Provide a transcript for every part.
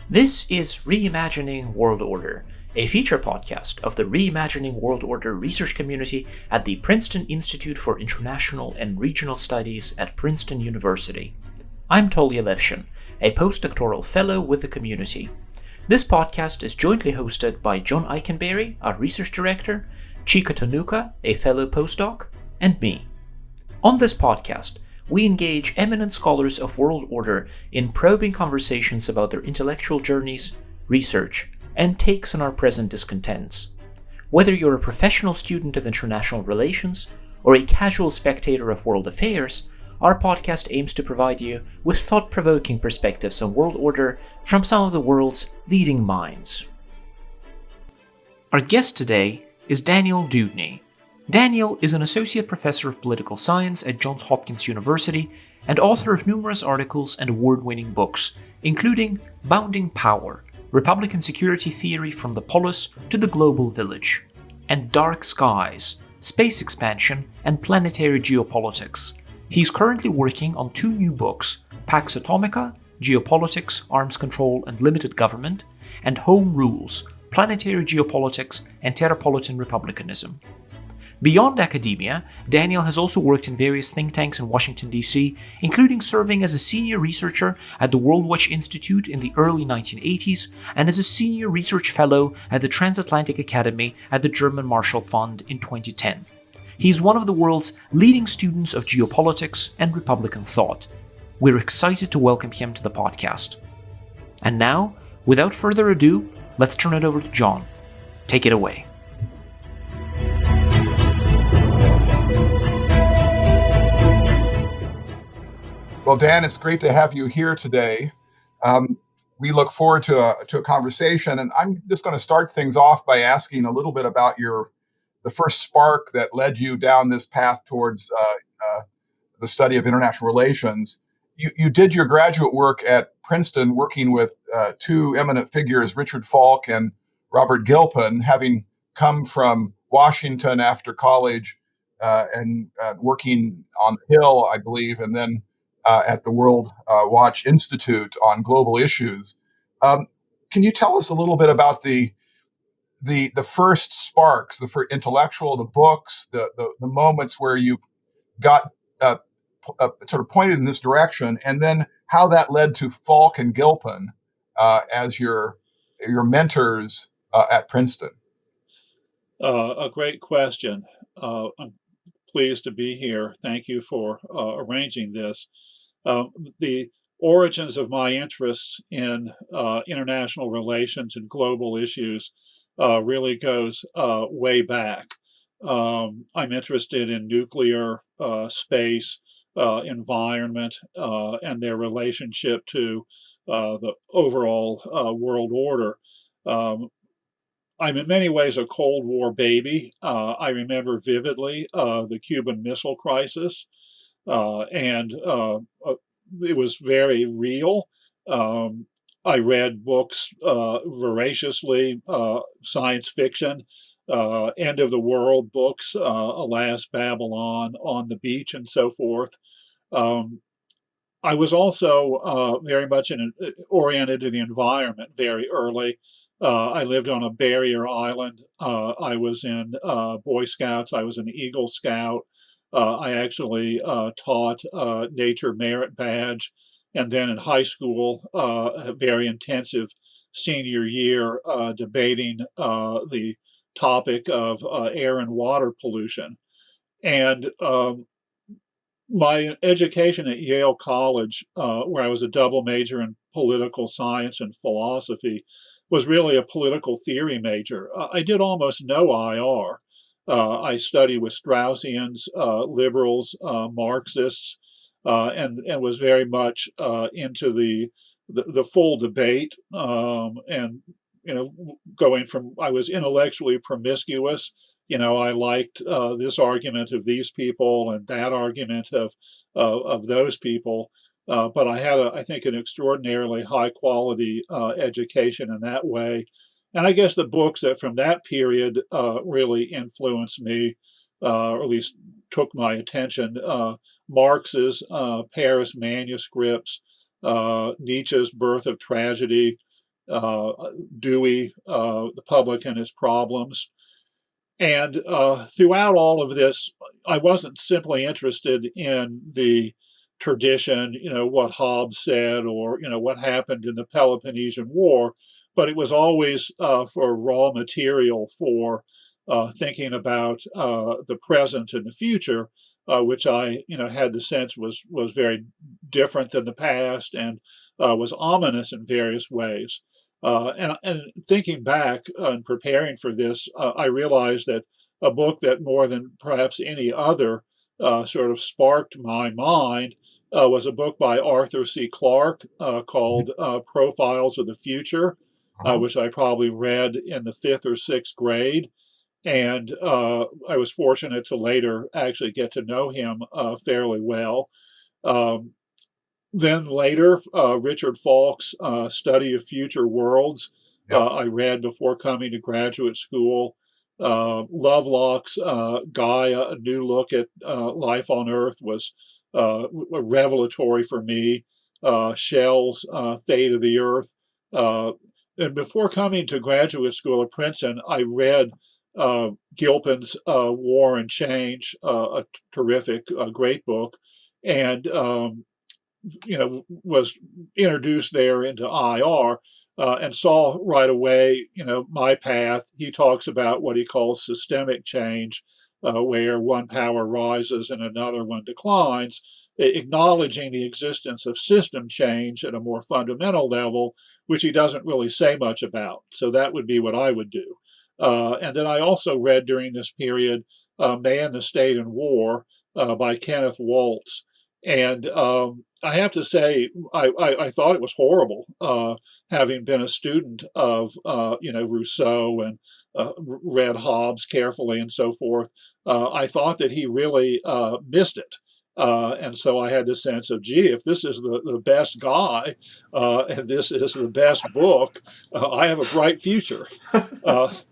This is Reimagining World Order, a feature podcast of the Reimagining World Order research community at the Princeton Institute for International and Regional Studies at Princeton University. I'm Tolya Levshin, a postdoctoral fellow with the community. This podcast is jointly hosted by John Ikenberry, our research director, Chika Tonooka, a fellow postdoc, and me. On this podcast, we engage eminent scholars of world order in probing conversations about their intellectual journeys, research, and takes on our present discontents. Whether you're a professional student of international relations or a casual spectator of world affairs, our podcast aims to provide you with thought-provoking perspectives on world order from some of the world's leading minds. Our guest today is Daniel Deudney. Daniel is an associate professor of political science at Johns Hopkins University and author of numerous articles and award-winning books, including Bounding Power, Republican Security Theory from the Polis to the Global Village, and Dark Skies, Space Expansion and Planetary Geopolitics. He's currently working on two new books, Pax Atomica, Geopolitics, Arms Control and Limited Government, and Home Rules, Planetary Geopolitics and Terrapolitan Republicanism. Beyond academia, Daniel has also worked in various think tanks in Washington, D.C., including serving as a senior researcher at the Worldwatch Institute in the early 1980s and as a senior research fellow at the TransAtlantic Academy at the German Marshall Fund in 2010. He is one of the world's leading students of geopolitics and Republican thought. We're excited to welcome him to the podcast. And now, without further ado, let's turn it over to John. Take it away. Well, Dan, it's great to have you here today. We look forward to a conversation, and I'm just going to start things off by asking a little bit about the first spark that led you down this path towards the study of international relations. You did your graduate work at Princeton, working with two eminent figures, Richard Falk and Robert Gilpin, having come from Washington after college and working on the Hill, I believe, and then at the Worldwatch Institute on global issues. Can you tell us a little bit about the first sparks, the first intellectual, the books, the moments where you got sort of pointed in this direction, and then how that led to Falk and Gilpin as your mentors at Princeton? A great question. I'm pleased to be here. Thank you for arranging this. The origins of my interests in international relations and global issues really goes way back. I'm interested in nuclear, space, environment, and their relationship to the overall world order. I'm in many ways a Cold War baby. I remember vividly the Cuban Missile Crisis, and it was very real. I read books voraciously, science fiction, end of the world books, Alas, Babylon, On the Beach, and so forth. I was also very much oriented to the environment very early. I lived on a barrier island. I was in Boy Scouts. I was an Eagle Scout. I actually taught Nature Merit Badge. And then in high school, a very intensive senior year debating the topic of air and water pollution. And my education at Yale College, where I was a double major in political science and philosophy, was really a political theory major. I did almost no IR. I studied with Straussians, liberals, Marxists, and was very much into the full debate. And going from, I was intellectually promiscuous. I liked this argument of these people and that argument of those people. But I had, I think, an extraordinarily high quality education in that way. And I guess the books that from that period really influenced me, or at least took my attention, Marx's Paris manuscripts, Nietzsche's Birth of Tragedy, Dewey, The Public and His Problems. And throughout all of this, I wasn't simply interested in the tradition, what Hobbes said or, what happened in the Peloponnesian War, but it was always for raw material for thinking about the present and the future, which I, had the sense was very different than the past and was ominous in various ways. And thinking back and preparing for this, I realized that a book that more than perhaps any other sort of sparked my mind was a book by Arthur C. Clarke called Profiles of the Future, which I probably read in the fifth or sixth grade. And I was fortunate to later actually get to know him fairly well. Um, then later, Richard Falk's Study of Future Worlds, Yep. I read before coming to graduate school. Lovelock's Gaia, A New Look at Life on Earth was revelatory for me. Shell's Fate of the Earth. And before coming to graduate school at Princeton, I read Gilpin's War and Change, a terrific, great book. And was introduced there into IR and saw right away, my path. He talks about what he calls systemic change, where one power rises and another one declines, acknowledging the existence of system change at a more fundamental level, which he doesn't really say much about. So that would be what I would do. And then I also read during this period Man, the State, and War by Kenneth Waltz. And I have to say, I thought it was horrible, having been a student of, Rousseau and read Hobbes carefully and so forth. I thought that he really missed it. And so I had the sense of, gee, if this is the best guy and this is the best book, I have a bright future.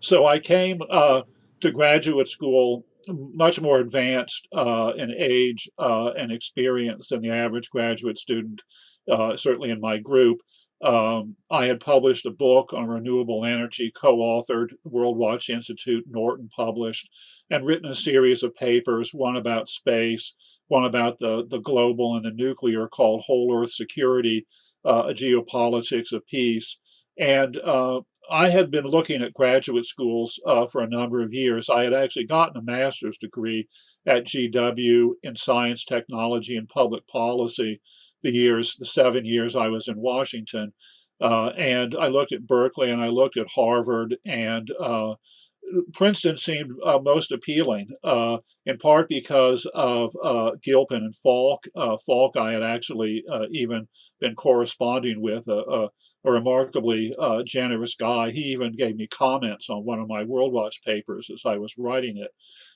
So I came to graduate school much more advanced in age and experience than the average graduate student, certainly in my group. I had published a book on renewable energy, co-authored, Worldwatch Institute, Norton published, and written a series of papers, one about space, one about the global and the nuclear, called Whole Earth Security, a Geopolitics of Peace. And I had been looking at graduate schools for a number of years. I had actually gotten a master's degree at GW in science, technology, and public policy the 7 years I was in Washington. And I looked at Berkeley and I looked at Harvard, and Princeton seemed most appealing, in part because of Gilpin and Falk. Falk I had actually even been corresponding with, a remarkably generous guy. He even gave me comments on one of my Worldwatch papers as I was writing it.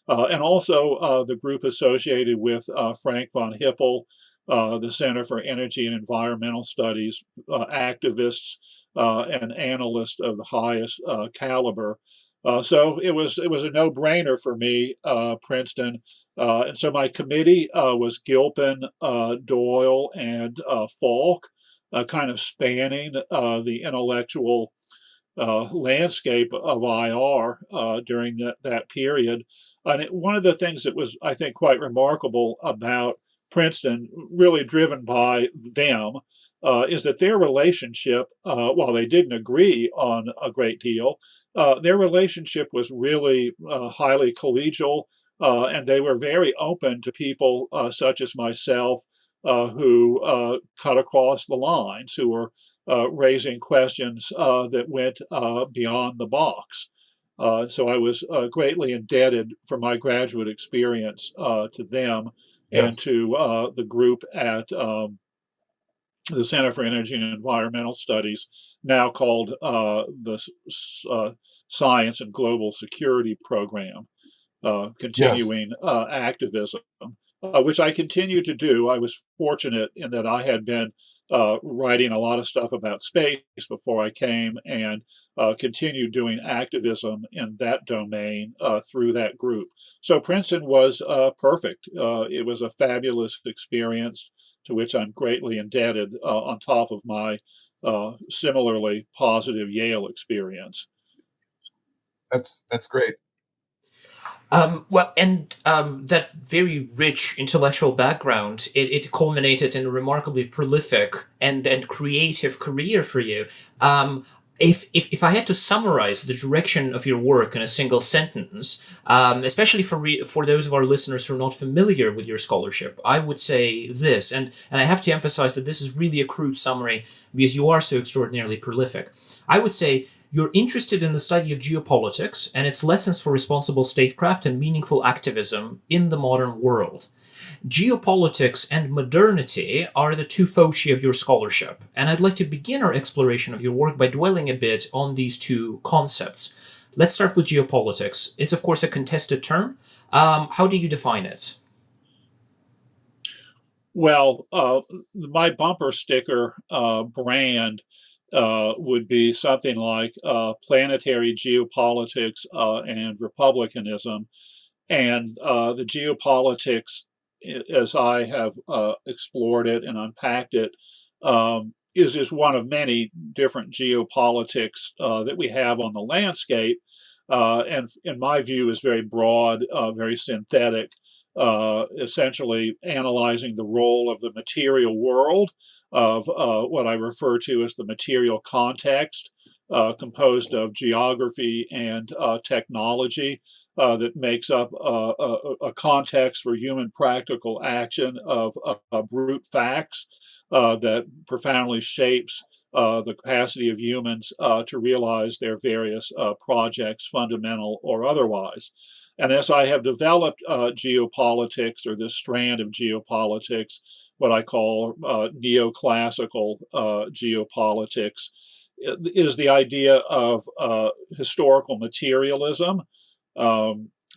And also the group associated with Frank von Hippel, the Center for Energy and Environmental Studies, activists and analysts of the highest caliber. So it was a no-brainer for me, Princeton. And so my committee was Gilpin, Doyle, and Falk, kind of spanning the intellectual landscape of IR during that period. And one of the things that was, I think, quite remarkable about Princeton, really driven by them, is that their relationship, while they didn't agree on a great deal, their relationship was really highly collegial, and they were very open to people such as myself who cut across the lines, who were raising questions that went beyond the box. So I was greatly indebted for my graduate experience to them and Yes. to the group at the Center for Energy and Environmental Studies, now called the Science and Global Security Program. Yes. continuing activism, which I continue to do. I was fortunate in that I had been writing a lot of stuff about space before I came, and continued doing activism in that domain through that group. So Princeton was perfect. It was a fabulous experience to which I'm greatly indebted, on top of my similarly positive Yale experience. That's great. That very rich intellectual background, it culminated in a remarkably prolific and creative career for you. If I had to summarize the direction of your work in a single sentence, especially for those of our listeners who are not familiar with your scholarship, I would say this, and I have to emphasize that this is really a crude summary because you are so extraordinarily prolific. I would say you're interested in the study of geopolitics and its lessons for responsible statecraft and meaningful activism in the modern world. Geopolitics and modernity are the two foci of your scholarship, and I'd like to begin our exploration of your work by dwelling a bit on these two concepts. Let's start with geopolitics. It's, of course, a contested term. How do you define it? Well, my bumper sticker brand would be something like planetary geopolitics and republicanism. And the geopolitics, as I have explored it and unpacked it, is just one of many different geopolitics that we have on the landscape. And in my view, is very broad, very synthetic, essentially analyzing the role of the material world, of what I refer to as the material context, composed of geography and technology, that makes up a context for human practical action of brute facts that profoundly shapes the capacity of humans to realize their various projects, fundamental or otherwise. And as I have developed geopolitics, or this strand of geopolitics, what I call neoclassical geopolitics, is the idea of historical materialism.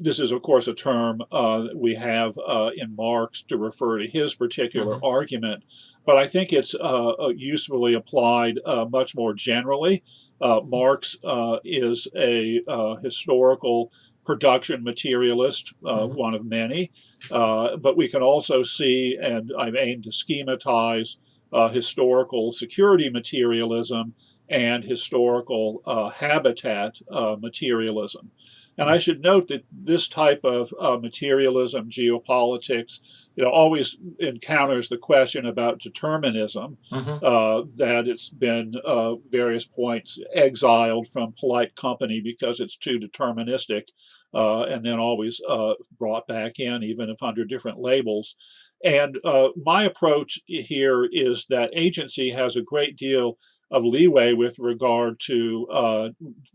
This is, of course, a term that we have in Marx to refer to his particular argument, but I think it's usefully applied much more generally. Marx is a historical production materialist, one of many, but we can also see, and I've aimed to schematize, historical security materialism and historical habitat materialism. And I should note that this type of materialism, geopolitics, always encounters the question about determinism, that it's been various points exiled from polite company because it's too deterministic, and then always brought back in, even if under different labels. And my approach here is that agency has a great deal of leeway with regard to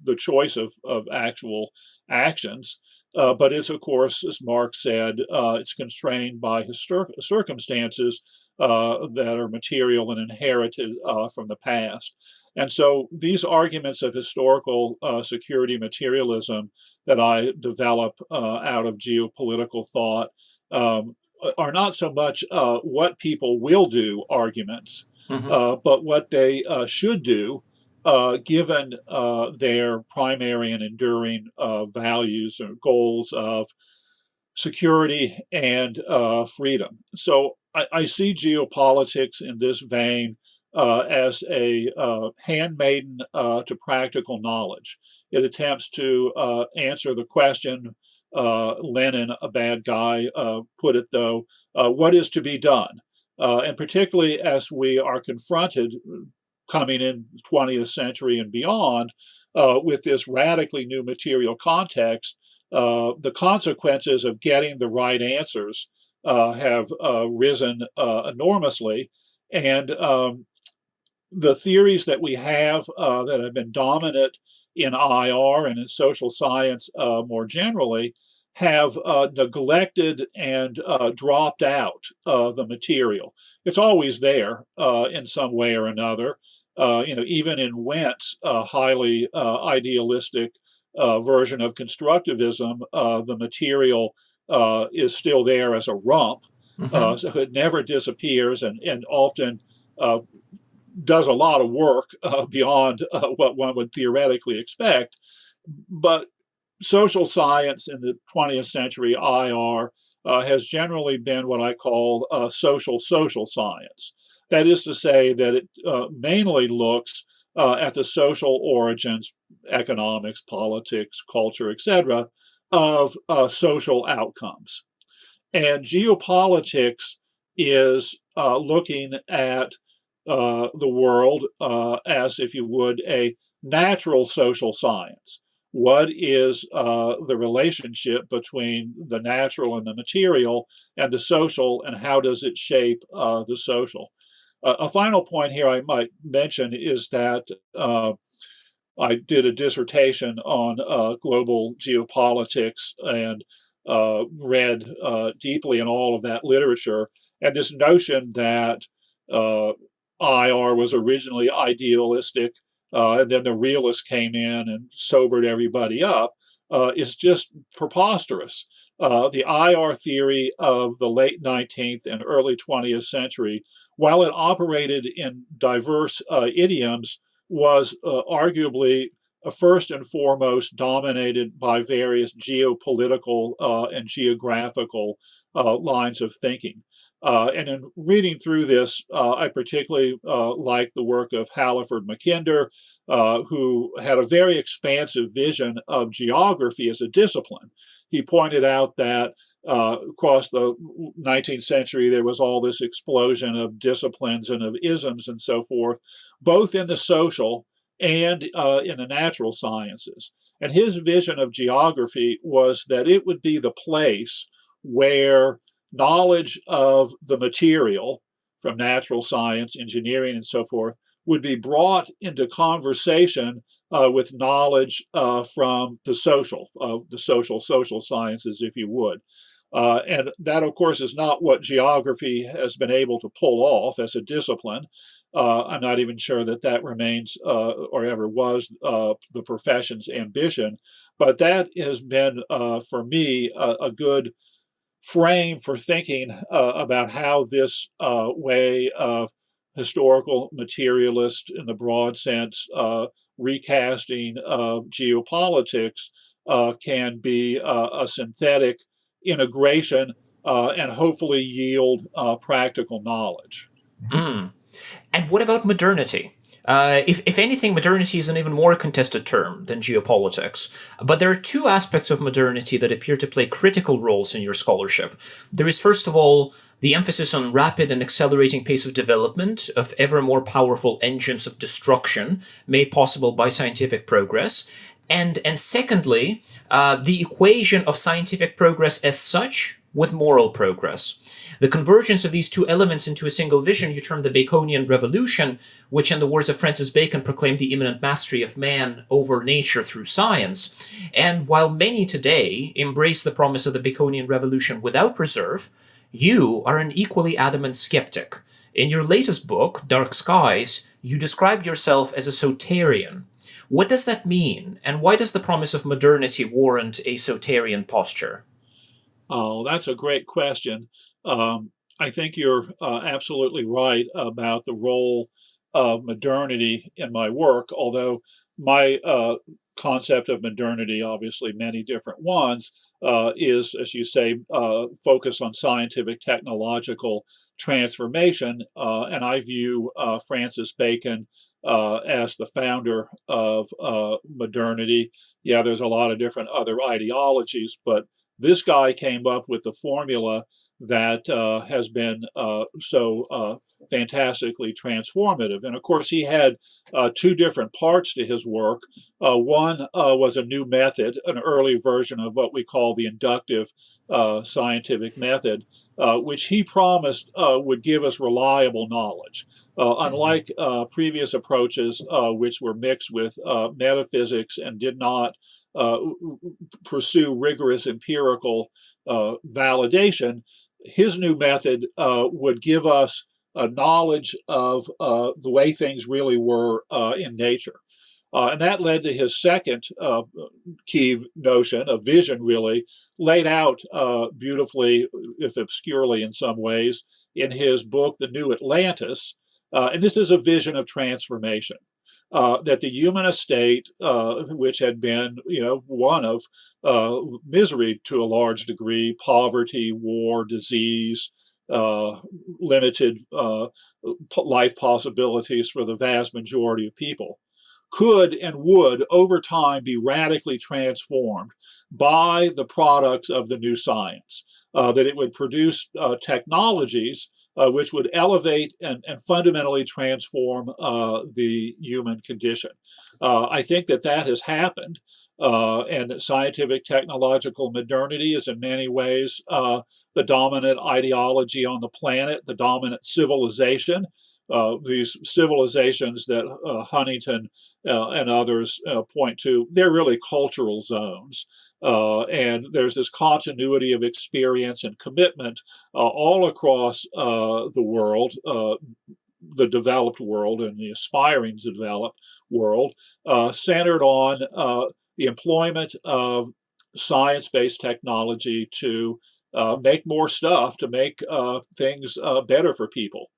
the choice of actual actions, but it's, of course, as Marx said, it's constrained by circumstances that are material and inherited from the past. And so these arguments of historical security materialism that I develop out of geopolitical thought are not so much what people will do arguments, but what they should do, given their primary and enduring values or goals of security and freedom. So I see geopolitics in this vein as a handmaiden to practical knowledge. It attempts to answer the question, Lenin, a bad guy, put it though, what is to be done? And particularly as we are confronted, coming in the 20th century and beyond, with this radically new material context, the consequences of getting the right answers have risen enormously. And the theories that we have that have been dominant in IR and in social science more generally have neglected and dropped out the material. It's always there in some way or another. Even in Wendt's highly idealistic version of constructivism, the material is still there as a rump, Mm-hmm. so it never disappears, and often does a lot of work beyond what one would theoretically expect. But social science in the 20th century, IR, has generally been what I call social science. That is to say that it mainly looks at the social origins, economics, politics, culture, etc., of social outcomes. And geopolitics is looking at the world as, if you would, a natural social science. What is the relationship between the natural and the material and the social, and how does it shape the social? A final point here I might mention is that I did a dissertation on global geopolitics and read deeply in all of that literature. And this notion that uh, IR was originally idealistic, and then the realists came in and sobered everybody up, is just preposterous. The IR theory of the late 19th and early 20th century, while it operated in diverse idioms, was arguably first and foremost dominated by various geopolitical and geographical lines of thinking. And in reading through this, I particularly like the work of Halliford Mackinder, who had a very expansive vision of geography as a discipline. He pointed out that across the 19th century, there was all this explosion of disciplines and of isms and so forth, both in the social and in the natural sciences. And his vision of geography was that it would be the place where knowledge of the material from natural science, engineering, and so forth would be brought into conversation with knowledge from the social sciences, if you would. And that, of course, is not what geography has been able to pull off as a discipline. I'm not even sure that that remains or ever was the profession's ambition. But that has been, for me, a good frame for thinking about how this way of historical materialist, in the broad sense, recasting of geopolitics can be a synthetic integration and hopefully yield practical knowledge. Mm. And what about modernity? If anything, modernity is an even more contested term than geopolitics. But there are two aspects of modernity that appear to play critical roles in your scholarship. There is, first of all, the emphasis on rapid and accelerating pace of development of ever more powerful engines of destruction made possible by scientific progress. And secondly, the equation of scientific progress as such with moral progress. The convergence of these two elements into a single vision you term the Baconian revolution, which in the words of Francis Bacon proclaimed the imminent mastery of man over nature through science. And while many today embrace the promise of the Baconian revolution without reserve, you are an equally adamant skeptic. In your latest book, Dark Skies, you describe yourself as a Soterian. What does that mean, and why does the promise of modernity warrant a Soterian posture? Oh, that's a great question. I think you're absolutely right about the role of modernity in my work, although my concept of modernity, obviously many different ones, is, as you say, focused on scientific technological transformation. And I view Francis Bacon as the founder of modernity. Yeah, there's a lot of different other ideologies, but this guy came up with the formula that has been so fantastically transformative. And of course, he had two different parts to his work. One was a new method, an early version of what we call the inductive scientific method, which he promised would give us reliable knowledge. Unlike previous approaches, which were mixed with metaphysics and did not pursue rigorous empirical validation, his new method would give us a knowledge of the way things really were in nature. And that led to his second key notion, a vision really, laid out beautifully, if obscurely in some ways, in his book, The New Atlantis. And this is a vision of transformation. That the human estate, which had been, one of misery to a large degree, poverty, war, disease, limited life possibilities for the vast majority of people, could and would over time be radically transformed by the products of the new science, that it would produce technologies which would elevate and fundamentally transform the human condition. I think that has happened, and that scientific technological modernity is in many ways the dominant ideology on the planet, the dominant civilization. These civilizations that Huntington and others point to, they're really cultural zones. And there's this continuity of experience and commitment all across the world, the developed world and the aspiring to develop world, centered on the employment of science-based technology to make more stuff, to make things better for people.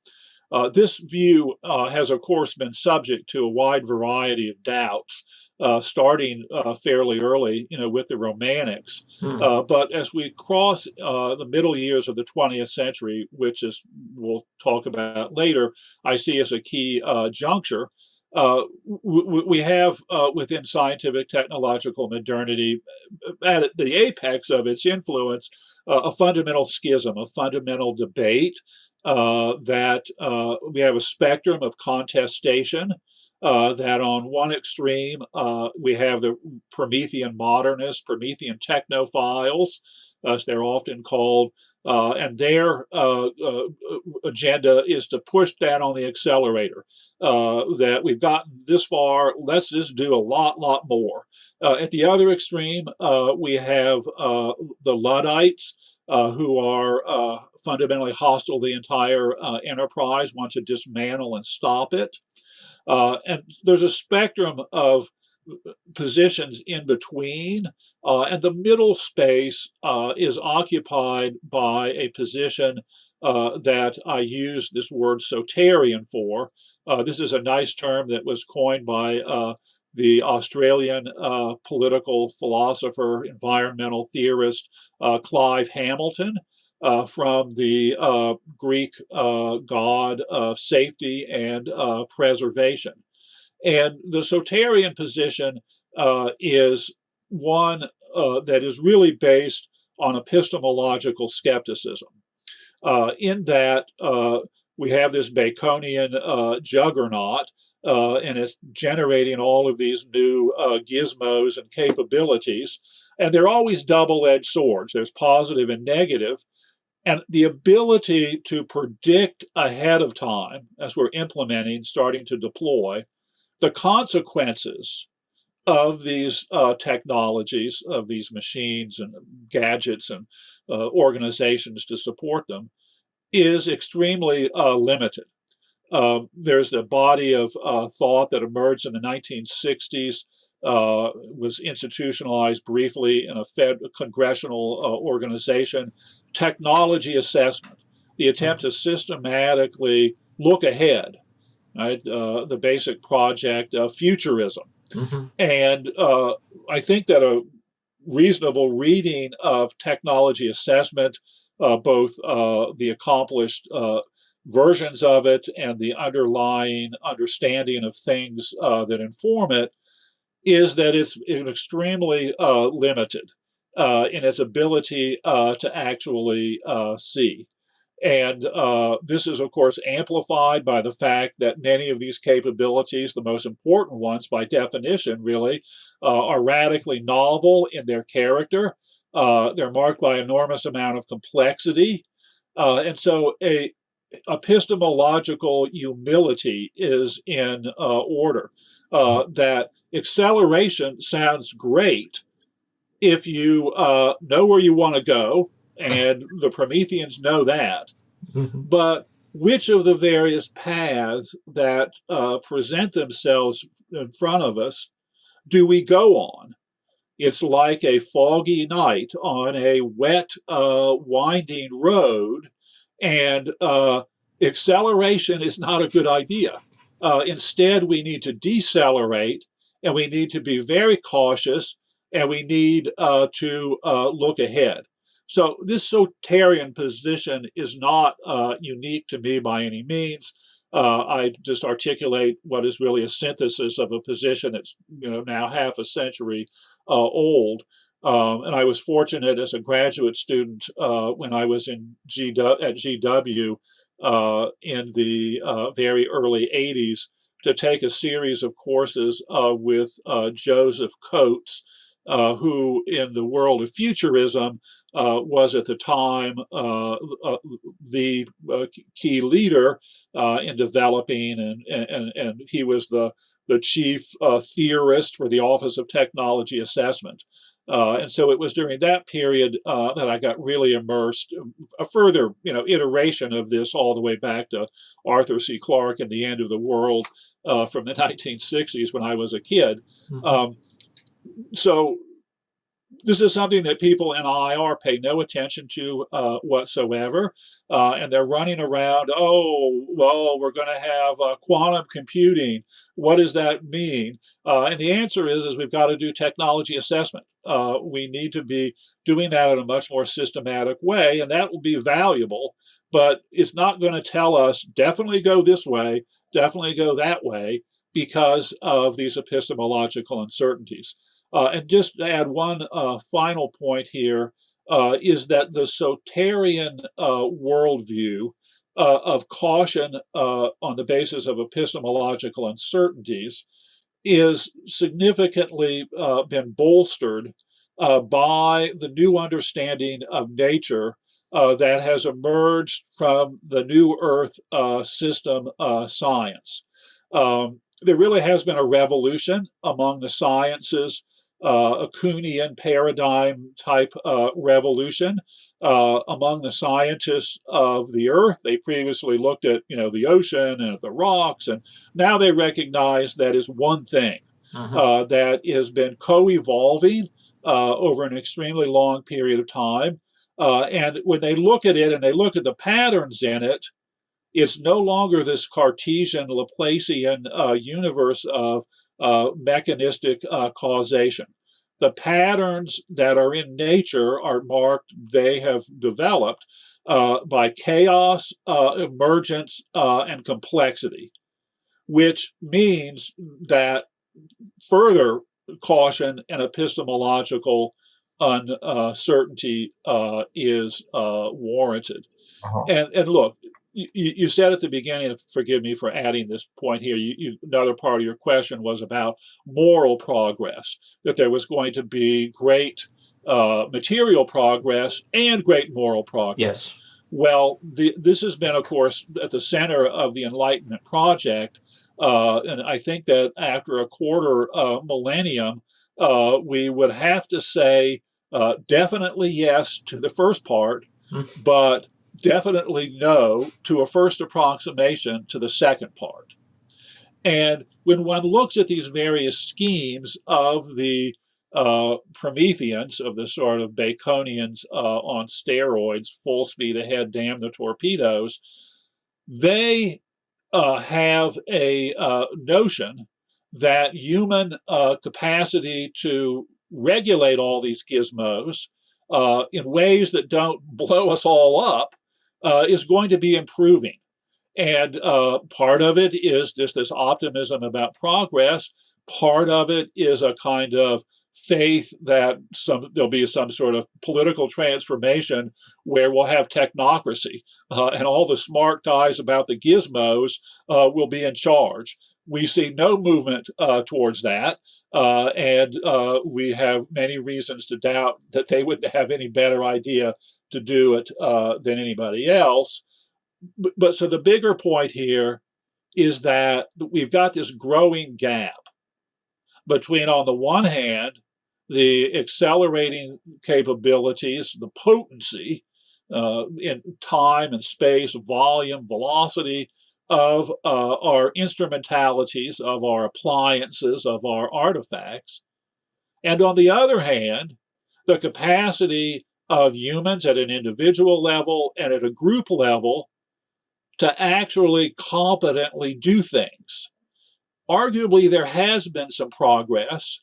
This view has, of course, been subject to a wide variety of doubts, starting fairly early, with the Romantics. But as we cross the middle years of the 20th century, which is we'll talk about later, I see as a key juncture, we have within scientific technological modernity, at the apex of its influence, a fundamental schism, a fundamental debate. That we have a spectrum of contestation, that on one extreme we have the Promethean modernists, Promethean technophiles, as they're often called, and their agenda is to push that on the accelerator, that we've gotten this far, let's just do a lot more. At the other extreme, we have the Luddites, who are fundamentally hostile to the entire enterprise, want to dismantle and stop it. And there's a spectrum of positions in between, and the middle space is occupied by a position that I use this word soterian for. This is a nice term that was coined by the Australian political philosopher, environmental theorist, Clive Hamilton, from the Greek god of safety and preservation. And the soterian position is one that is really based on epistemological skepticism, in that we have this Baconian juggernaut, and it's generating all of these new gizmos and capabilities. And they're always double-edged swords. There's positive and negative. And the ability to predict ahead of time, as we're implementing, starting to deploy, the consequences of these technologies, of these machines and gadgets and organizations to support them, is extremely limited. There's a body of thought that emerged in the 1960s, was institutionalized briefly in a congressional organization, technology assessment, the attempt to systematically look ahead, right? The basic project of futurism. Mm-hmm. And I think that a reasonable reading of technology assessment, both the accomplished versions of it and the underlying understanding of things that inform it, is that it's extremely limited in its ability to actually see. And this is, of course, amplified by the fact that many of these capabilities, the most important ones by definition, really, are radically novel in their character. They're marked by enormous amount of complexity. And so a epistemological humility is in order. That acceleration sounds great if you know where you want to go, and the Prometheans know that. Mm-hmm. But which of the various paths that present themselves in front of us do we go on? It's like a foggy night on a wet, winding road, and acceleration is not a good idea. Instead, we need to decelerate, and we need to be very cautious, and we need to look ahead. So this Soterian position is not unique to me by any means. I just articulate what is really a synthesis of a position that's now half a century old. And I was fortunate as a graduate student when I was at GW in the very early 80s to take a series of courses with Joseph Coates, who in the world of futurism was at the time the key leader in developing, and he was the chief theorist for the Office of Technology Assessment. And so it was during that period that I got really immersed. A further, iteration of this all the way back to Arthur C. Clarke and the End of the World from the 1960s when I was a kid. Mm-hmm. So this is something that people in IR pay no attention to whatsoever, and they're running around, oh, well, we're going to have quantum computing. What does that mean? And the answer is we've got to do technology assessment. We need to be doing that in a much more systematic way, and that will be valuable, but it's not going to tell us definitely go this way, definitely go that way, because of these epistemological uncertainties. And just to add one final point here is that the Soterian worldview of caution on the basis of epistemological uncertainties is significantly been bolstered by the new understanding of nature that has emerged from the New Earth system science. There really has been a revolution among the sciences, a Kuhnian paradigm type revolution among the scientists of the Earth. They previously looked at the ocean and the rocks, and now they recognize that is one thing that has been co-evolving over an extremely long period of time. And when they look at it and they look at the patterns in it, it's no longer this Cartesian Laplacian universe of mechanistic causation. The patterns that are in nature are marked, they have developed by chaos, emergence, and complexity, which means that further caution and epistemological uncertainty is warranted. And look, you said at the beginning, forgive me for adding this point here, another part of your question was about moral progress, that there was going to be great material progress and great moral progress. Yes. Well, this has been, of course, at the center of the Enlightenment project. And I think that after a quarter millennium, we would have to say definitely yes to the first part, but definitely no to a first approximation to the second part. And when one looks at these various schemes of the Prometheans, of the sort of Baconians on steroids, full speed ahead, damn the torpedoes, they have a notion that human capacity to regulate all these gizmos in ways that don't blow us all up is going to be improving. And part of it is just this optimism about progress. Part of it is a kind of faith that there'll be some sort of political transformation where we'll have technocracy and all the smart guys about the gizmos will be in charge. We see no movement towards that, and we have many reasons to doubt that they would have any better idea to do it than anybody else. But so the bigger point here is that we've got this growing gap between, on the one hand, the accelerating capabilities, the potency in time and space, volume, velocity of our instrumentalities, of our appliances, of our artifacts. And on the other hand, the capacity of humans at an individual level and at a group level to actually competently do things. Arguably, there has been some progress.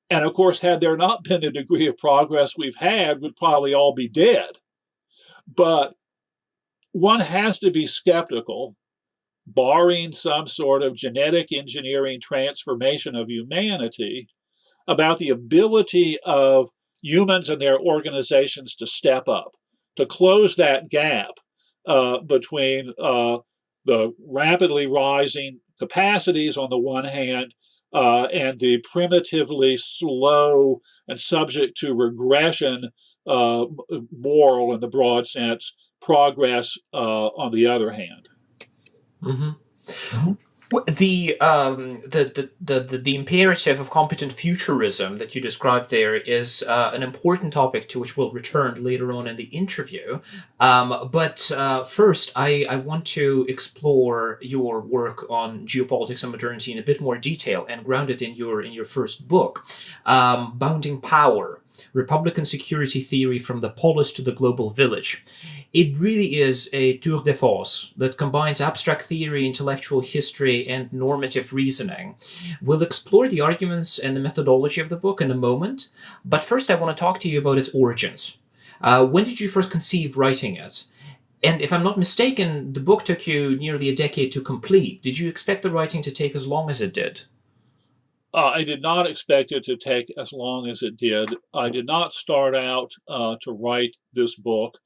And of course, had there not been the degree of progress we've had, we'd probably all be dead. But one has to be skeptical, barring some sort of genetic engineering transformation of humanity, about the ability of humans and their organizations to step up, to close that gap between the rapidly rising capacities on the one hand and the primitively slow and subject to regression, moral in the broad sense, progress on the other hand. Mm-hmm. Mm-hmm. The imperative of competent futurism that you described there is an important topic to which we'll return later on in the interview. But first, I want to explore your work on geopolitics and modernity in a bit more detail and ground it in your first book, Bounding Power: Republican Security Theory from the Polis to the Global Village. It really is a tour de force that combines abstract theory, intellectual history, and normative reasoning. We'll explore the arguments and the methodology of the book in a moment, but first I want to talk to you about its origins. When did you first conceive writing it? And if I'm not mistaken, the book took you nearly a decade to complete. Did you expect the writing to take as long as it did? I did not expect it to take as long as it did. I did not start out to write this book.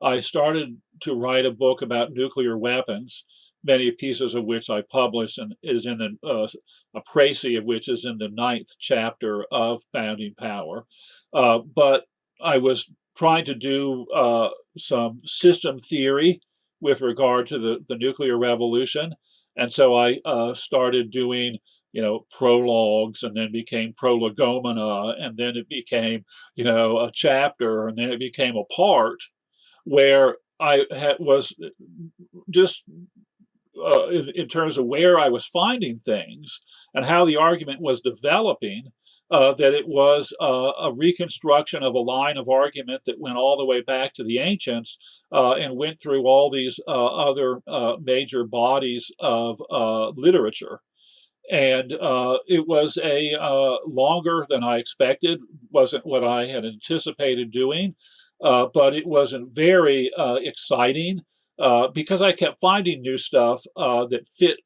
I started to write a book about nuclear weapons, many pieces of which I published, and is in a précis of which is in the 9th chapter of Bounding Power. But I was trying to do some system theory with regard to the nuclear revolution, and so I started doing prologues, and then became prolegomena, and then it became, a chapter, and then it became a part where I was just in terms of where I was finding things and how the argument was developing, that it was a reconstruction of a line of argument that went all the way back to the ancients and went through all these other major bodies of literature. And it was longer than I expected, wasn't what I had anticipated doing, but it wasn't very exciting because I kept finding new stuff that fit.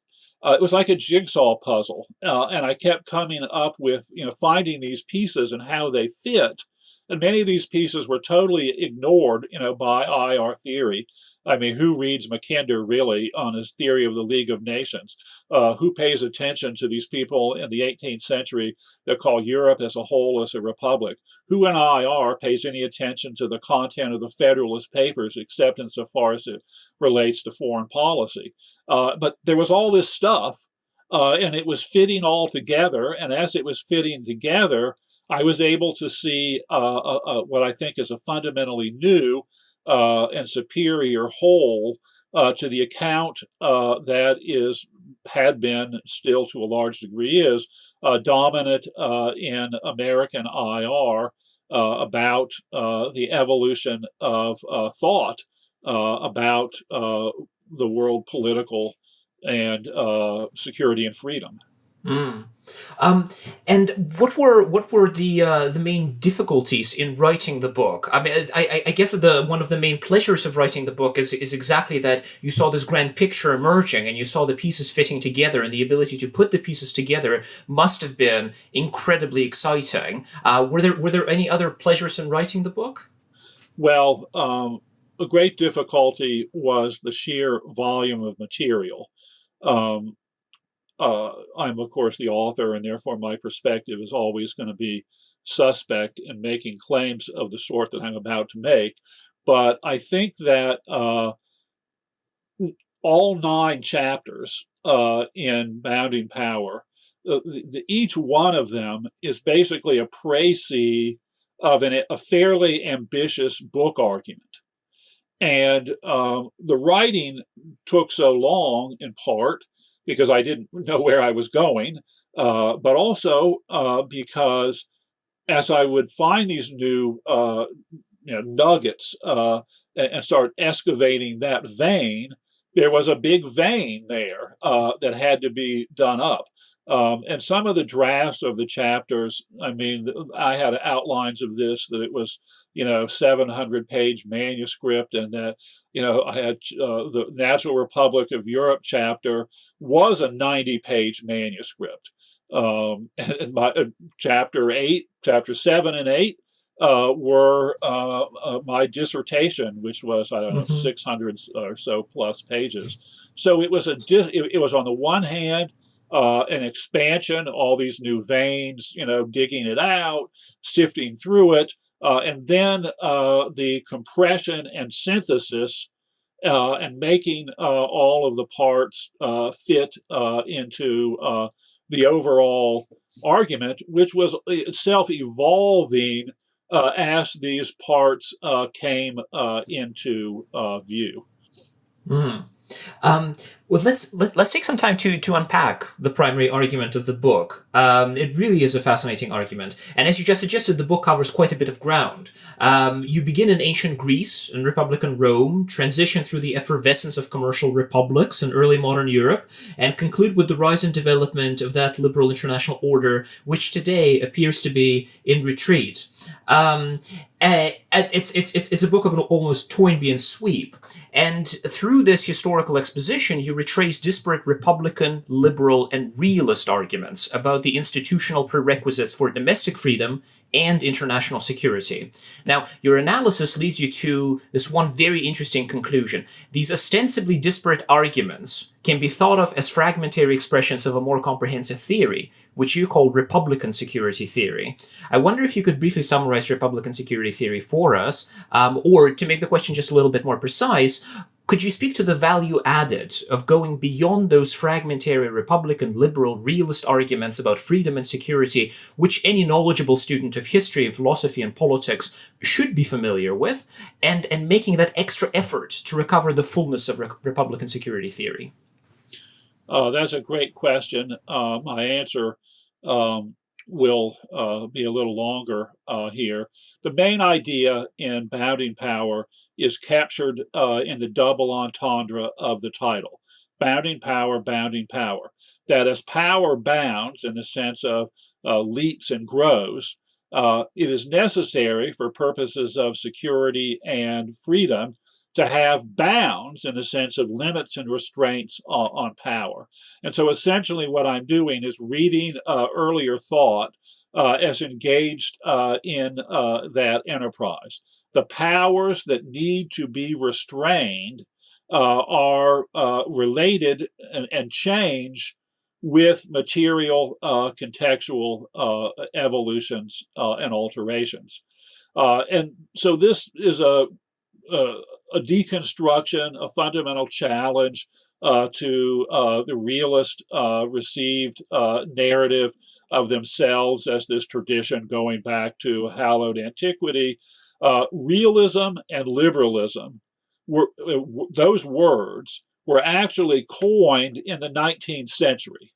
It was like a jigsaw puzzle, and I kept coming up with, finding these pieces and how they fit. And many of these pieces were totally ignored, by IR theory. I mean, who reads Mackinder really on his theory of the League of Nations? Who pays attention to these people in the 18th century that call Europe as a whole as a republic? Who in IR pays any attention to the content of the Federalist Papers, except insofar as it relates to foreign policy? But there was all this stuff, and it was fitting all together. And as it was fitting together, I was able to see what I think is a fundamentally new and superior whole to the account that had been, still to a large degree is, dominant in American IR about the evolution of thought about the world political and security and freedom. Mm. And what were the main difficulties in writing the book? I mean, I guess one of the main pleasures of writing the book is exactly that you saw this grand picture emerging and you saw the pieces fitting together, and the ability to put the pieces together must have been incredibly exciting. Were there any other pleasures in writing the book? Well, a great difficulty was the sheer volume of material. I'm, of course, the author, and therefore my perspective is always going to be suspect in making claims of the sort that I'm about to make. But I think that all 9 chapters in Bounding Power, each one of them is basically a précis of a fairly ambitious book argument. And the writing took so long, in part because I didn't know where I was going, but also because as I would find these new nuggets and start excavating that vein, there was a big vein there that had to be done up. And some of the drafts of the chapters, I mean, I had outlines of this, that it was, 700-page manuscript, and that, I had the Natural Republic of Europe chapter was a 90-page manuscript. And my chapter 7 and 8 were my dissertation, which was, I don't know, 600 or so plus pages. So it was it was on the one hand an expansion, all these new veins, digging it out, sifting through it, and then the compression and synthesis and making all of the parts fit into the overall argument, which was itself evolving as these parts came into view. Well, let's take some time to unpack the primary argument of the book. It really is a fascinating argument, and as you just suggested, the book covers quite a bit of ground. You begin in ancient Greece and Republican Rome, transition through the effervescence of commercial republics in early modern Europe, and conclude with the rise and development of that liberal international order, which today appears to be in retreat. It's a book of an almost Toynbean sweep, and through this historical exposition, you retrace disparate Republican, liberal, and realist arguments about the institutional prerequisites for domestic freedom and international security. Now, your analysis leads you to this one very interesting conclusion. These ostensibly disparate arguments can be thought of as fragmentary expressions of a more comprehensive theory, which you call Republican security theory. I wonder if you could briefly summarize Republican security theory for us, or to make the question just a little bit more precise, could you speak to the value added of going beyond those fragmentary Republican, liberal, realist arguments about freedom and security, which any knowledgeable student of history, philosophy, and politics should be familiar with, and making that extra effort to recover the fullness of Republican security theory? That's a great question. My answer will be a little longer here. The main idea in Bounding Power is captured in the double entendre of the title. Bounding power, that as power bounds in the sense of leaps and grows, it is necessary for purposes of security and freedom to have bounds in the sense of limits and restraints on power. And so essentially what I'm doing is reading earlier thought as engaged in that enterprise. The powers that need to be restrained are related and change with material contextual evolutions and alterations. And so this is a deconstruction, a fundamental challenge to the realist received narrative of themselves as this tradition going back to hallowed antiquity. Realism and liberalism those words were actually coined in the 19th century.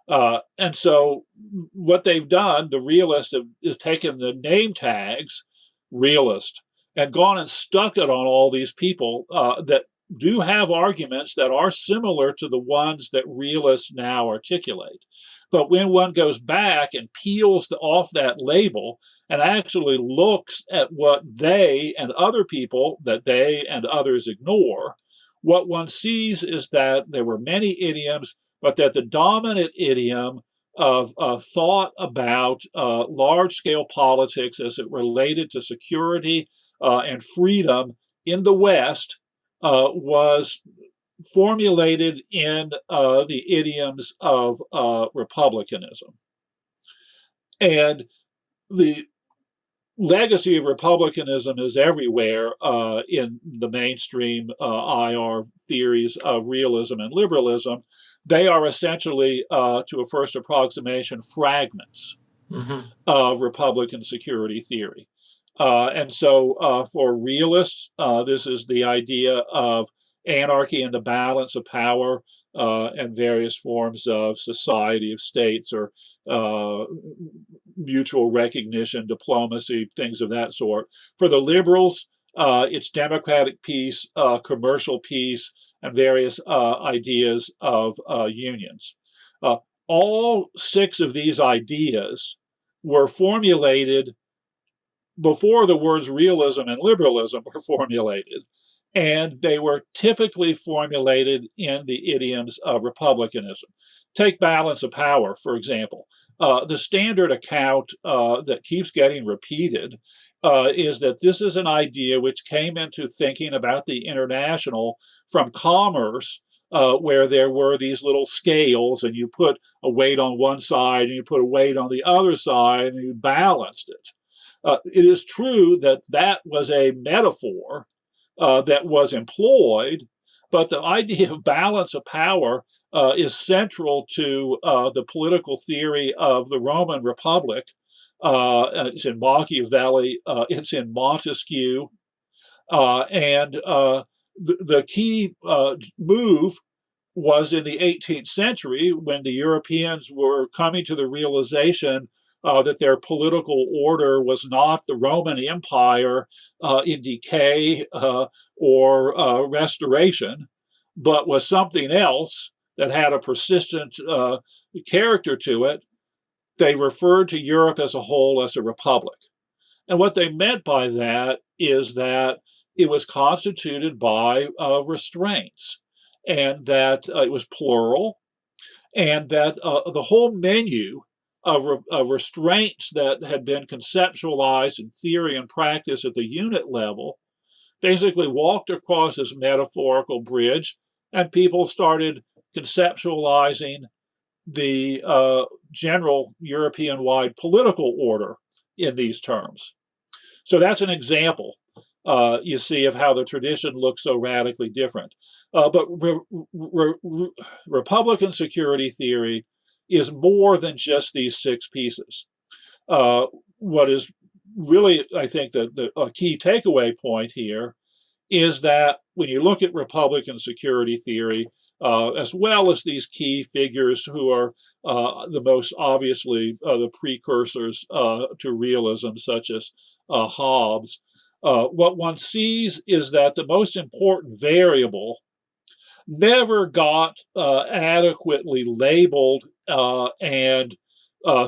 And so what they've done, the realists have taken the name tags, realist, and gone and stuck it on all these people that do have arguments that are similar to the ones that realists now articulate. But when one goes back and peels off that label and actually looks at what they and other people that they and others ignore, what one sees is that there were many idioms, but that the dominant idiom of thought about large-scale politics as it related to security and freedom in the West was formulated in the idioms of republicanism. And the legacy of republicanism is everywhere in the mainstream IR theories of realism and liberalism. They are essentially, to a first approximation, fragments of Republican security theory. And so for realists, this is the idea of anarchy and the balance of power and various forms of society, of states, or mutual recognition, diplomacy, things of that sort. For the liberals, it's democratic peace, commercial peace, and various ideas of unions. All six of these ideas were formulated before the words realism and liberalism were formulated, and they were typically formulated in the idioms of republicanism. Take balance of power, for example. The standard account that keeps getting repeated is that this is an idea which came into thinking about the international from commerce, where there were these little scales, and you put a weight on one side and you put a weight on the other side, and you balanced it. It is true that that was a metaphor that was employed, but the idea of balance of power is central to the political theory of the Roman Republic. It's in Machiavelli, it's in Montesquieu, and the key move was in the 18th century when the Europeans were coming to the realization that their political order was not the Roman Empire in decay or restoration, but was something else that had a persistent character to it. They referred to Europe as a whole as a republic. And what they meant by that is that it was constituted by restraints, and that it was plural, and that the whole menu of restraints that had been conceptualized in theory and practice at the unit level basically walked across this metaphorical bridge, and people started conceptualizing the general European-wide political order in these terms. So that's an example, you see, of how the tradition looks so radically different. But Republican security theory is more than just these six pieces. What is really, I think, a key takeaway point here is that when you look at Republican security theory, as well as these key figures who are the most obviously the precursors to realism, such as Hobbes, what one sees is that the most important variable never got adequately labeled and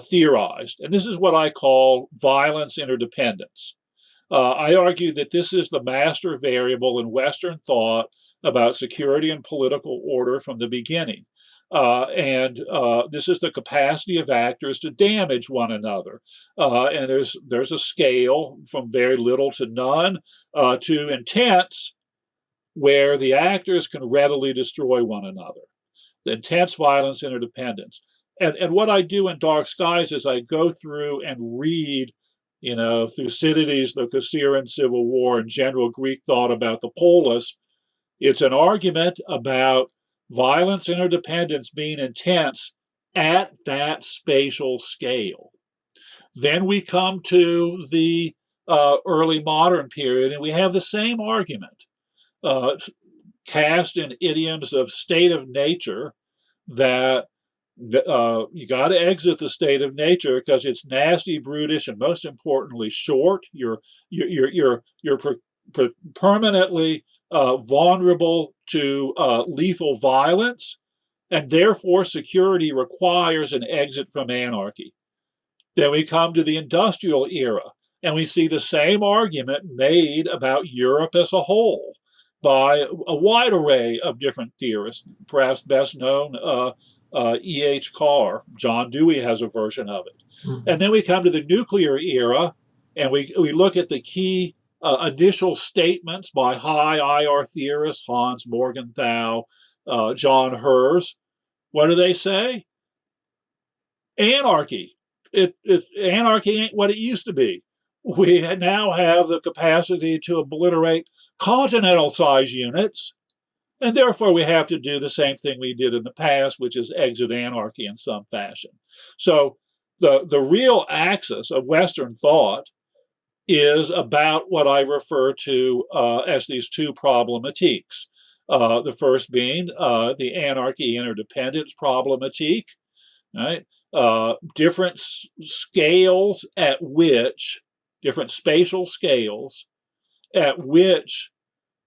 theorized. And this is what I call violence interdependence. I argue that this is the master variable in Western thought about security and political order from the beginning. And this is the capacity of actors to damage one another. And there's a scale from very little to none to intense, where the actors can readily destroy one another. The intense violence interdependence. And what I do in Dark Skies is I go through and read, Thucydides, the Caesarean Civil War, and general Greek thought about the Polis. It's an argument about violence interdependence being intense at that spatial scale. Then we come to the early modern period, and we have the same argument, cast in idioms of state of nature, that you got to exit the state of nature because it's nasty, brutish, and most importantly, short. You're permanently vulnerable to lethal violence, and therefore security requires an exit from anarchy. Then we come to the industrial era, and we see the same argument made about Europe as a whole by a wide array of different theorists, perhaps best known E.H. Carr. John Dewey has a version of it. Mm-hmm. And then we come to the nuclear era, and we look at the key initial statements by high IR theorists, Hans Morgenthau, John Herz. What do they say? Anarchy. Anarchy ain't what it used to be. We now have the capacity to obliterate continental size units, and therefore we have to do the same thing we did in the past, which is exit anarchy in some fashion. So the real axis of Western thought is about what I refer to as these two problematiques. The first being the anarchy interdependence problematique, right? Different scales at which, different spatial scales at which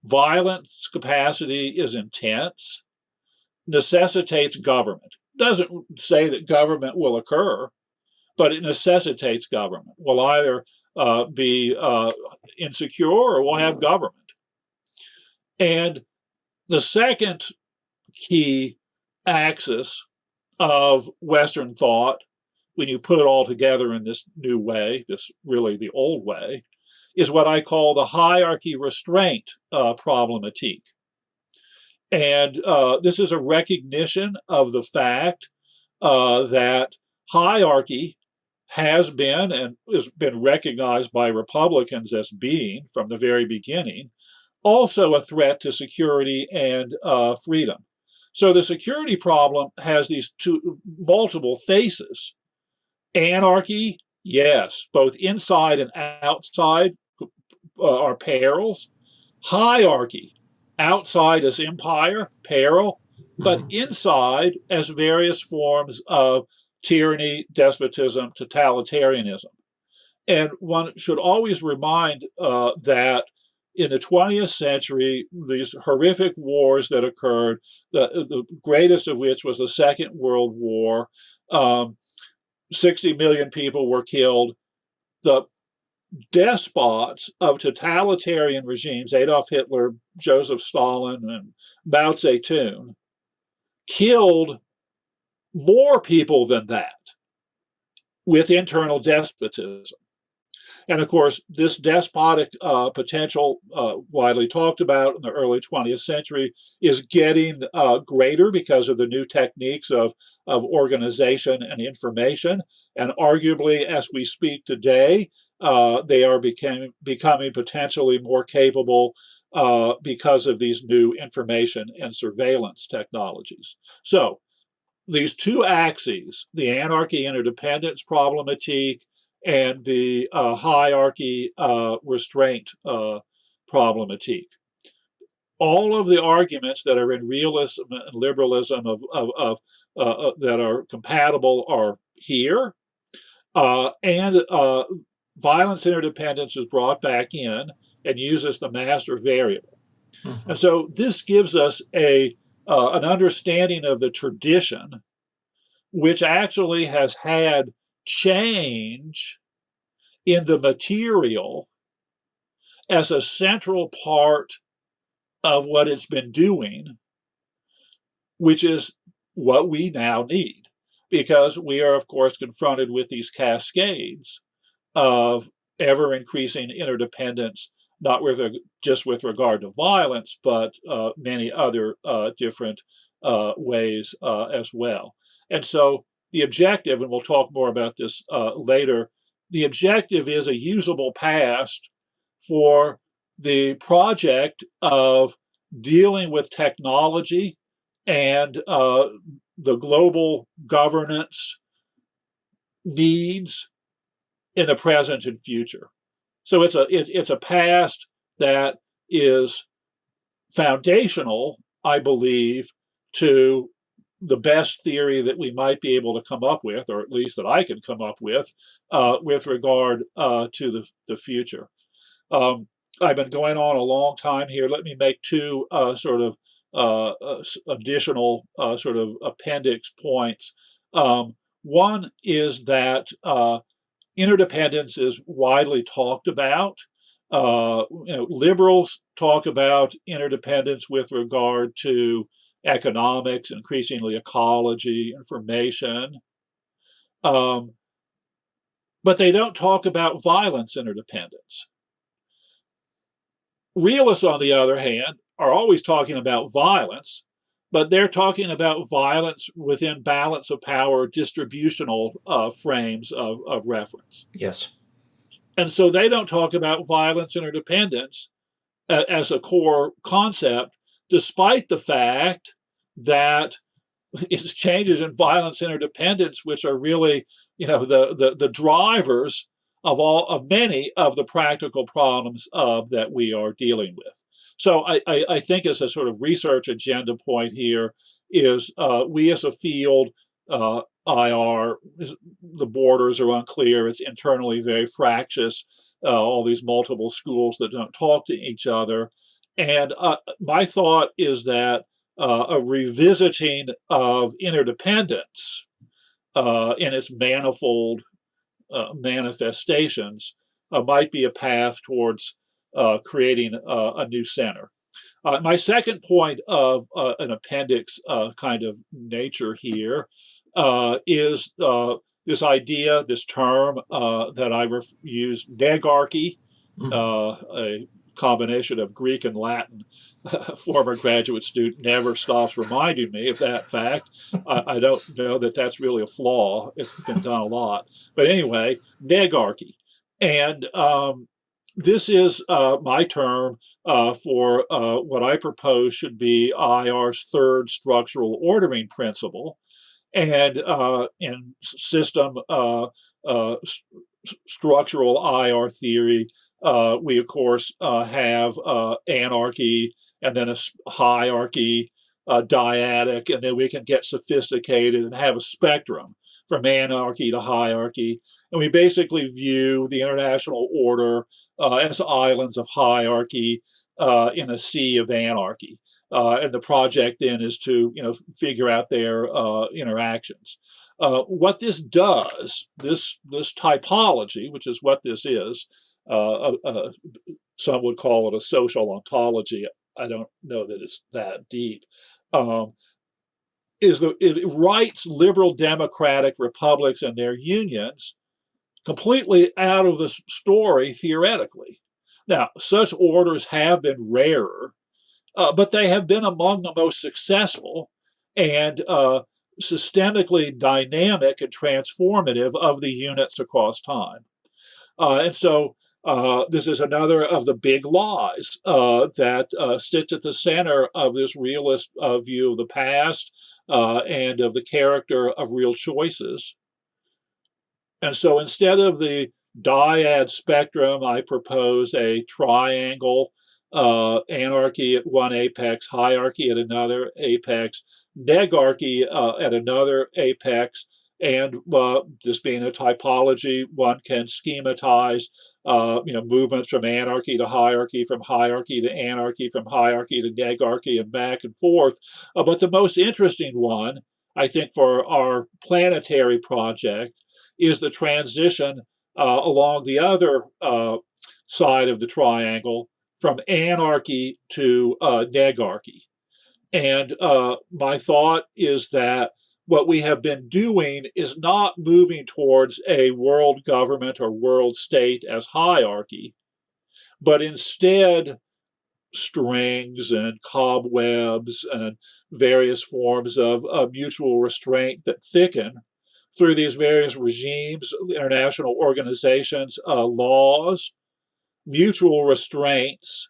violence capacity is intense necessitates government. Doesn't say that government will occur, but it necessitates government. Will either be insecure or we'll have government. And the second key axis of Western thought, when you put it all together in this new way, this really the old way, is what I call the hierarchy restraint problematique. And this is a recognition of the fact that hierarchy has been and has been recognized by Republicans as being, from the very beginning, also a threat to security and freedom. So the security problem has these multiple faces. Anarchy, yes, both inside and outside are perils. Hierarchy, outside as empire, peril, but inside as various forms of tyranny, despotism, totalitarianism. And one should always remind that in the 20th century, these horrific wars that occurred, the greatest of which was the Second World War, 60 million people were killed. The despots of totalitarian regimes, Adolf Hitler, Joseph Stalin, and Mao Zedong, killed more people than that with internal despotism. And of course, this despotic potential, widely talked about in the early 20th century, is getting greater because of the new techniques of organization and information. And arguably, as we speak today, they are becoming potentially more capable because of these new information and surveillance technologies. So these two axes, the anarchy interdependence problematique and the hierarchy restraint problematique. All of the arguments that are in realism and liberalism that are compatible are here, and violence interdependence is brought back in and uses the master variable. Mm-hmm. And so this gives us an understanding of the tradition, which actually has had change in the material as a central part of what it's been doing, which is what we now need, because we are, of course, confronted with these cascades of ever-increasing interdependence, not just with regard to violence, but many other different ways as well. And so the objective, and we'll talk more about this later, the objective is a usable past for the project of dealing with technology and the global governance needs in the present and future. So it's a past that is foundational, I believe, to the best theory that we might be able to come up with, or at least that I can come up with regard to the future. I've been going on a long time here. Let me make two sort of additional sort of appendix points. One is that interdependence is widely talked about. Liberals talk about interdependence with regard to economics, increasingly ecology, information. But they don't talk about violence interdependence. Realists, on the other hand, are always talking about violence, but they're talking about violence within balance of power distributional frames of reference. Yes. And so they don't talk about violence interdependence as a core concept, despite the fact that it's changes in violence interdependence which are really, the drivers of many of the practical problems that we are dealing with. So I think as a sort of research agenda point here is we as a field, IR, the borders are unclear. It's internally very fractious. All these multiple schools that don't talk to each other. And my thought is that a revisiting of interdependence in its manifold manifestations might be a path towards creating a new center. My second point of an appendix kind of nature here is this idea, this term that I use, negarchy, a combination of Greek and Latin. Former graduate student never stops reminding me of that fact. I don't know that that's really a flaw. It's been done a lot. But anyway, negarchy. And this is my term for what I propose should be IR's third structural ordering principle. And in system structural IR theory, we, of course, have anarchy and then a hierarchy, dyadic, and then we can get sophisticated and have a spectrum from anarchy to hierarchy. And we basically view the international order as islands of hierarchy in a sea of anarchy. And the project then is to, figure out their interactions. What this does, this typology, which is what this is, some would call it a social ontology. I don't know that it's that deep. It writes liberal democratic republics and their unions completely out of the story theoretically. Now, such orders have been rarer, but they have been among the most successful and systemically dynamic and transformative of the units across time. And so this is another of the big lies that sits at the center of this realist view of the past and of the character of real choices. And so instead of the dyad spectrum, I propose a triangle, anarchy at one apex, hierarchy at another apex, negarchy at another apex, and this being a typology, one can schematize movements from anarchy to hierarchy, from hierarchy to anarchy, from hierarchy to negarchy, and back and forth. But the most interesting one, I think, for our planetary project is the transition along the other side of the triangle from anarchy to negarchy. And my thought is that what we have been doing is not moving towards a world government or world state as hierarchy, but instead strings and cobwebs and various forms of mutual restraint that thicken through these various regimes, international organizations, laws, mutual restraints,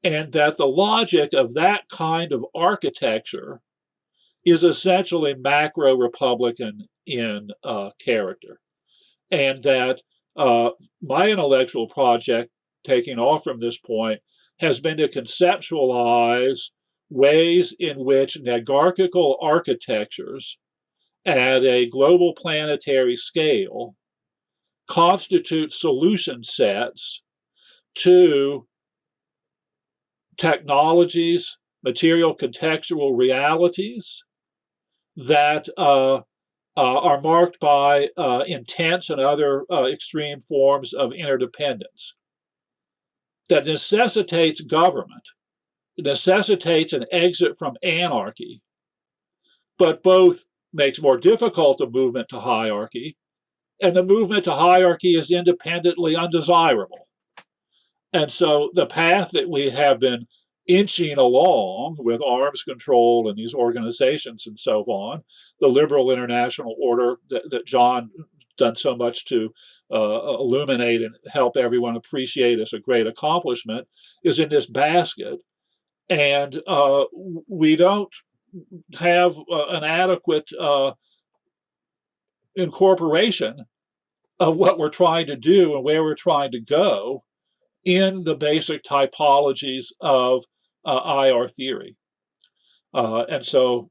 and that the logic of that kind of architecture is essentially macro-republican in character. And that my intellectual project, taking off from this point, has been to conceptualize ways in which negarchical architectures at a global planetary scale constitute solution sets to technologies, material contextual realities that are marked by intense and other extreme forms of interdependence, that necessitates government, necessitates an exit from anarchy, but both makes more difficult a movement to hierarchy, and the movement to hierarchy is independently undesirable. And so the path that we have been inching along with arms control and these organizations and so on, the liberal international order that John done so much to illuminate and help everyone appreciate as a great accomplishment, is in this basket. And we don't have an adequate incorporation of what we're trying to do and where we're trying to go in the basic typologies of IR theory. And so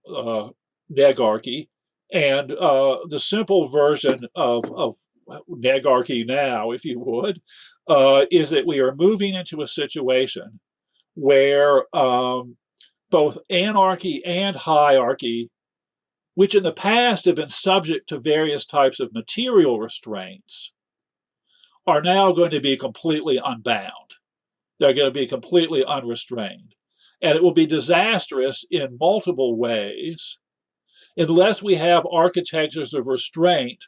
negarchy, and the simple version of negarchy now, if you would, is that we are moving into a situation where both anarchy and hierarchy, which in the past have been subject to various types of material restraints, are now going to be completely unbound. They're going to be completely unrestrained. And it will be disastrous in multiple ways unless we have architectures of restraint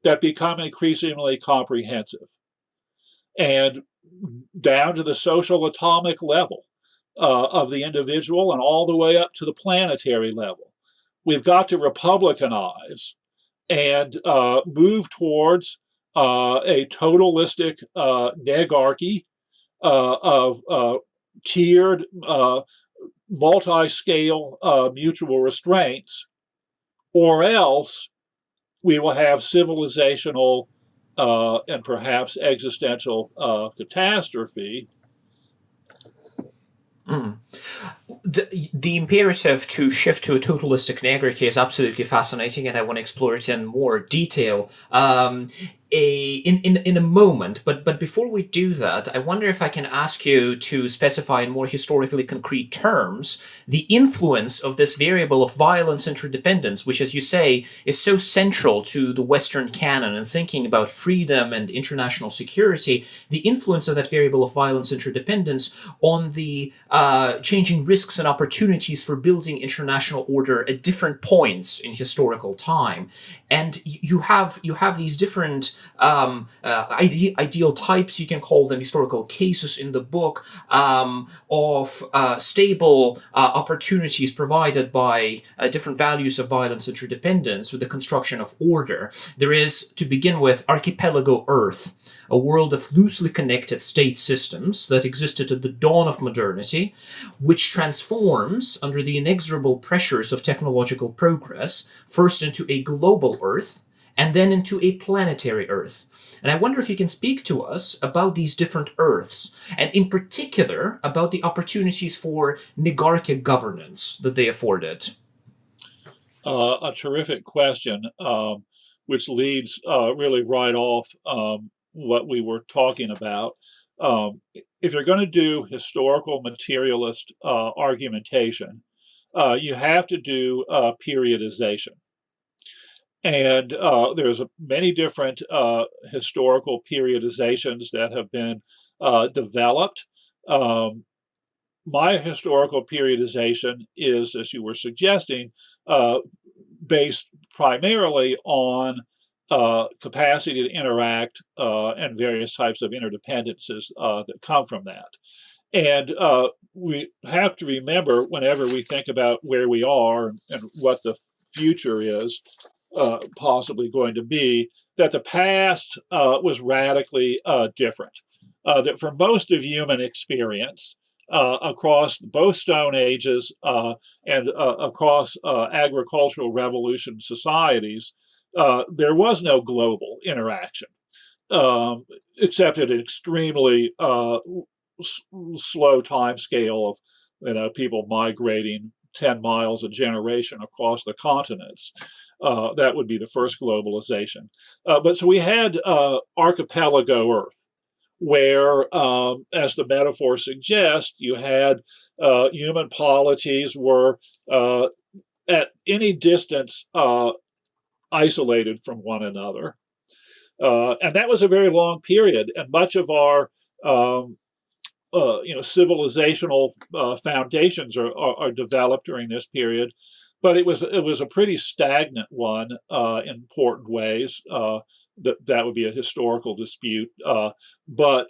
that become increasingly comprehensive and down to the social atomic level of the individual and all the way up to the planetary level. We've got to republicanize and move towards a totalistic negarchy of tiered, multi-scale mutual restraints, or else we will have civilizational and perhaps existential catastrophe. The imperative to shift to a totalistic negarchy is absolutely fascinating, and I want to explore it in more detail in a moment. But before we do that, I wonder if I can ask you to specify in more historically concrete terms the influence of this variable of violence interdependence, which, as you say, is so central to the Western canon and thinking about freedom and international security. The influence of that variable of violence interdependence on the changing risks and opportunities for building international order at different points in historical time. And you have these different ideal types, you can call them historical cases in the book, of stable opportunities provided by different values of violence interdependence with the construction of order. There is, to begin with, archipelago Earth, a world of loosely connected state systems that existed at the dawn of modernity, which transforms under the inexorable pressures of technological progress, first into a global Earth, and then into a planetary Earth. And I wonder if you can speak to us about these different Earths, and in particular about the opportunities for negarchic governance that they afforded. A terrific question, which leads really right off what we were talking about. If you're going to do historical materialist argumentation, you have to do periodization. And there's many different historical periodizations that have been developed. My historical periodization is, as you were suggesting, based primarily on capacity to interact and various types of interdependences that come from that. And we have to remember, whenever we think about where we are and what the future is possibly going to be, that the past was radically different. That for most of human experience, across both Stone Ages and across agricultural revolution societies, there was no global interaction, except at an extremely slow time scale of people migrating 10 miles a generation across the continents. That would be the first globalization. But so we had archipelago Earth, where, as the metaphor suggests, you had human polities were at any distance isolated from one another. And that was a very long period, and much of our civilizational foundations are developed during this period. But it was a pretty stagnant one in important ways. That would be a historical dispute. But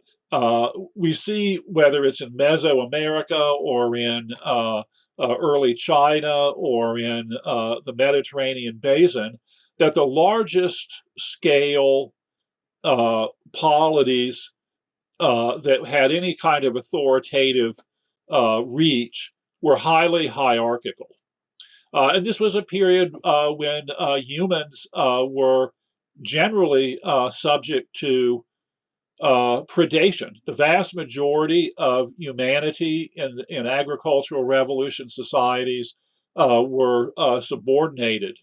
we see, whether it's in Mesoamerica or in early China or in the Mediterranean basin, that the largest scale polities that had any kind of authoritative reach were highly hierarchical. And this was a period when humans were generally subject to predation. The vast majority of humanity in agricultural revolution societies were subordinated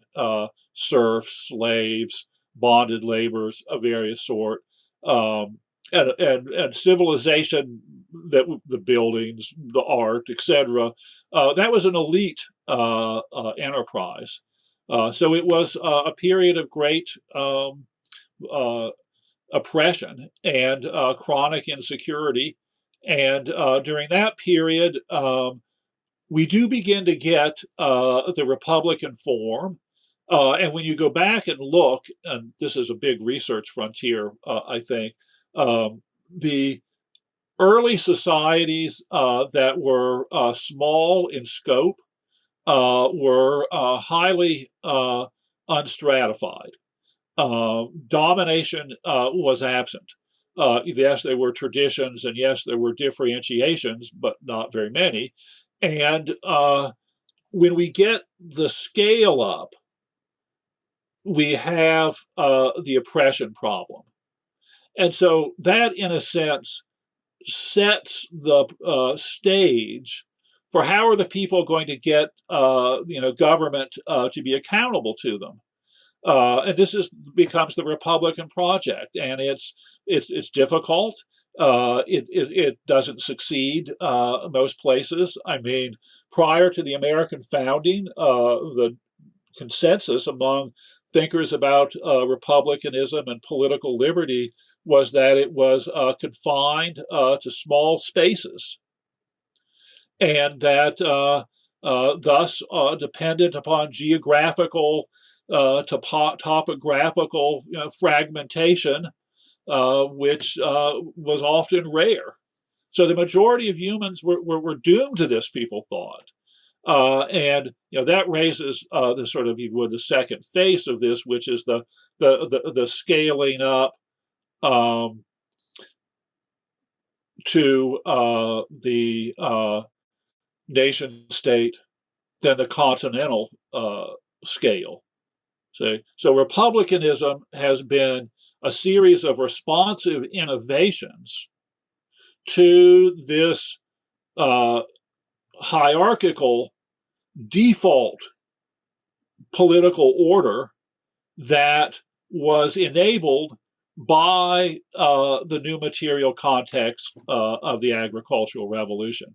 serfs, slaves, bonded laborers of various sort, and civilization, that the buildings, the art, etc. That was an elite enterprise. So it was a period of great oppression and chronic insecurity. And during that period, we do begin to get the Republican form. And when you go back and look, and this is a big research frontier, I think, the early societies that were small in scope were highly unstratified. Domination was absent. Yes, there were traditions, and yes, there were differentiations, but not very many. And when we get the scale up, we have the oppression problem. And so that, in a sense, sets the stage for how are the people going to get government to be accountable to them. And this becomes the Republican project, and it's difficult. It doesn't succeed most places. I mean, prior to the American founding, the consensus among thinkers about republicanism and political liberty was that it was confined to small spaces, and that thus dependent upon geographical topographical fragmentation, which was often rare. So the majority of humans were doomed to this, people thought. And that raises the sort of, if you would, the second face of this, which is the scaling up to the nation state, then the continental scale. So republicanism has been a series of responsive innovations to this hierarchical default political order that was enabled by the new material context of the agricultural revolution.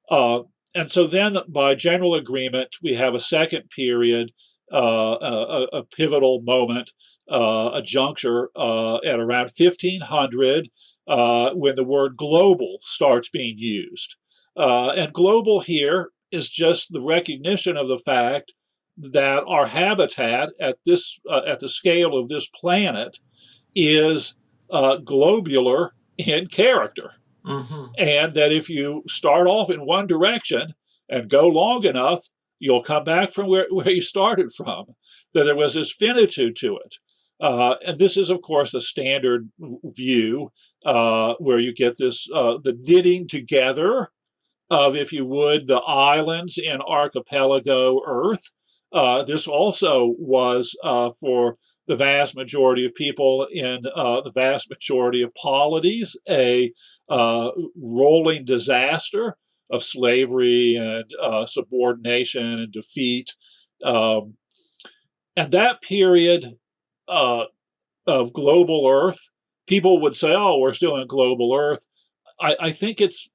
And so then, by general agreement, we have a second period, a pivotal moment, a juncture at around 1500, when the word global starts being used. And global here is just the recognition of the fact that our habitat at the scale of this planet is globular in character. Mm-hmm. And that if you start off in one direction and go long enough, you'll come back from where you started from, that there was this finitude to it. And this is, of course, the standard view where you get this, the knitting together of, if you would, the islands in archipelago Earth. This also was for the vast majority of people in the vast majority of polities a rolling disaster of slavery and subordination and defeat. And that period of global Earth, people would say, oh, we're still in global Earth. I think it's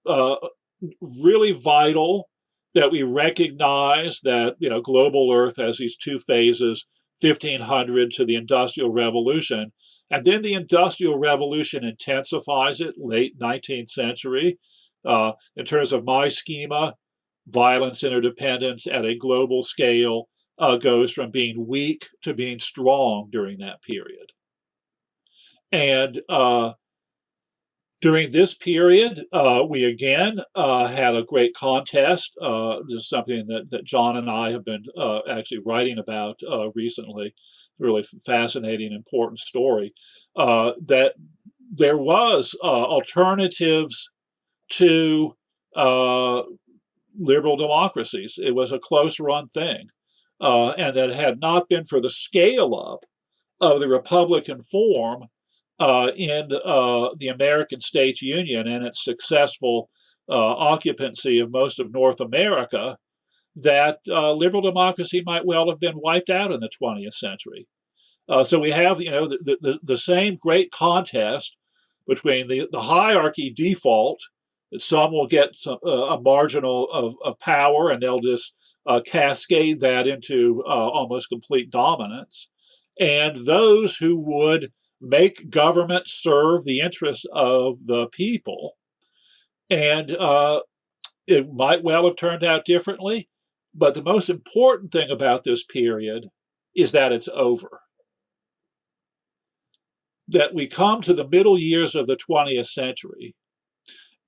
really vital that we recognize that global Earth has these two phases, 1500 to the Industrial Revolution, and then the Industrial Revolution intensifies it, late 19th century. In terms of my schema, violence interdependence at a global scale goes from being weak to being strong during that period. And during this period, we again had a great contest. This is something that John and I have been actually writing about recently. Really fascinating, important story. That there was alternatives to liberal democracies. It was a close-run thing. And that it had not been for the scale-up of the Republican form in the American States Union and its successful occupancy of most of North America, that liberal democracy might well have been wiped out in the 20th century. So we have, the same great contest between the hierarchy default, that some will get a marginal of power and they'll just cascade that into almost complete dominance, and those who would make government serve the interests of the people. And it might well have turned out differently, but the most important thing about this period is that it's over. That we come to the middle years of the 20th century,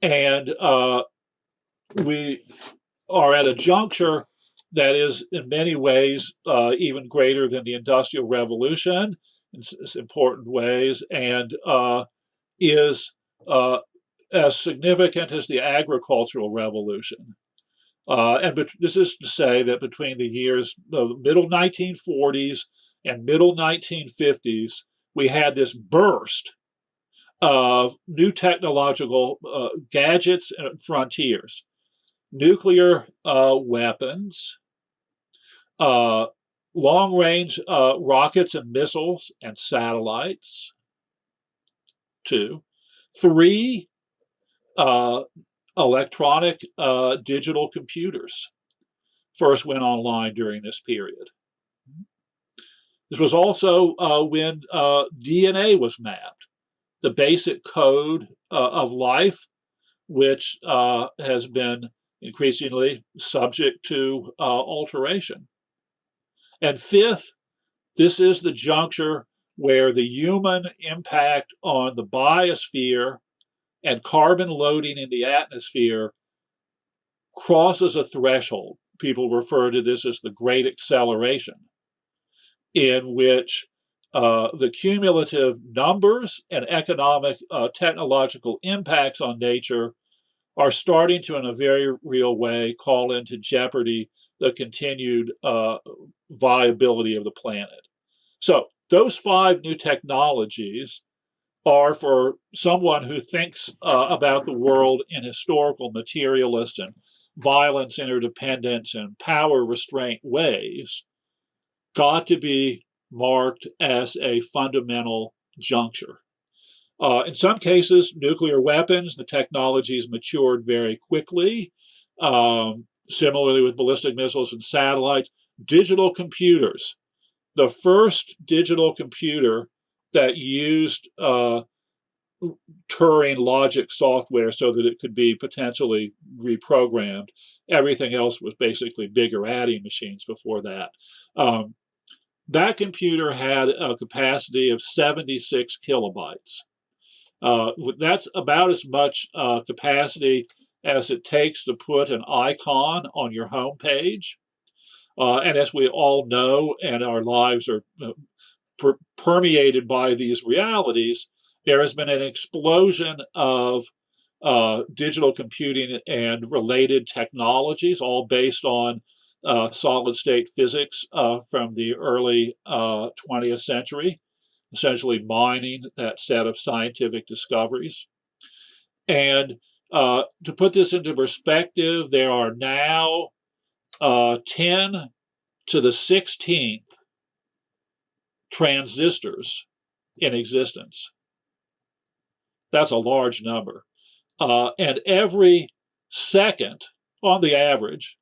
and we are at a juncture that is in many ways even greater than the Industrial Revolution in important ways, and is as significant as the Agricultural Revolution. This is to say that between the years of the middle 1940s and middle 1950s, we had this burst of new technological gadgets and frontiers. Nuclear weapons, long-range rockets and missiles and satellites, 2. 3, electronic digital computers first went online during this period. This was also when DNA was mapped, the basic code of life, which has been increasingly subject to alteration. And 5th, this is the juncture where the human impact on the biosphere and carbon loading in the atmosphere crosses a threshold. People refer to this as the Great Acceleration, in which the cumulative numbers and economic technological impacts on nature are starting to, in a very real way, call into jeopardy the continued viability of the planet. So those 5 new technologies are, for someone who thinks about the world in historical materialist and violence, interdependence, and power restraint ways, got to be marked as a fundamental juncture. In some cases, nuclear weapons, the technologies matured very quickly. Similarly with ballistic missiles and satellites. Digital computers. The first digital computer that used Turing logic software so that it could be potentially reprogrammed. Everything else was basically bigger adding machines before that. That computer had a capacity of 76 kilobytes. That's about as much capacity as it takes to put an icon on your home page. And as we all know, and our lives are permeated by these realities, there has been an explosion of digital computing and related technologies, all based on solid-state physics from the early 20th century, essentially mining that set of scientific discoveries. And to put this into perspective, there are now 10 to the 16th transistors in existence. That's a large number. And every second, on the average,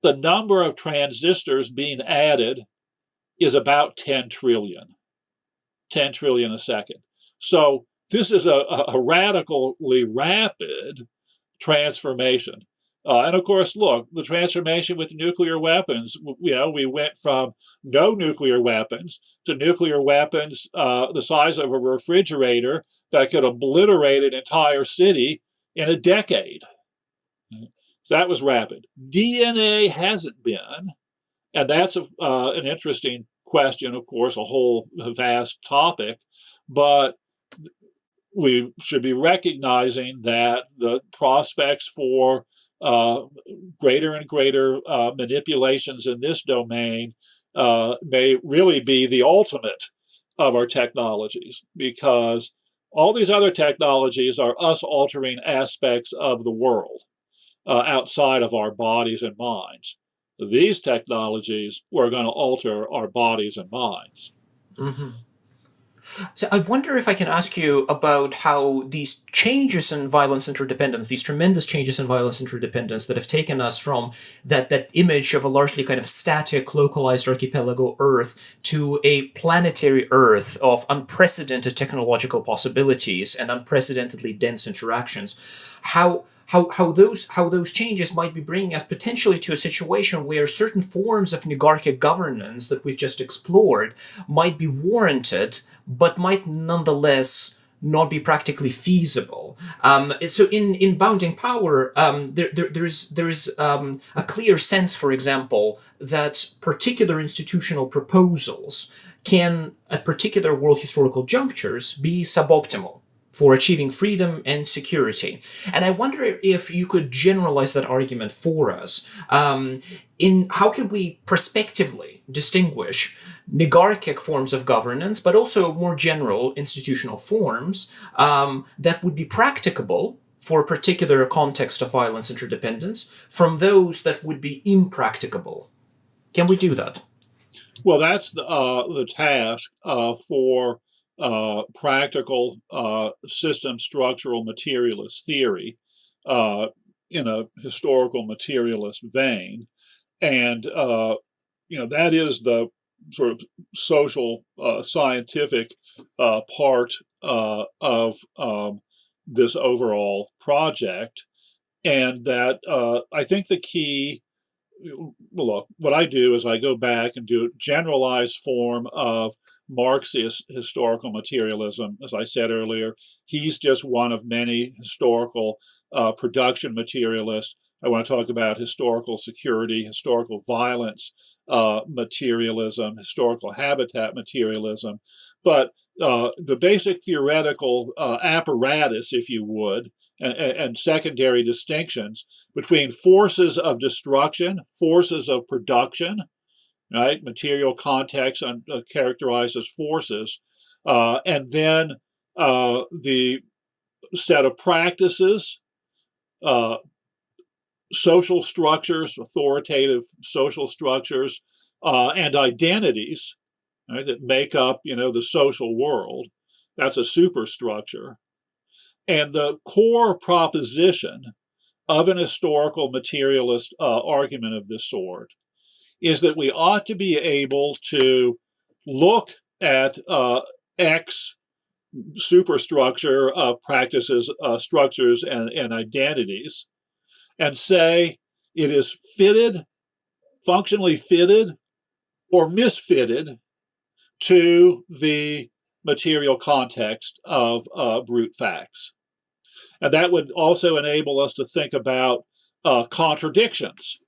the number of transistors being added is about 10 trillion. 10 trillion a second. So this is a radically rapid transformation. And of course, look, the transformation with nuclear weapons, we went from no nuclear weapons to nuclear weapons the size of a refrigerator that could obliterate an entire city in a decade. That was rapid. DNA hasn't been, and that's an interesting question, of course, a whole vast topic, but we should be recognizing that the prospects for greater and greater manipulations in this domain may really be the ultimate of our technologies, because all these other technologies are us altering aspects of the world outside of our bodies and minds. These technologies, we're going to alter our bodies and minds. Mm-hmm. So I wonder if I can ask you about how these changes in violence interdependence, these tremendous changes in violence interdependence that have taken us from that image of a largely kind of static, localized archipelago Earth to a planetary Earth of unprecedented technological possibilities and unprecedentedly dense interactions, how those changes might be bringing us potentially to a situation where certain forms of negarchic governance that we've just explored might be warranted, but might nonetheless not be practically feasible. So in bounding power, there's a clear sense, for example, that particular institutional proposals can, at particular world historical junctures, be suboptimal for achieving freedom and security. And I wonder if you could generalize that argument for us. In how can we prospectively distinguish negarchic forms of governance, but also more general institutional forms that would be practicable for a particular context of violence interdependence from those that would be impracticable? Can we do that? Well, that's the task for practical system structural materialist theory in a historical materialist vein. And, that is the sort of social scientific part of this overall project. And that I think the key, well, look, what I do is I go back and do a generalized form of Marxist historical materialism. As I said earlier, he's just one of many historical production materialists. I want to talk about historical security, historical violence materialism, historical habitat materialism. But the basic theoretical apparatus, if you would, and secondary distinctions between forces of destruction, forces of production, right? Material context characterized as forces, and then the set of practices, social structures, authoritative social structures, and identities, right, that make up, the social world. That's a superstructure. And the core proposition of an historical materialist argument of this sort is that we ought to be able to look at X superstructure of practices, structures, and identities, and say it is fitted, functionally fitted, or misfitted to the material context of brute facts. And that would also enable us to think about contradictions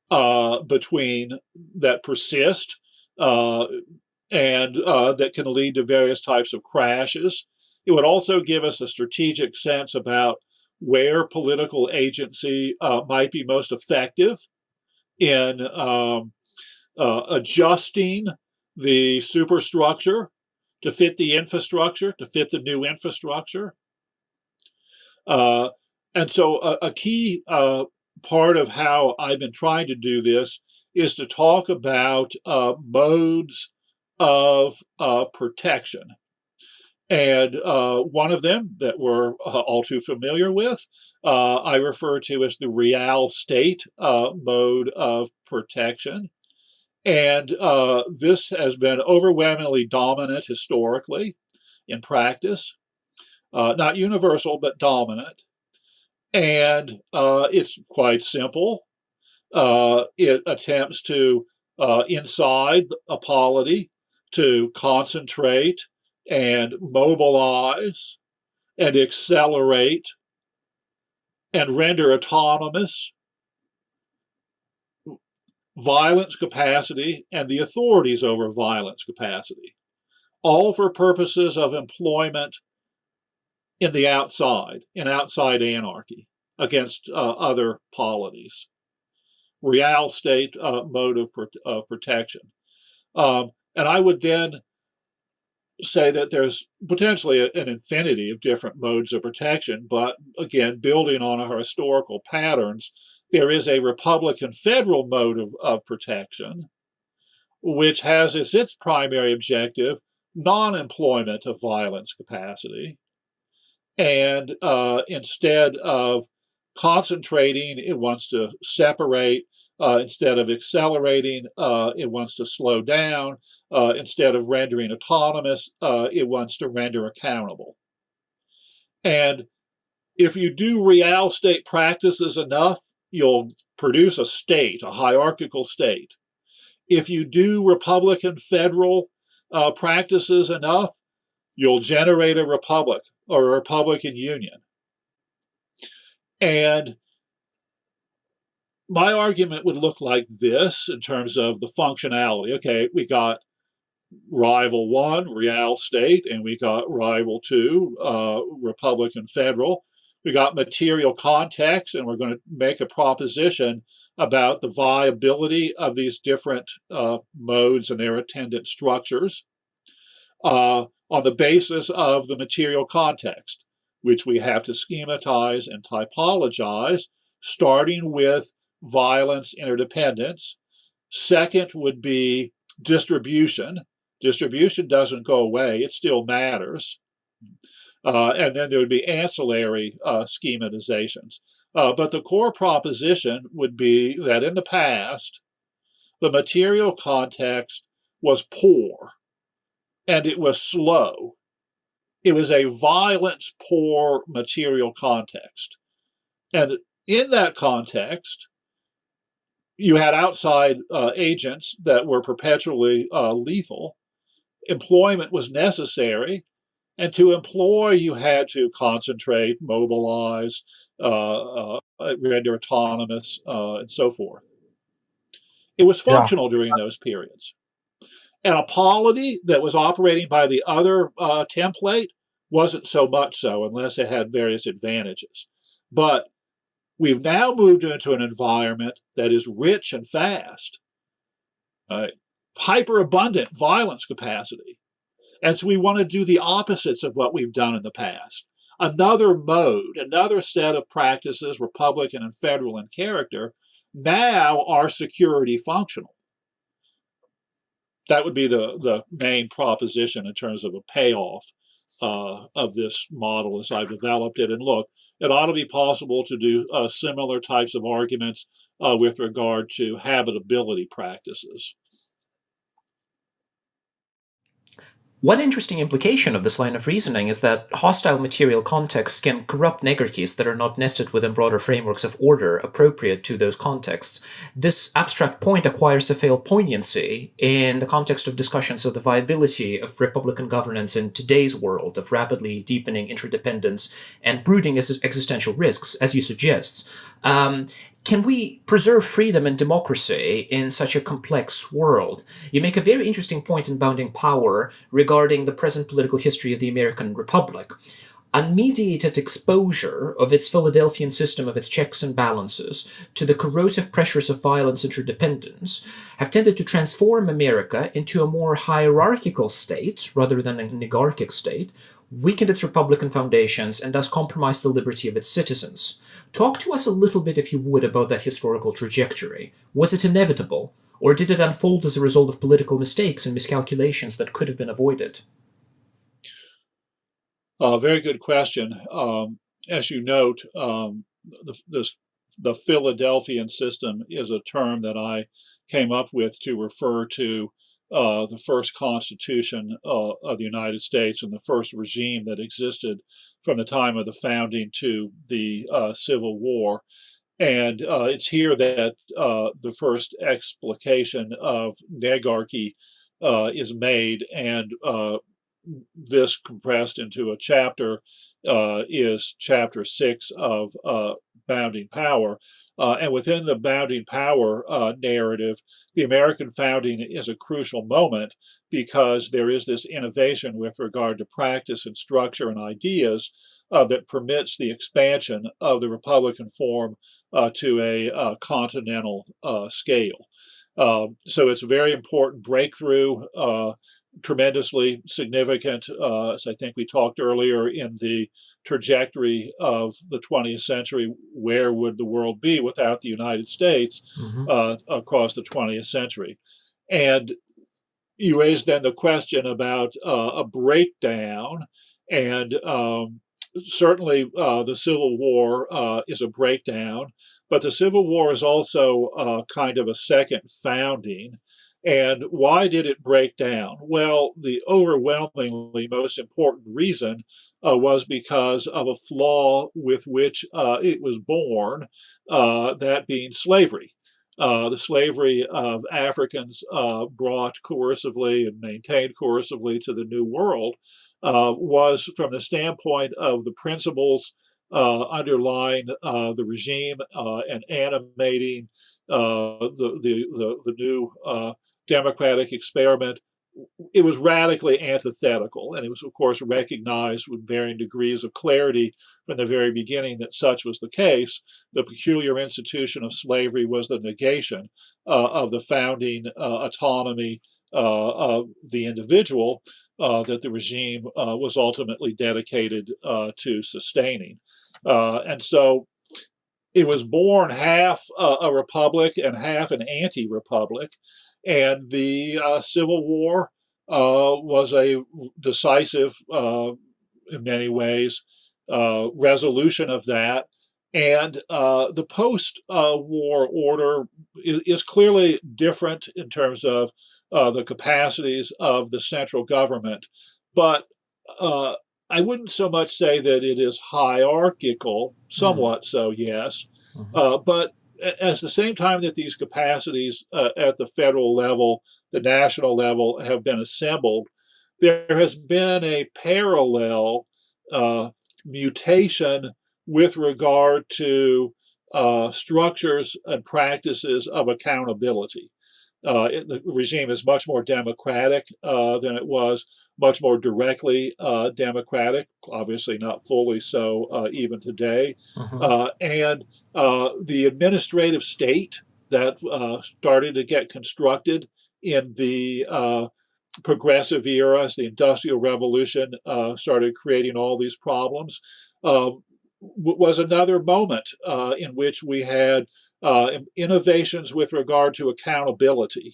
between that persist and that can lead to various types of crashes. It would also give us a strategic sense about where political agency might be most effective in adjusting the superstructure to fit the infrastructure, to fit the new infrastructure. And so a key part of how I've been trying to do this is to talk about modes of protection. And one of them that we're all too familiar with, I refer to as the real state mode of protection. And this has been overwhelmingly dominant historically in practice, not universal, but dominant. And it's quite simple. It attempts to, inside a polity, to concentrate and mobilize and accelerate and render autonomous violence capacity and the authorities over violence capacity, all for purposes of employment in the outside, in outside anarchy against other polities. Real state mode of protection. And I would then say that there's potentially an infinity of different modes of protection, but again, building on our historical patterns, there is a Republican federal mode of protection, which has as its primary objective non-employment of violence capacity. And instead of concentrating, it wants to separate. Instead of accelerating, it wants to slow down. Instead of rendering autonomous, it wants to render accountable. And if you do real state practices enough, you'll produce a state, a hierarchical state. If you do Republican federal practices enough, you'll generate a republic or a Republican Union. And my argument would look like this in terms of the functionality. Okay, we got rival 1, real state, and we got rival 2, Republican federal. We got material context, and we're going to make a proposition about the viability of these different modes and their attendant structures on the basis of the material context, which we have to schematize and typologize, starting with violence interdependence. Second would be distribution. Distribution doesn't go away, it still matters. And then there would be ancillary schematizations. But the core proposition would be that in the past, the material context was poor and it was slow. It was a violence-poor material context. And in that context, you had outside agents that were perpetually lethal. Employment was necessary. And to employ, you had to concentrate, mobilize, render autonomous, and so forth. It was functional during those periods. And a polity that was operating by the other template wasn't so much so, unless it had various advantages. But we've now moved into an environment that is rich and fast, hyperabundant violence capacity. And so we want to do the opposites of what we've done in the past. Another mode, another set of practices, Republican and federal in character, now are security functional. That would be the main proposition in terms of a payoff of this model as I've developed it. And look, it ought to be possible to do similar types of arguments with regard to habitability practices. One interesting implication of this line of reasoning is that hostile material contexts can corrupt negarchies that are not nested within broader frameworks of order appropriate to those contexts. This abstract point acquires a failed poignancy in the context of discussions of the viability of Republican governance in today's world of rapidly deepening interdependence and brooding existential risks, as you suggest. Can we preserve freedom and democracy in such a complex world? You make a very interesting point in Bounding Power regarding the present political history of the American Republic. Unmediated exposure of its Philadelphian system of its checks and balances to the corrosive pressures of violence interdependence have tended to transform America into a more hierarchical state rather than a negarchic state, weakened its Republican foundations, and thus compromised the liberty of its citizens. Talk to us a little bit, if you would, about that historical trajectory. Was it inevitable, or did it unfold as a result of political mistakes and miscalculations that could have been avoided? Very good question. As you note, the Philadelphian system is a term that I came up with to refer to the first Constitution of the United States and the first regime that existed from the time of the founding to the Civil War. And it's here that the first explication of negarchy is made, and this compressed into a chapter is chapter 6 of Bounding Power. And within the Bounding Power narrative, the American founding is a crucial moment because there is this innovation with regard to practice and structure and ideas that permits the expansion of the Republican form to a continental scale. So it's a very important breakthrough tremendously significant, as I think we talked earlier, in the trajectory of the 20th century. Where would the world be without the United States Mm-hmm. across the 20th century? And you raised then the question about a breakdown, and certainly the Civil War is a breakdown, but the Civil War is also kind of a second founding. And why did it break down? Well, the overwhelmingly most important reason was because of a flaw with which it was born, that being slavery. The slavery of Africans brought coercively and maintained coercively to the New World was, from the standpoint of the principles underlying the regime and animating the new democratic experiment, it was radically antithetical. And it was, of course, recognized with varying degrees of clarity from the very beginning that such was the case. The peculiar institution of slavery was the negation of the founding autonomy of the individual that the regime was ultimately dedicated to sustaining. And so it was born half a republic and half an anti-republic, and the Civil War was a decisive, in many ways, resolution of that. And the post-war order is clearly different in terms of the capacities of the central government, but I wouldn't so much say that it is hierarchical, somewhat so, yes, Mm-hmm. but at the same time that these capacities at the federal level, the national level, have been assembled, there has been a parallel uh, mutation with regard to structures and practices of accountability. The regime is much more democratic than it was, much more directly democratic, obviously not fully so even today. Mm-hmm. And the administrative state that started to get constructed in the progressive era as the Industrial Revolution started creating all these problems, was another moment in which we had innovations with regard to accountability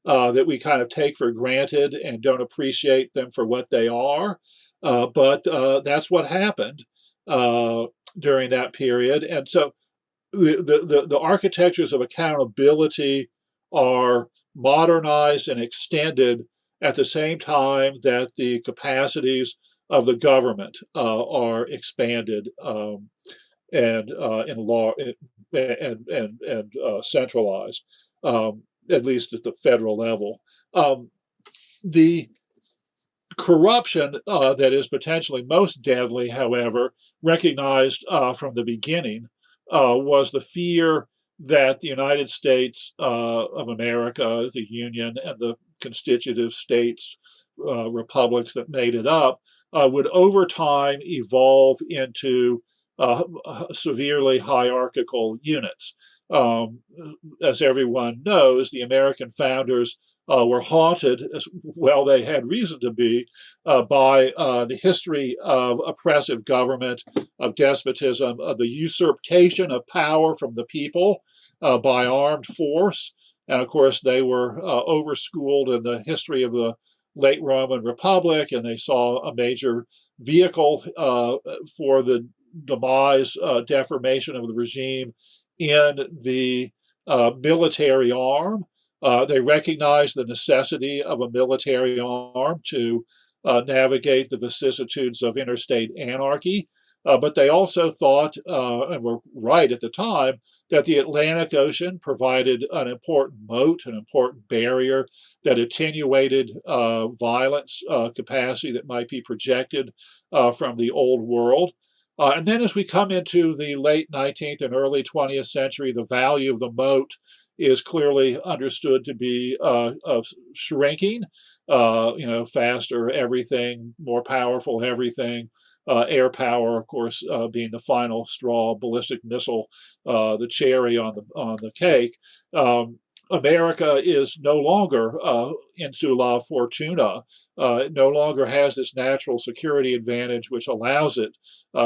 that we kind of take for granted and don't appreciate them for what they are. But that's what happened during that period. And so the architectures of accountability are modernized and extended at the same time that the capacities of the government are expanded and in law and centralized, at least at the federal level. The corruption that is potentially most deadly, however, recognized from the beginning, was the fear that the United States of America, the Union, and the constitutive states, republics that made it up, would over time evolve into severely hierarchical units. As everyone knows, the American founders were haunted, as well they had reason to be, by the history of oppressive government, of despotism, of the usurpation of power from the people by armed force. And of course, they were overschooled in the history of the late Roman Republic, and they saw a major vehicle for the demise, deformation of the regime in the military arm. They recognized the necessity of a military arm to navigate the vicissitudes of interstate anarchy. But they also thought, and were right at the time, that the Atlantic Ocean provided an important moat, an important barrier that attenuated violence capacity that might be projected from the old world. And then as we come into the late 19th and early 20th century, the value of the moat is clearly understood to be shrinking. Faster everything, more powerful everything. Air power, of course, being the final straw, ballistic missile, the cherry on the cake. America is no longer insula fortuna, no longer has this natural security advantage which allows it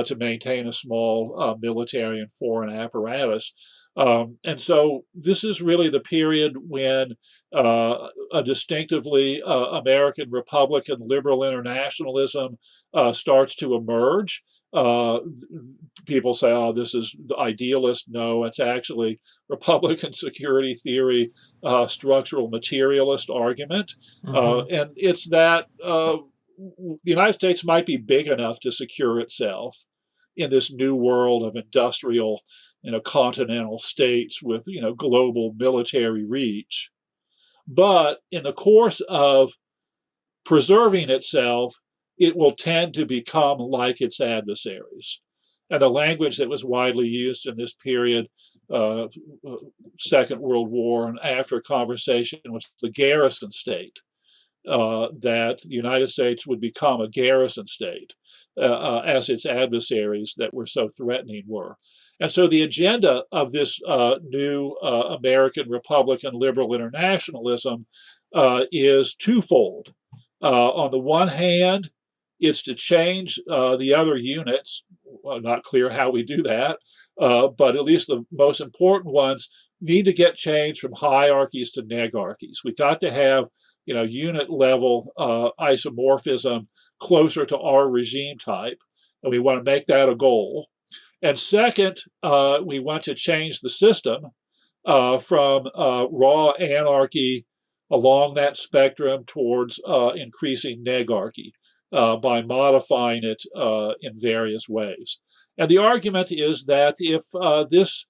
to maintain a small military and foreign apparatus. And so this is really the period when a distinctively American Republican liberal internationalism starts to emerge. People say, oh, this is the idealist. No, it's actually Republican security theory, structural materialist argument. And it's that the United States might be big enough to secure itself in this new world of industrial, continental states with, global military reach. But in the course of preserving itself, it will tend to become like its adversaries. And the language that was widely used in this period, Second World War and after conversation, was the garrison state. That the United States would become a garrison state as its adversaries that were so threatening were. And so the agenda of this new American Republican liberal internationalism is twofold. On the one hand, it's to change the other units. Not clear how we do that, but at least the most important ones need to get changed from hierarchies to negarchies. We got to have unit level isomorphism closer to our regime type, and we want to make that a goal. And second, we want to change the system from raw anarchy along that spectrum towards increasing negarchy by modifying it in various ways. And the argument is that if this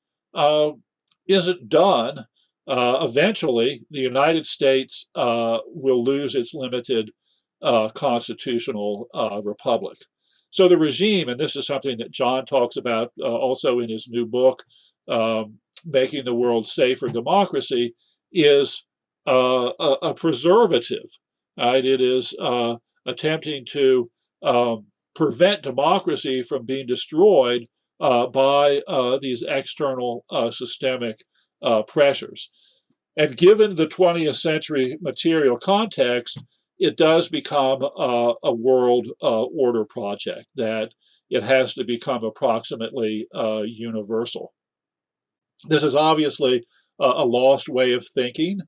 isn't done, eventually the United States will lose its limited constitutional republic. So the regime, and this is something that John talks about also in his new book, Making the World Safe for Democracy, is a preservative. Right? It is attempting to prevent democracy from being destroyed by these external systemic pressures. And given the 20th century material context, it does become a world order project, that it has to become approximately universal. This is obviously a lost way of thinking.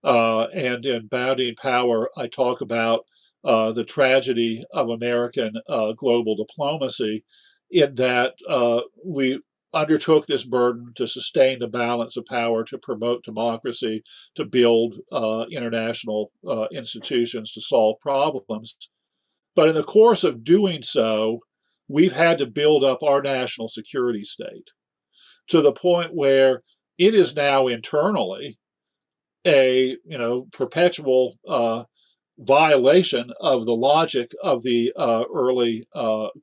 And in Bounding Power, I talk about the tragedy of American global diplomacy, in that we undertook this burden to sustain the balance of power, to promote democracy, to build international institutions to solve problems. But in the course of doing so, we've had to build up our national security state to the point where it is now internally a perpetual violation of the logic of the early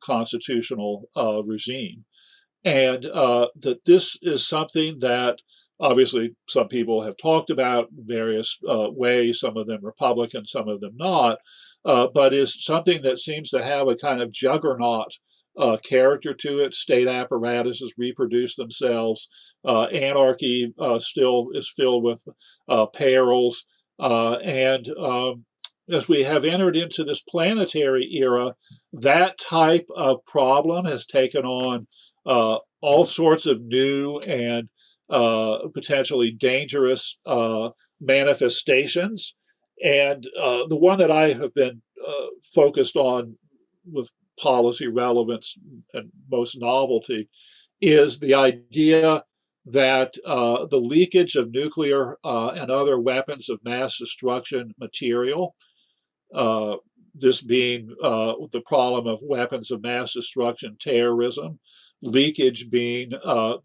constitutional regime. And that this is something that obviously some people have talked about in various ways, some of them Republican, some of them not, but is something that seems to have a kind of juggernaut character to it. State apparatuses reproduce themselves. Anarchy still is filled with perils. And as we have entered into this planetary era, that type of problem has taken on all sorts of new and potentially dangerous manifestations. And the one that I have been focused on with policy relevance and most novelty is the idea that the leakage of nuclear and other weapons of mass destruction material, this being the problem of weapons of mass destruction terrorism, leakage being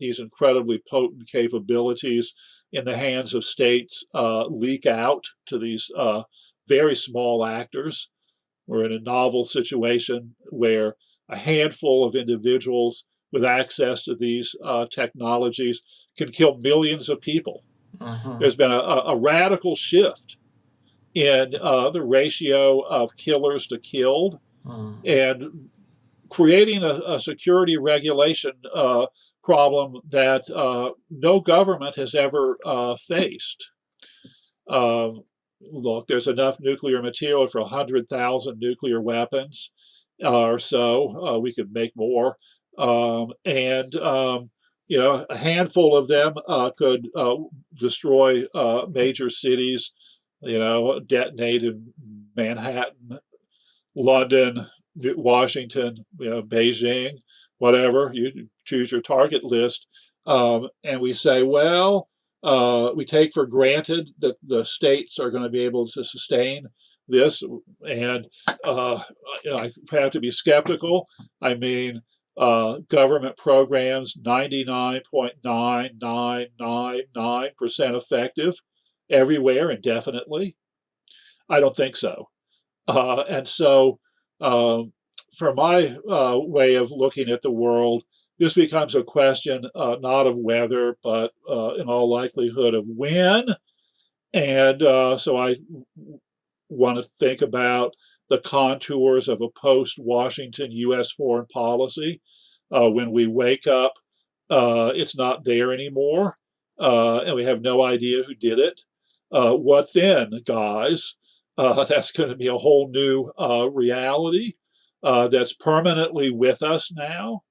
these incredibly potent capabilities in the hands of states leak out to these very small actors. We're in a novel situation where a handful of individuals with access to these technologies can kill millions of people. There's been a radical shift in the ratio of killers to killed, and creating a security regulation problem that no government has ever faced. Look, there's enough nuclear material for 100,000 nuclear weapons or so. We could make more. And a handful of them could destroy major cities, detonate in Manhattan, London, Washington, Beijing, whatever. You choose your target list. And we say, well, we take for granted that the states are going to be able to sustain this. And I have to be skeptical. I mean, government programs, 99.9999% effective everywhere indefinitely. I don't think so. And so, for my way of looking at the world, this becomes a question not of whether, but in all likelihood of when. And so I want to think about the contours of a post-Washington U.S. foreign policy. When we wake up, it's not there anymore, and we have no idea who did it. What then, guys? That's going to be a whole new reality that's permanently with us now.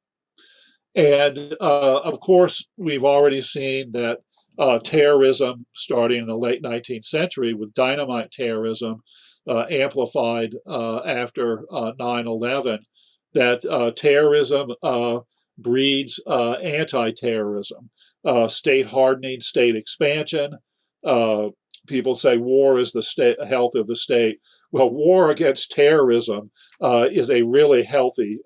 And of course, we've already seen that terrorism, starting in the late 19th century with dynamite terrorism, amplified after 9/11, that terrorism breeds anti-terrorism, state hardening, state expansion. People say war is the health of the state. Well, war against terrorism is a really healthy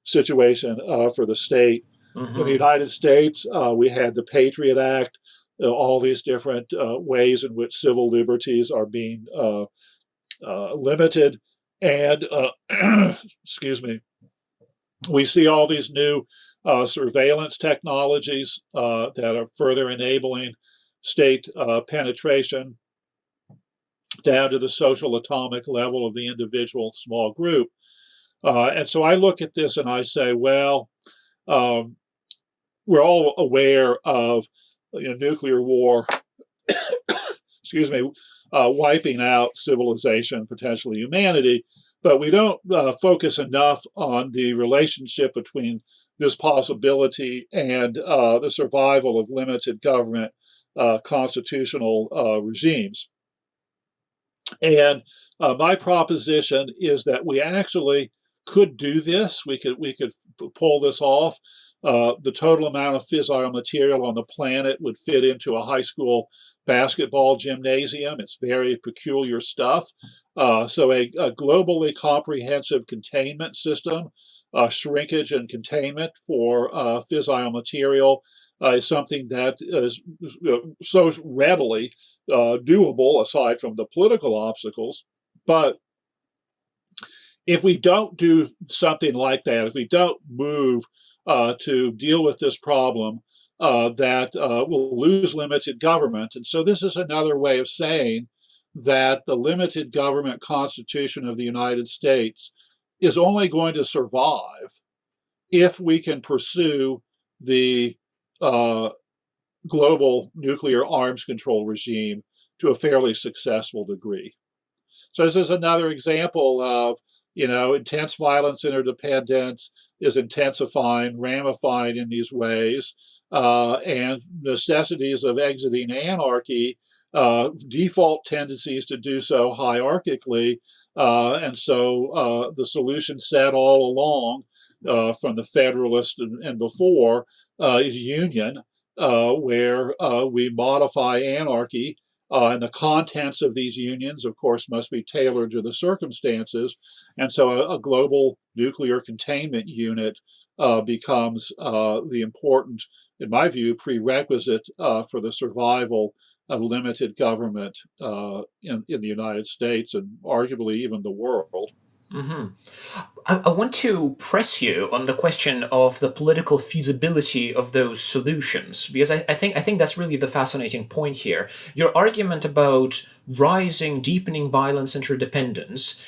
situation for the state. Mm-hmm. In the United States, we had the Patriot Act, all these different ways in which civil liberties are being limited. And, excuse me, we see all these new surveillance technologies that are further enabling state penetration down to the social atomic level of the individual small group. And so I look at this and I say, well, we're all aware of nuclear war, excuse me, wiping out civilization, potentially humanity, but we don't focus enough on the relationship between this possibility and the survival of limited government constitutional regimes. And my proposition is that we actually could do this. We could pull this off. The total amount of fissile material on the planet would fit into a high school basketball gymnasium. It's very peculiar stuff. So a globally comprehensive containment system, shrinkage and containment for fissile material is something that is so readily doable, aside from the political obstacles. But if we don't do something like that, if we don't move to deal with this problem, that we'll lose limited government. And so this is another way of saying that the limited government constitution of the United States is only going to survive if we can pursue the global nuclear arms control regime to a fairly successful degree. So this is another example of, intense violence interdependence is intensifying, ramifying in these ways, and necessities of exiting anarchy, default tendencies to do so hierarchically, and so the solution set all along from the Federalist and before is union, where we modify anarchy. And the contents of these unions, of course, must be tailored to the circumstances. And so a global nuclear containment unit becomes the important, in my view, prerequisite for the survival of limited government in the United States and arguably even the world. Mm-hmm. I want to press you on the question of the political feasibility of those solutions, because I think that's really the fascinating point here. Your argument about rising, deepening violence interdependence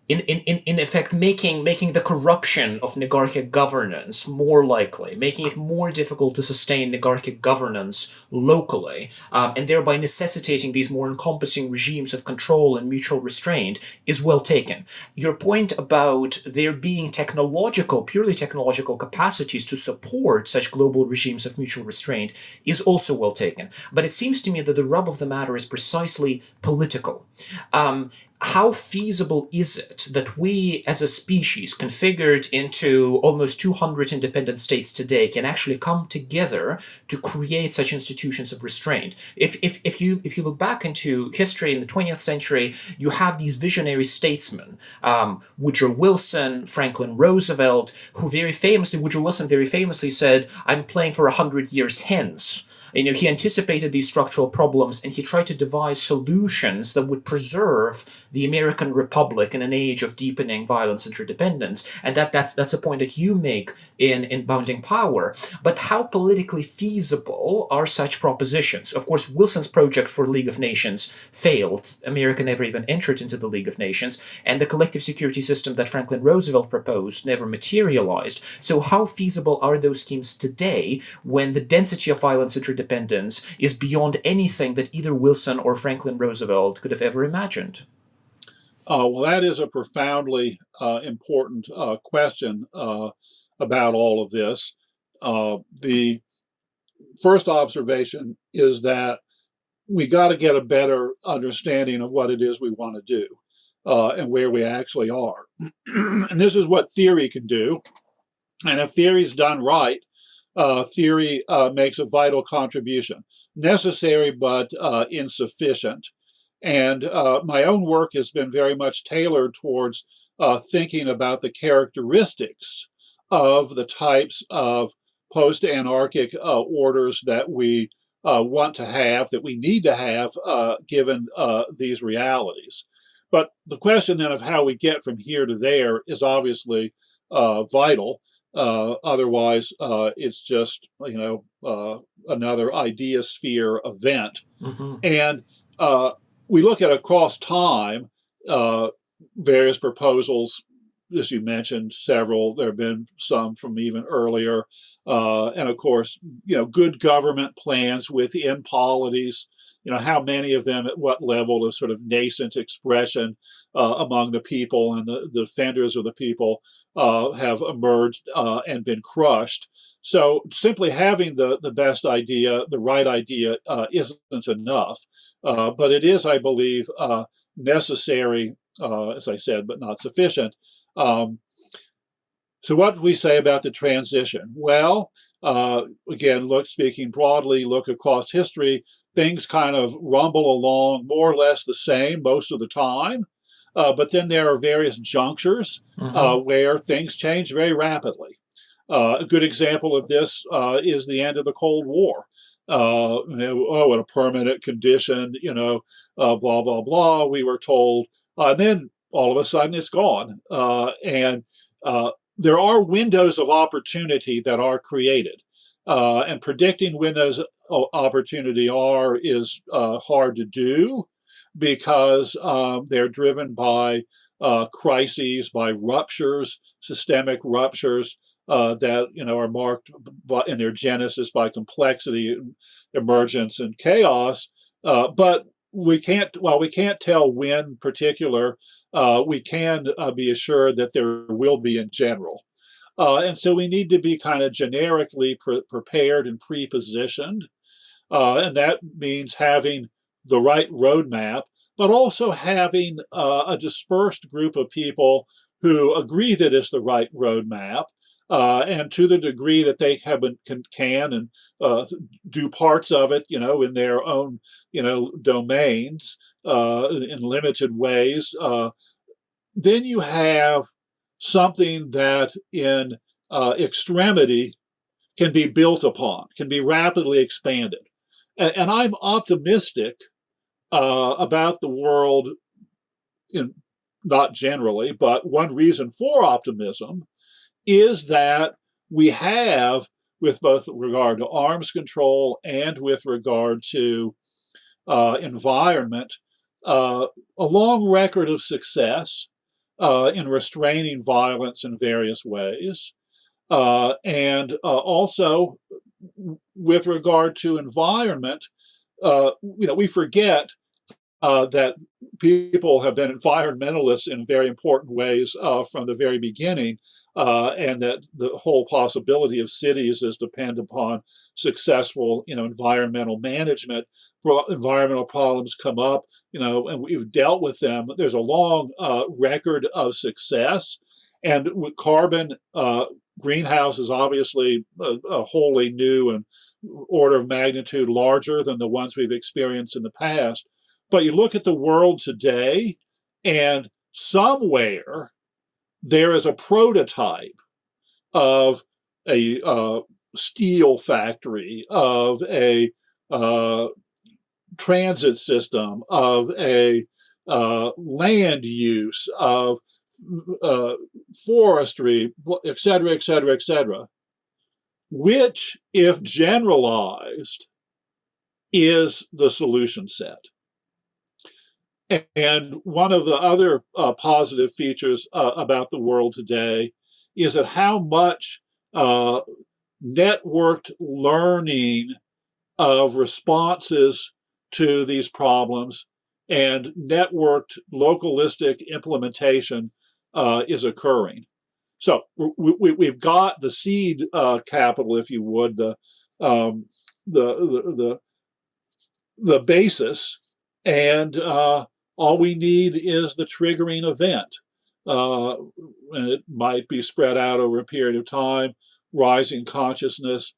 in effect making the corruption of negarchic governance more likely, making it more difficult to sustain negarchic governance locally, and thereby necessitating these more encompassing regimes of control and mutual restraint, is well taken. Your point about there being purely technological capacities to support such global regimes of mutual restraint is also well taken. But it seems to me that the rub of the matter is precisely political. How feasible is it that we as a species, configured into almost 200 independent states today, can actually come together to create such institutions of restraint? If you look back into history in the 20th century, you have these visionary statesmen, Woodrow Wilson, Franklin Roosevelt, Woodrow Wilson very famously said, "I'm playing for 100 years hence." He anticipated these structural problems, and he tried to devise solutions that would preserve the American Republic in an age of deepening violence interdependence. And that's a point that you make in Bounding Power. But how politically feasible are such propositions? Of course, Wilson's project for League of Nations failed. America never even entered into the League of Nations, and the collective security system that Franklin Roosevelt proposed never materialized. So how feasible are those schemes today when the density of violence interdependence is beyond anything that either Wilson or Franklin Roosevelt could have ever imagined? Well, that is a profoundly important question about all of this. The first observation is that we got to get a better understanding of what it is we want to do and where we actually are. And this is what theory can do. And if theory's done right, theory makes a vital contribution, necessary but insufficient. And my own work has been very much tailored towards thinking about the characteristics of the types of post-anarchic orders that we want to have, that we need to have, given these realities. But the question then of how we get from here to there is obviously vital. Otherwise, it's just, another idea sphere event. Mm-hmm. And we look at across time, various proposals, as you mentioned, several. There have been some from even earlier. And of course, good government plans within polities. How many of them at what level of sort of nascent expression among the people and the defenders of the people have emerged and been crushed. So simply having the best idea, the right idea, isn't enough. But it is, I believe, necessary, as I said, but not sufficient. So what do we say about the transition? Well, again, speaking broadly, look across history, things kind of rumble along more or less the same most of the time. But then there are various junctures where things change very rapidly. A good example of this is the end of the Cold War. In a permanent condition, blah, blah, blah, we were told. And then all of a sudden it's gone. And there are windows of opportunity that are created. And predicting when those opportunity is hard to do because they're driven by crises, by ruptures, systemic ruptures that are marked in their genesis by complexity, emergence, and chaos. But we can't tell when particular, we can be assured that there will be in general. And so we need to be kind of generically prepared and pre-positioned. And that means having the right roadmap, but also having a dispersed group of people who agree that it's the right roadmap. And to the degree that they can and do parts of it, in their own, domains, in limited ways, then you have something that in extremity can be built upon, can be rapidly expanded. And I'm optimistic about the world, not generally, but one reason for optimism is that we have, with both regard to arms control and with regard to environment, a long record of success. in restraining violence in various ways. And also, with regard to environment, we forget that people have been environmentalists in very important ways from the very beginning, and that the whole possibility of cities is dependent upon successful, environmental management. Environmental problems come up, and we've dealt with them. There's a long record of success, and with carbon, greenhouse is obviously a wholly new and order of magnitude larger than the ones we've experienced in the past. But you look at the world today, and somewhere there is a prototype of a steel factory, of a transit system, of a land use, of forestry, et cetera, et cetera, et cetera, which, if generalized, is the solution set. And one of the other positive features about the world today is that how much networked learning of responses to these problems and networked localistic implementation is occurring. So we've got the seed capital, if you would, the basis, and all we need is the triggering event. And it might be spread out over a period of time, rising consciousness.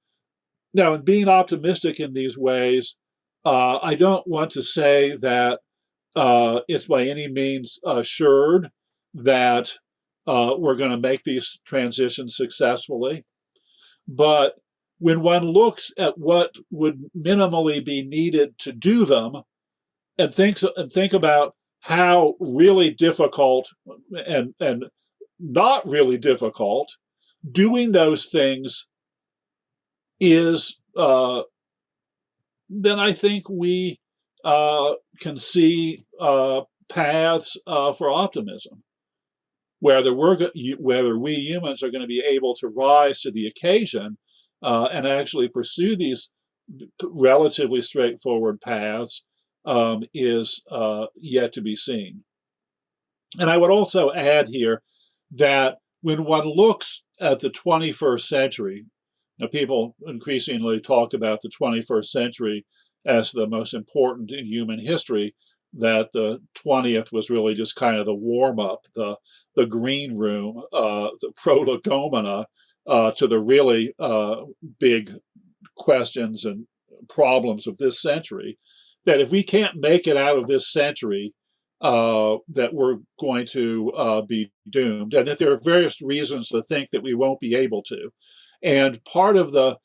Now, in being optimistic in these ways, I don't want to say that it's by any means assured that we're going to make these transitions successfully. But when one looks at what would minimally be needed to do them, and think about how really difficult and not really difficult doing those things is, then I think we can see paths for optimism, whether we humans are going to be able to rise to the occasion and actually pursue these relatively straightforward paths is yet to be seen. And I would also add here that when one looks at the 21st century, people increasingly talk about the 21st century as the most important in human history, that the 20th was really just kind of the warm-up, the green room, the prolegomena to the really big questions and problems of this century. That if we can't make it out of this century, that we're going to be doomed, and that there are various reasons to think that we won't be able to. And part of the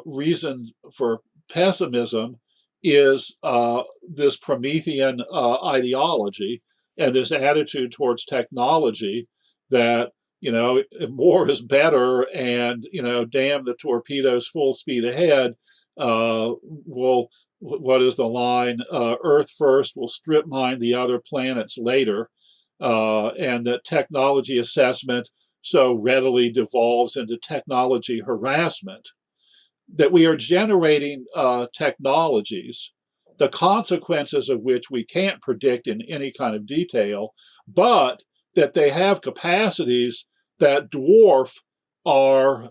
reason for pessimism is this Promethean ideology and this attitude towards technology that, more is better, and, damn the torpedoes full speed ahead. What is the line? Earth first, will strip mine the other planets later. And that technology assessment so readily devolves into technology harassment, that we are generating technologies, the consequences of which we can't predict in any kind of detail, but that they have capacities that dwarf our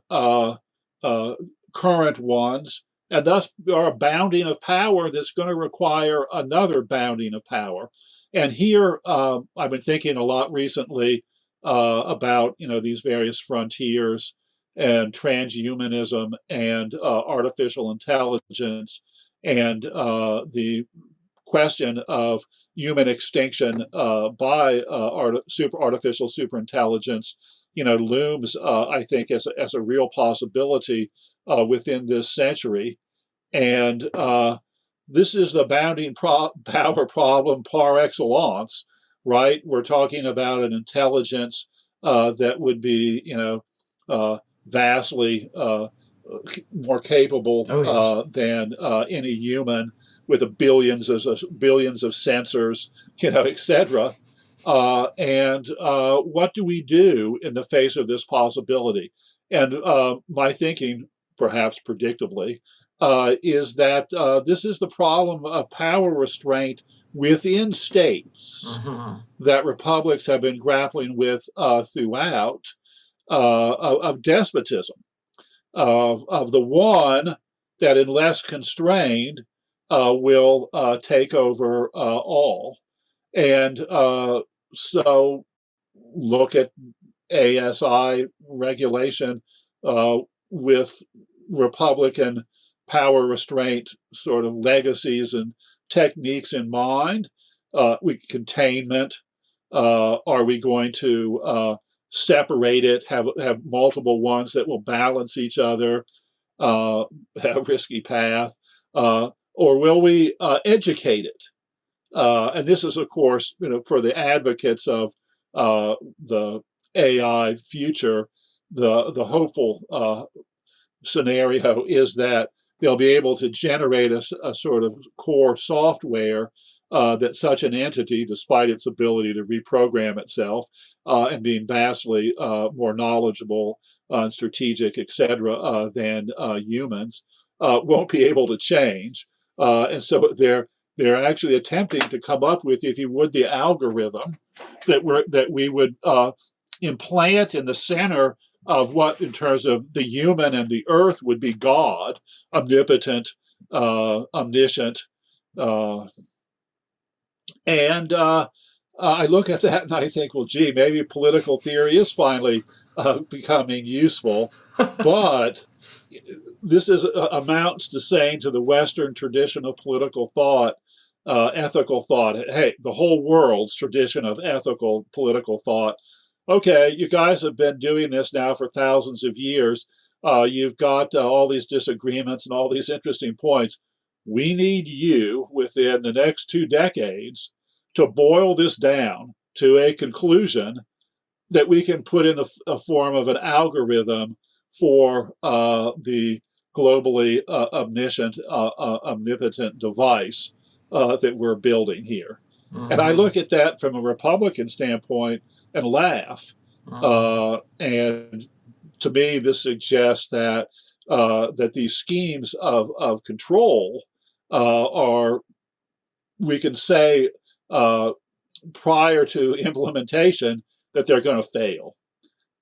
current ones, and thus are a bounding of power that's going to require another bounding of power. And here, I've been thinking a lot recently about these various frontiers and transhumanism and artificial intelligence, and the question of human extinction by artificial superintelligence, looms, I think, as a real possibility within this century. And this is the bounding power problem par excellence, right? We're talking about an intelligence that would be, vastly more capable than any human, with billions of sensors, etc. And what do we do in the face of this possibility? And my thinking, perhaps predictably, is that this is the problem of power restraint within states Mm-hmm. that republics have been grappling with throughout, of despotism, of the one that, unless constrained, will take over all. And so look at ASI regulation with Republican power restraint sort of legacies and techniques in mind. Containment. Are we going to separate it, have multiple ones that will balance each other, a risky path, or will we educate it? And this is, of course, for the advocates of the AI future, the hopeful scenario is that they'll be able to generate a sort of core software that such an entity, despite its ability to reprogram itself and being vastly more knowledgeable and strategic, etc., than humans, won't be able to change. And so they're actually attempting to come up with, if you would, the algorithm that we would implant in the center of what, in terms of the human and the earth, would be God, omnipotent, omniscient, and I look at that and I think, well, gee, maybe political theory is finally becoming useful, but this amounts to saying to the Western tradition of political thought, ethical thought, hey, the whole world's tradition of ethical political thought, okay, you guys have been doing this now for thousands of years. You've got all these disagreements and all these interesting points. We need you within the next 2 decades to boil this down to a conclusion that we can put in the form of an algorithm for the globally omniscient, omnipotent device that we're building here. Mm-hmm. And I look at that from a Republican standpoint and laugh. Mm-hmm. And to me, this suggests that that these schemes of control are, we can say, prior to implementation, that they're going to fail,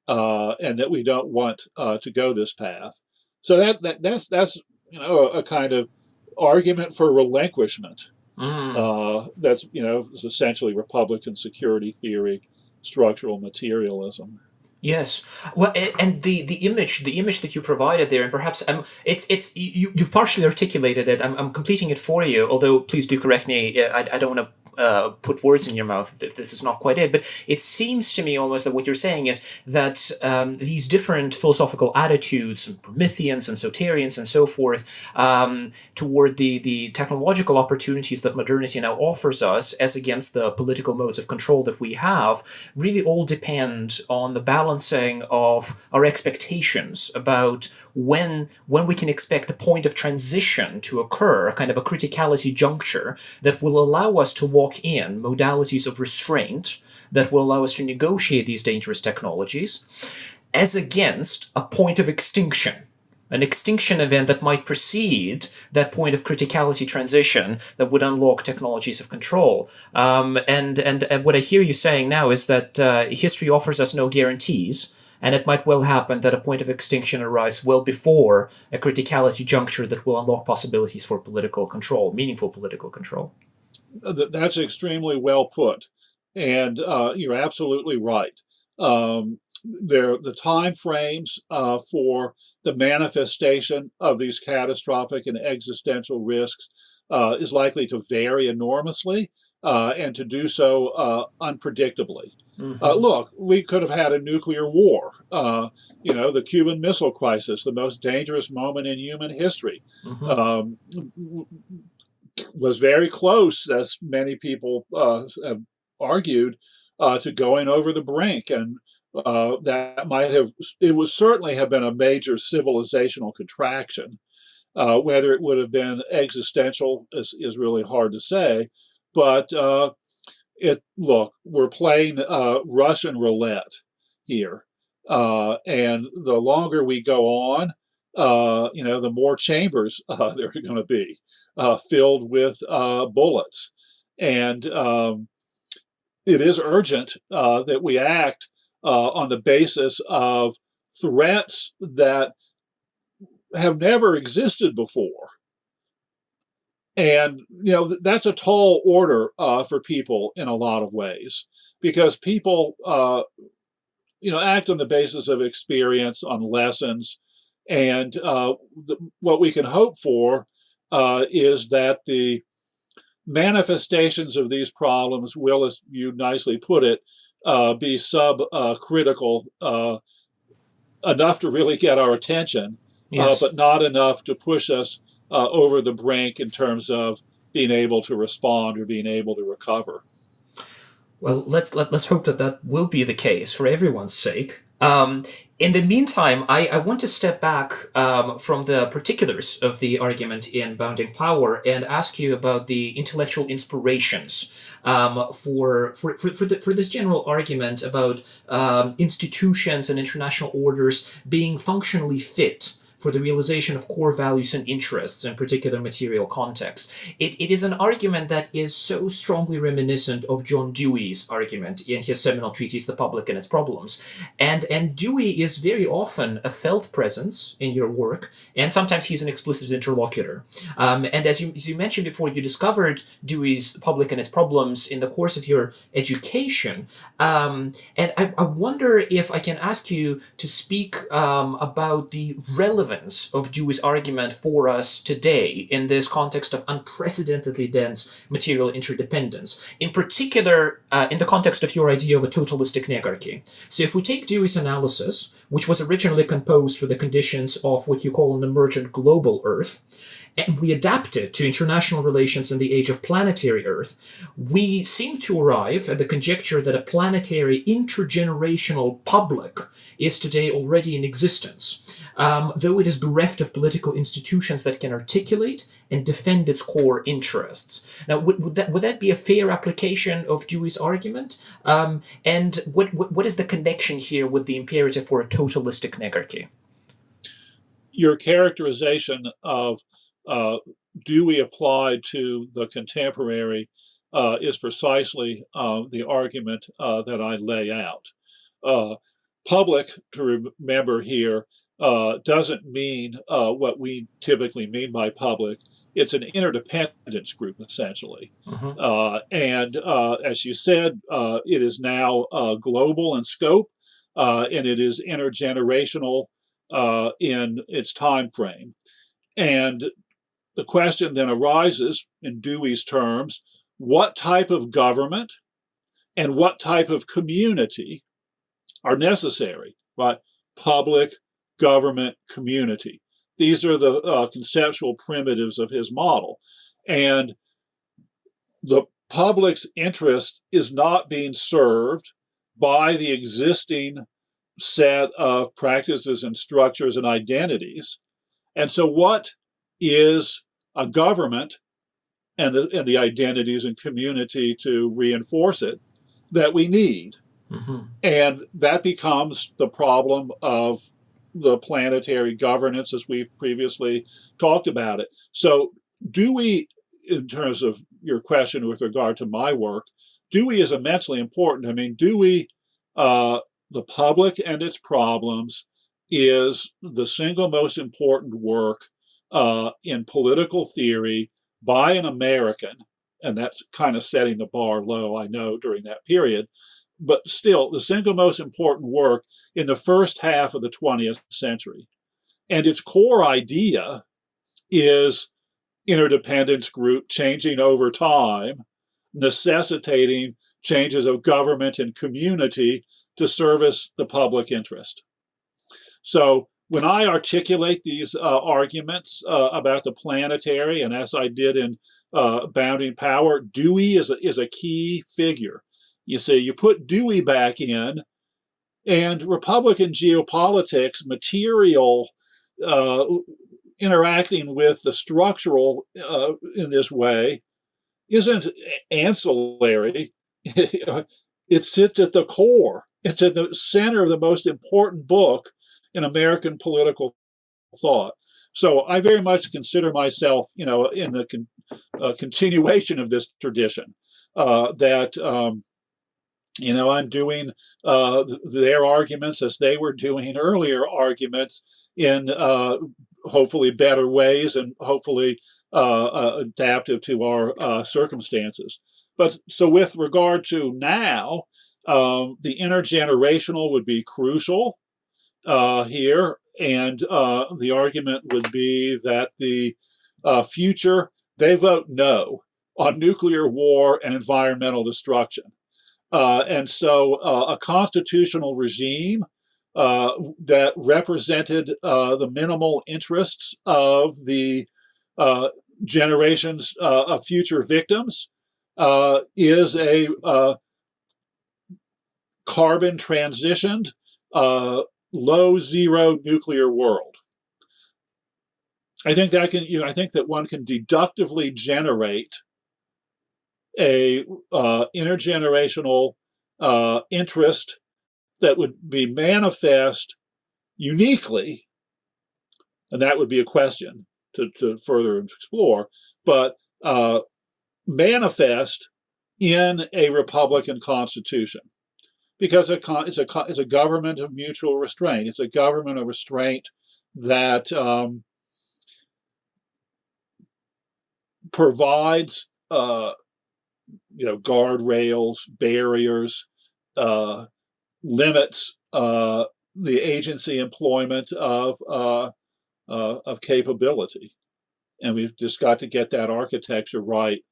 and that we don't want to go this path. So that's a kind of argument for relinquishment. That's is essentially Republican security theory, structural materialism. Yes, well, and the image that you provided there, and perhaps it's you've partially articulated it. I'm completing it for you. Although, please do correct me. I don't want to put words in your mouth if this is not quite it. But it seems to me almost that what you're saying is that these different philosophical attitudes, and Prometheans and Soterians and so forth, toward the technological opportunities that modernity now offers us, as against the political modes of control that we have, really all depend on the balance of our expectations about when we can expect a point of transition to occur, a kind of a criticality juncture that will allow us to walk in modalities of restraint that will allow us to negotiate these dangerous technologies, as against a point of extinction. An extinction event that might precede that point of criticality transition that would unlock technologies of control. And what I hear you saying now is that history offers us no guarantees, and it might well happen that a point of extinction arrives well before a criticality juncture that will unlock possibilities for political control, meaningful political control. That's extremely well put, and you're absolutely right. The time frames for the manifestation of these catastrophic and existential risks is likely to vary enormously, and to do so unpredictably. Mm-hmm. Look, we could have had a nuclear war, the Cuban Missile Crisis, the most dangerous moment in human history. Mm-hmm. Was very close, as many people have argued, to going over the brink, and that would certainly have been a major civilizational contraction. Whether it would have been existential is really hard to say, but look, we're playing Russian roulette here, and the longer we go on, the more chambers there are going to be filled with bullets, and it is urgent that we act on the basis of threats that have never existed before. And, that's a tall order for people in a lot of ways, because people, act on the basis of experience, on lessons. And what we can hope for is that the manifestations of these problems will, as you nicely put it, be subcritical enough to really get our attention, Yes. but not enough to push us over the brink in terms of being able to respond or being able to recover. Well, let's hope that will be the case for everyone's sake. In the meantime, I want to step back from the particulars of the argument in Bounding Power and ask you about the intellectual inspirations for this general argument about institutions and international orders being functionally fit for the realization of core values and interests in particular material contexts. It is an argument that is so strongly reminiscent of John Dewey's argument in his seminal treatise, The Public and Its Problems. And Dewey is very often a felt presence in your work, and sometimes he's an explicit interlocutor. And as you mentioned before, you discovered Dewey's Public and Its Problems in the course of your education. And I wonder if I can ask you to speak about the relevance of Dewey's argument for us today in this context of unprecedentedly dense material interdependence, in particular in the context of your idea of a totalistic negarchy. So if we take Dewey's analysis, which was originally composed for the conditions of what you call an emergent global Earth, and we adapt it to international relations in the age of planetary Earth, we seem to arrive at the conjecture that a planetary intergenerational public is today already in existence, though it is bereft of political institutions that can articulate and defend its core interests. Now, would that be a fair application of Dewey's argument? And what is the connection here with the imperative for a totalistic negarchy? Your characterization of Dewey applied to the contemporary is precisely the argument that I lay out. Public, to remember here, doesn't mean what we typically mean by public. It's an interdependence group, essentially. And as you said, it is now global in scope, and it is intergenerational in its time frame. And the question then arises, in Dewey's terms, what type of government and what type of community are necessary, right? Public, government, community. These are the conceptual primitives of his model. And the public's interest is not being served by the existing set of practices and structures and identities. And so what is a government and the identities and community to reinforce it that we need? And that becomes the problem of the planetary governance as we've previously talked about it. So Dewey, in terms of your question with regard to my work, Dewey is immensely important. I mean, Dewey, The Public and Its Problems, is the single most important work in political theory by an American, and that's kind of setting the bar low, I know, during that period, but still the single most important work in the first half of the 20th century. And its core idea is interdependence group changing over time, necessitating changes of government and community to service the public interest. So when I articulate these arguments about the planetary, and as I did in Bounding Power, Dewey is a key figure. You see, you put Dewey back in, and Republican geopolitics, material interacting with the structural in this way, isn't ancillary. it sits at the core. It's at the center of the most important book in American political thought. So I very much consider myself, in the continuation of this tradition. That I'm doing their arguments as they were doing earlier arguments in hopefully better ways and hopefully adaptive to our circumstances. But so with regard to now, the intergenerational would be crucial here. And the argument would be that the future, they vote no on nuclear war and environmental destruction. And so a constitutional regime that represented the minimal interests of the generations of future victims is a carbon transitioned, low zero nuclear world. I think that one can deductively generate a intergenerational interest that would be manifest uniquely, and that would be a question to further explore, but manifest in a Republican constitution, because it's a government of mutual restraint. It's a government of restraint that provides guardrails, barriers, limits the agency employment of capability, and we've just got to get that architecture right.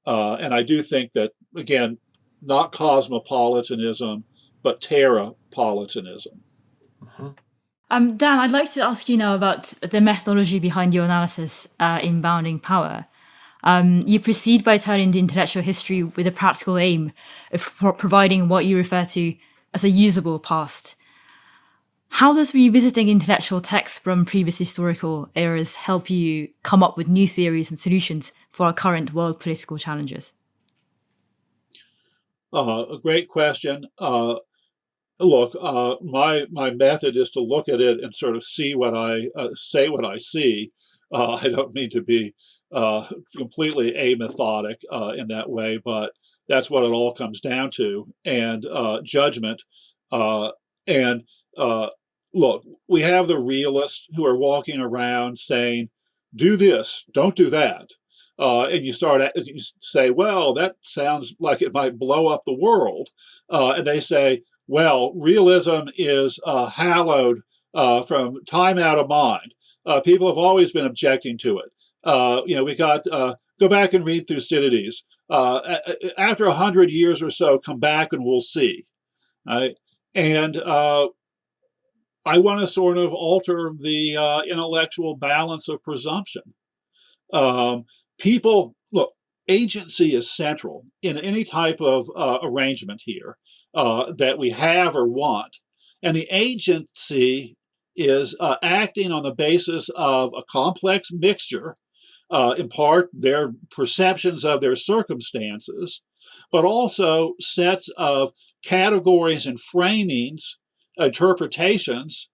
And I do think that, again, not cosmopolitanism, but terrapolitanism. Mm-hmm. Dan, I'd like to ask you now about the methodology behind your analysis in Bounding Power. You proceed by telling the intellectual history with a practical aim of providing what you refer to as a usable past. How does revisiting intellectual texts from previous historical eras help you come up with new theories and solutions for our current world political challenges? A great question. Look, my method is to look at it and sort of see what I say what I see. I don't mean to be completely amethodic in that way, but that's what it all comes down to, and judgment. Look, we have the realists who are walking around saying, "Do this, don't do that," and you say, "Well, that sounds like it might blow up the world," and they say, "Well, realism is hallowed from time out of mind. People have always been objecting to it. We got go back and read Thucydides. After 100 years or so, come back and we'll see." Right? And I want to sort of alter the intellectual balance of presumption. Look, agency is central in any type of arrangement here that we have or want. And the agency is acting on the basis of a complex mixture, in part their perceptions of their circumstances, but also sets of categories and framings, interpretations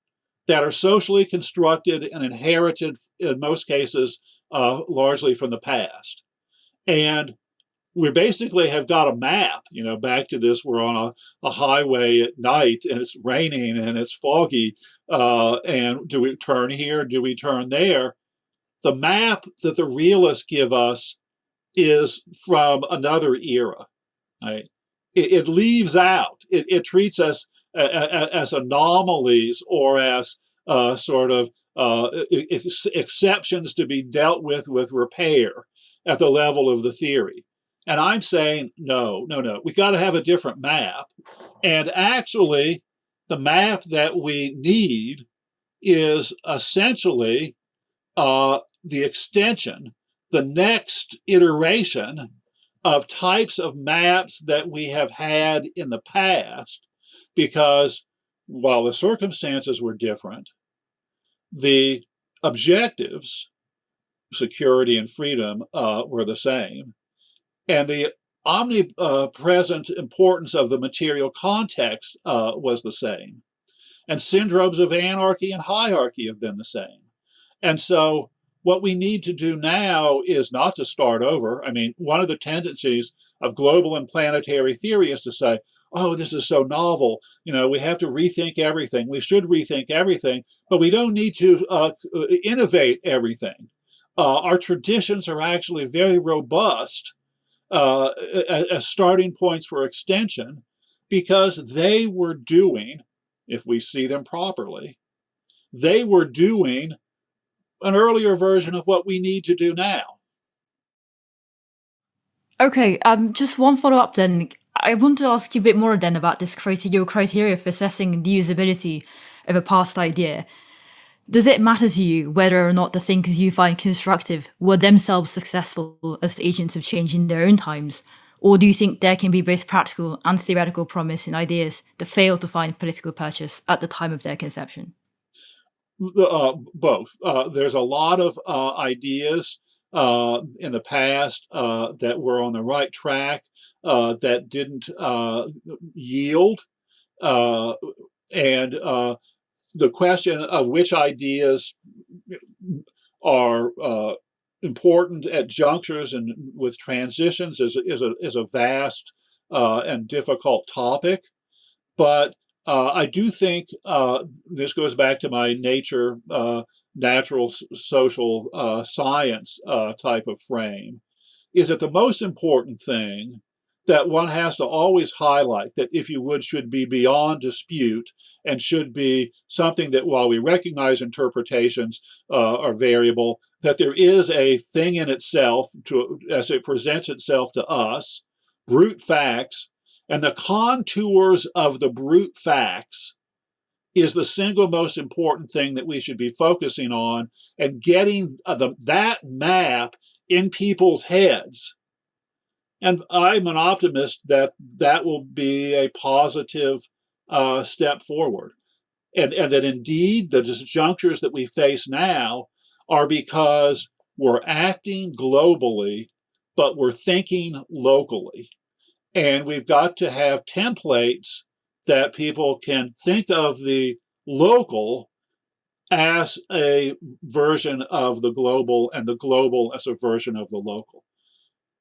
that are socially constructed and inherited, in most cases, largely from the past. And we basically have got a map, back to this, we're on a highway at night and it's raining and it's foggy, and do we turn here, do we turn there? The map that the realists give us is from another era. Right? It leaves out, it treats us as anomalies or as sort of exceptions to be dealt with repair at the level of the theory. And I'm saying, no, we got to have a different map. And actually, the map that we need is essentially the extension, the next iteration of types of maps that we have had in the past, because while the circumstances were different, the objectives, security and freedom, were the same. And the omnipresent importance of the material context was the same. And syndromes of anarchy and hierarchy have been the same. And so what we need to do now is not to start over. I mean, one of the tendencies of global and planetary theory is to say, oh, this is so novel. We have to rethink everything. We should rethink everything, but we don't need to innovate everything. Our traditions are actually very robust as starting points for extension, because they were doing, if we see them properly, they were doing an earlier version of what we need to do now. Okay, just one follow-up then. I want to ask you a bit more then about this your criteria for assessing the usability of a past idea. Does it matter to you whether or not the thinkers you find constructive were themselves successful as agents of change in their own times? Or do you think there can be both practical and theoretical promise in ideas that fail to find political purchase at the time of their conception? Both. There's a lot of ideas in the past that were on the right track that didn't yield. And the question of which ideas are important at junctures and with transitions is a vast and difficult topic. But I do think this goes back to my natural social science type of frame, is that the most important thing that one has to always highlight, that if you would, should be beyond dispute and should be something that, while we recognize interpretations are variable, that there is a thing in itself as it presents itself to us, brute facts, and the contours of the brute facts is the single most important thing that we should be focusing on, and getting that map in people's heads. And I'm an optimist that that will be a positive step forward. And that indeed the disjunctures that we face now are because we're acting globally, but we're thinking locally. And we've got to have templates that people can think of the local as a version of the global, and the global as a version of the local.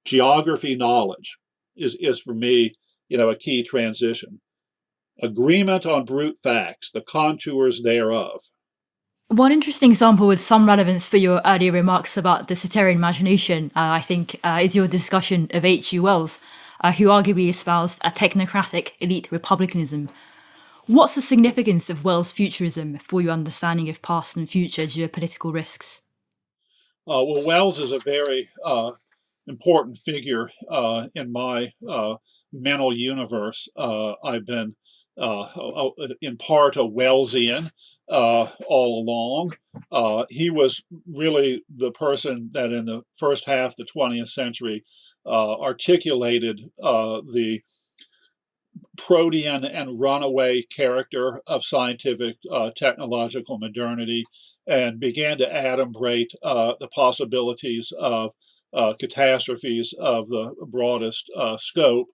Geography knowledge is for me, a key transition. Agreement on brute facts, the contours thereof. One interesting example with some relevance for your earlier remarks about the Satirian imagination, I think, is your discussion of H.G. Wells, who arguably espoused a technocratic elite republicanism. What's the significance of Wells' futurism for your understanding of past and future geopolitical risks? Well, Wells is a very important figure in my mental universe. I've been in part a Wellsian all along. He was really the person that in the first half of the 20th century articulated the protean and runaway character of scientific technological modernity, and began to adumbrate the possibilities of catastrophes of the broadest scope,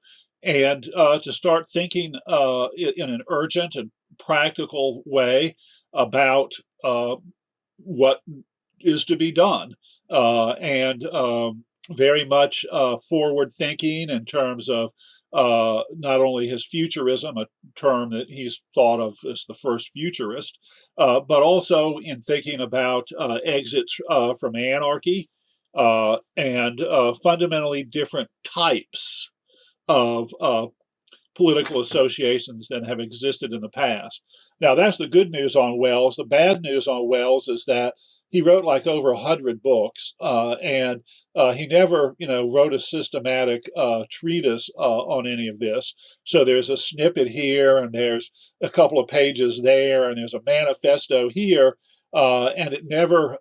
and to start thinking in an urgent and practical way about what is to be done, and very much forward thinking in terms of not only his futurism, a term that he's thought of as the first futurist, but also in thinking about exits from anarchy and fundamentally different types of political associations that have existed in the past. Now, that's the good news on Wells. The bad news on Wells is that he wrote like over 100 books, and he never, wrote a systematic treatise on any of this. So there's a snippet here, and there's a couple of pages there, and there's a manifesto here, and it never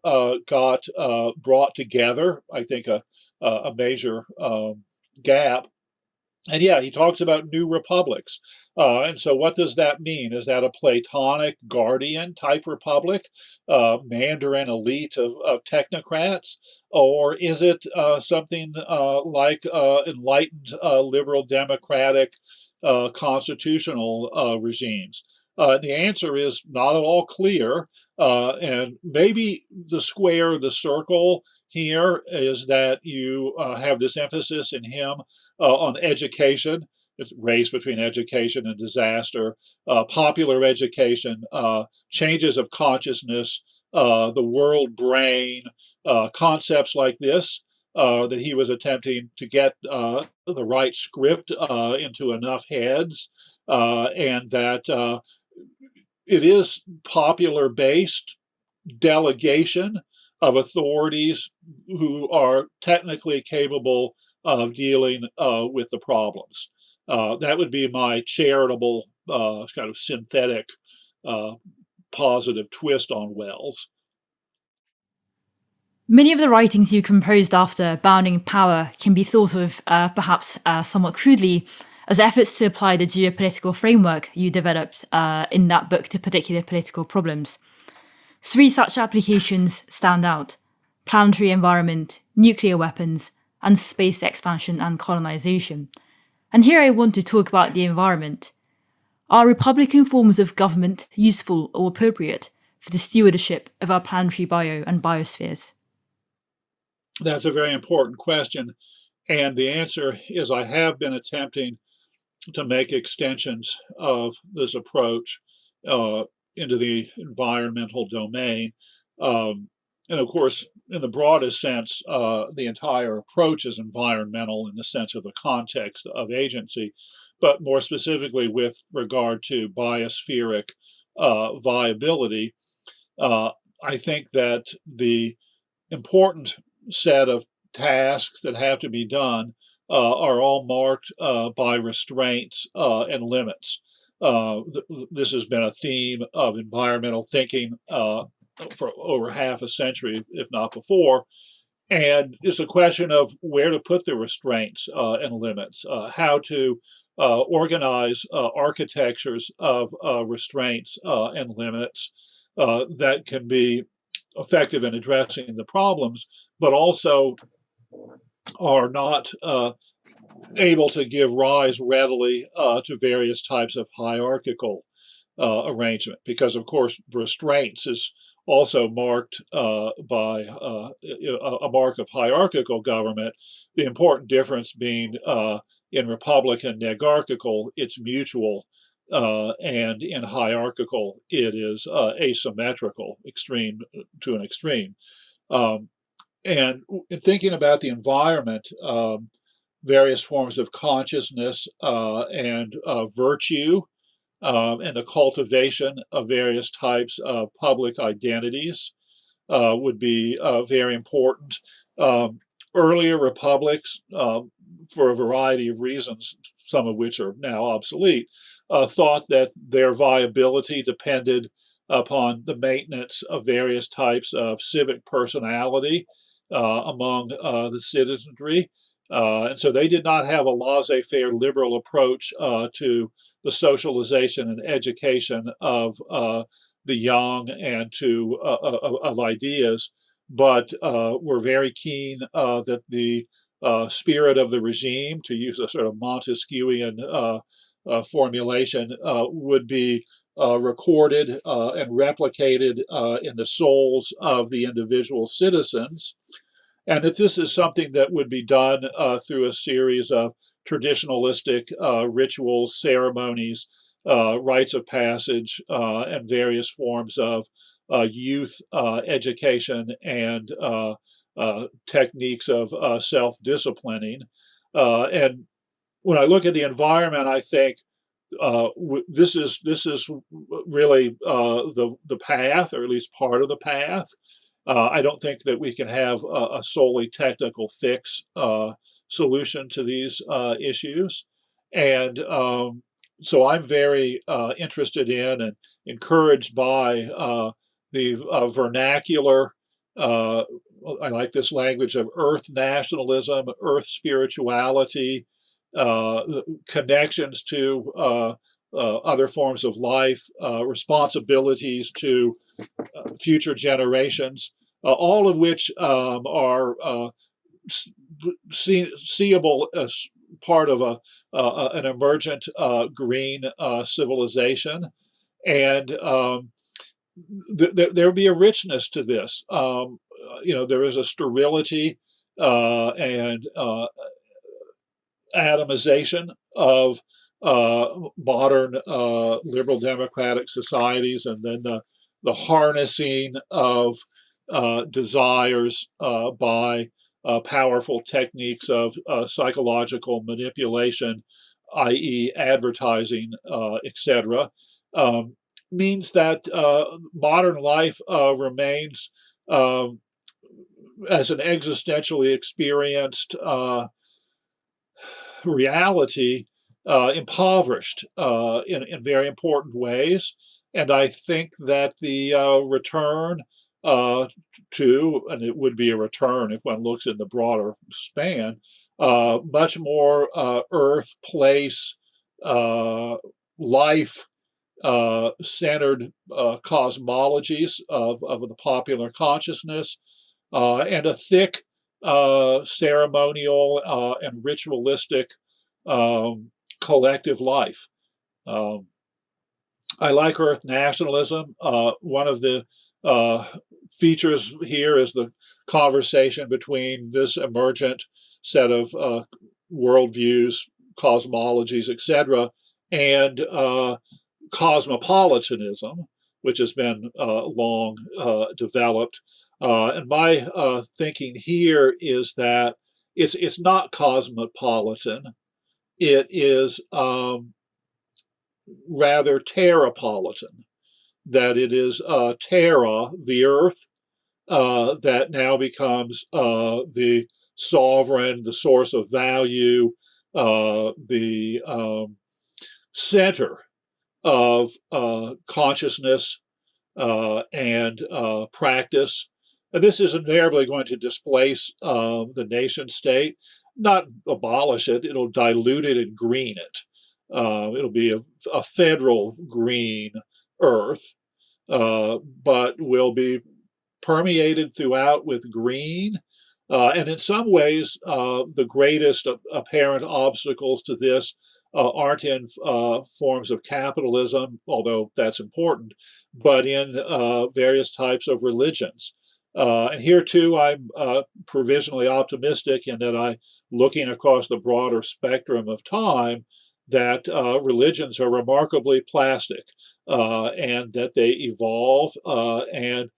got brought together. I think a major gap. And yeah, he talks about new republics. And so, what does that mean? Is that a Platonic guardian type republic, Mandarin elite of technocrats? Or is it something like enlightened liberal democratic constitutional regimes? The answer is not at all clear. And maybe the square, the circle here is that you have this emphasis in him on education. It's race between education and disaster, popular education, changes of consciousness, the world brain, concepts like this that he was attempting to get the right script into enough heads, and that it is popular based delegation of authorities who are technically capable of dealing with the problems. That would be my charitable, kind of synthetic, uh, positive twist on Wells. Many of the writings you composed after Bounding Power can be thought of, perhaps somewhat crudely, as efforts to apply the geopolitical framework you developed in that book to particular political problems. 3 such applications stand out: planetary environment, nuclear weapons, and space expansion and colonization. And here I want to talk about the environment. Are Republican forms of government useful or appropriate for the stewardship of our planetary bio and biospheres? That's a very important question. And the answer is I have been attempting to make extensions of this approach into the environmental domain. And of course, in the broadest sense, the entire approach is environmental in the sense of the context of agency, but more specifically with regard to biospheric viability, I think that the important set of tasks that have to be done are all marked by restraints and limits. This has been a theme of environmental thinking for over half a century, if not before. And it's a question of where to put the restraints and limits, how to organize architectures of restraints and limits that can be effective in addressing the problems, but also are not able to give rise readily to various types of hierarchical arrangement, because of course restraints is also marked by a mark of hierarchical government. The important difference being in Republican negarchical, it's mutual, and in hierarchical, it is asymmetrical, extreme to an extreme. And in thinking about the environment, various forms of consciousness and virtue, and the cultivation of various types of public identities would be very important. Earlier republics, for a variety of reasons, some of which are now obsolete, thought that their viability depended upon the maintenance of various types of civic personality among the citizenry. And so they did not have a laissez-faire liberal approach to the socialization and education of the young and to of ideas, but were very keen that the spirit of the regime, to use a sort of Montesquieuian formulation, would be recorded and replicated in the souls of the individual citizens, and that this is something that would be done through a series of traditionalistic rituals, ceremonies, rites of passage, and various forms of youth education and techniques of self-disciplining. And when I look at the environment, I think this is really the path, or at least part of the path. I don't think that we can have a solely technical fix solution to these issues, and so I'm very interested in and encouraged by the vernacular. I like this language of earth nationalism, earth spirituality, connections to other forms of life, responsibilities to future generations, all of which are seeable as part of an emergent green civilization. And there would be a richness to this. There is a sterility and atomization of modern liberal democratic societies, and then the harnessing of desires by powerful techniques of psychological manipulation, i.e., advertising, etc., means that modern life remains as an existentially experienced reality impoverished in very important ways. And I think that the return and it would be a return if one looks in the broader span, much more earth, place, life centered cosmologies of the popular consciousness, and a thick ceremonial and ritualistic collective life. I like Earth nationalism. One of the features here is the conversation between this emergent set of worldviews, cosmologies, etc., and cosmopolitanism, which has been long developed. And my thinking here is that it's not cosmopolitan. It is rather terrapolitan, that it is Terra, the earth, that now becomes the sovereign, the source of value, the center of consciousness and practice. And this is invariably going to displace the nation state, not abolish it, it'll dilute it and green it. It'll be a federal green earth, but will be permeated throughout with green. And in some ways, the greatest apparent obstacles to this aren't in forms of capitalism, although that's important, but in various types of religions. And here too, I'm provisionally optimistic in that looking across the broader spectrum of time, that religions are remarkably plastic and that they evolve and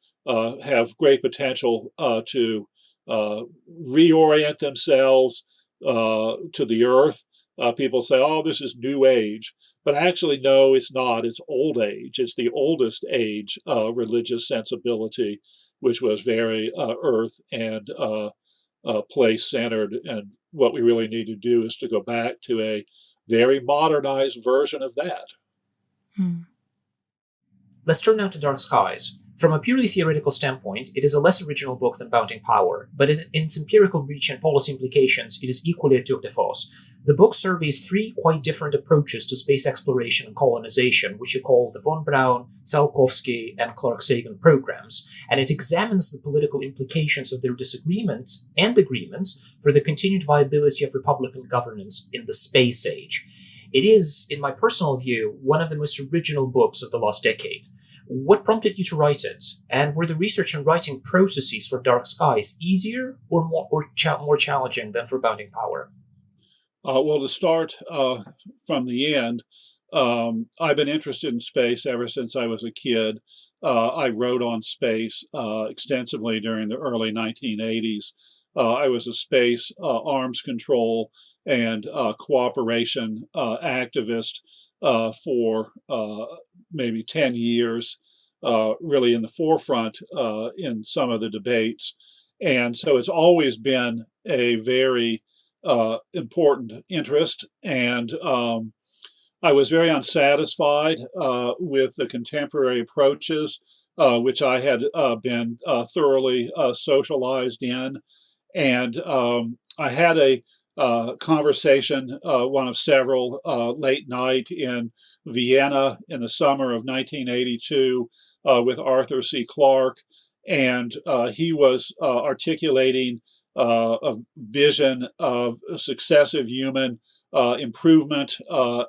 have great potential to reorient themselves to the earth. People say, oh, this is New Age. But actually, no, it's not. It's Old Age. It's the oldest age religious sensibility, which was very earth and place-centered. And what we really need to do is to go back to a very modernized version of that. Let's turn now to Dark Skies. From a purely theoretical standpoint, it is a less original book than Bounding Power, but in its empirical reach and policy implications, it is equally a tour de force. The book surveys three quite different approaches to space exploration and colonization, which you call the von Braun, Tsiolkovsky, and Clark-Sagan programs, and it examines the political implications of their disagreements and agreements for the continued viability of Republican governance in the space age. It is, in my personal view, one of the most original books of the last decade. What prompted you to write it? And were the research and writing processes for Dark Skies easier or more challenging than for Bounding Power? Well, to start from the end, I've been interested in space ever since I was a kid. I wrote on space extensively during the early 1980s. I was a space arms control and cooperation activist for maybe 10 years, really in the forefront in some of the debates. And so it's always been a very important interest. And I was very unsatisfied with the contemporary approaches, which I had been thoroughly socialized in. And I had a conversation, one of several, late night in Vienna in the summer of 1982 with Arthur C. Clarke. And he was articulating a vision of successive human improvement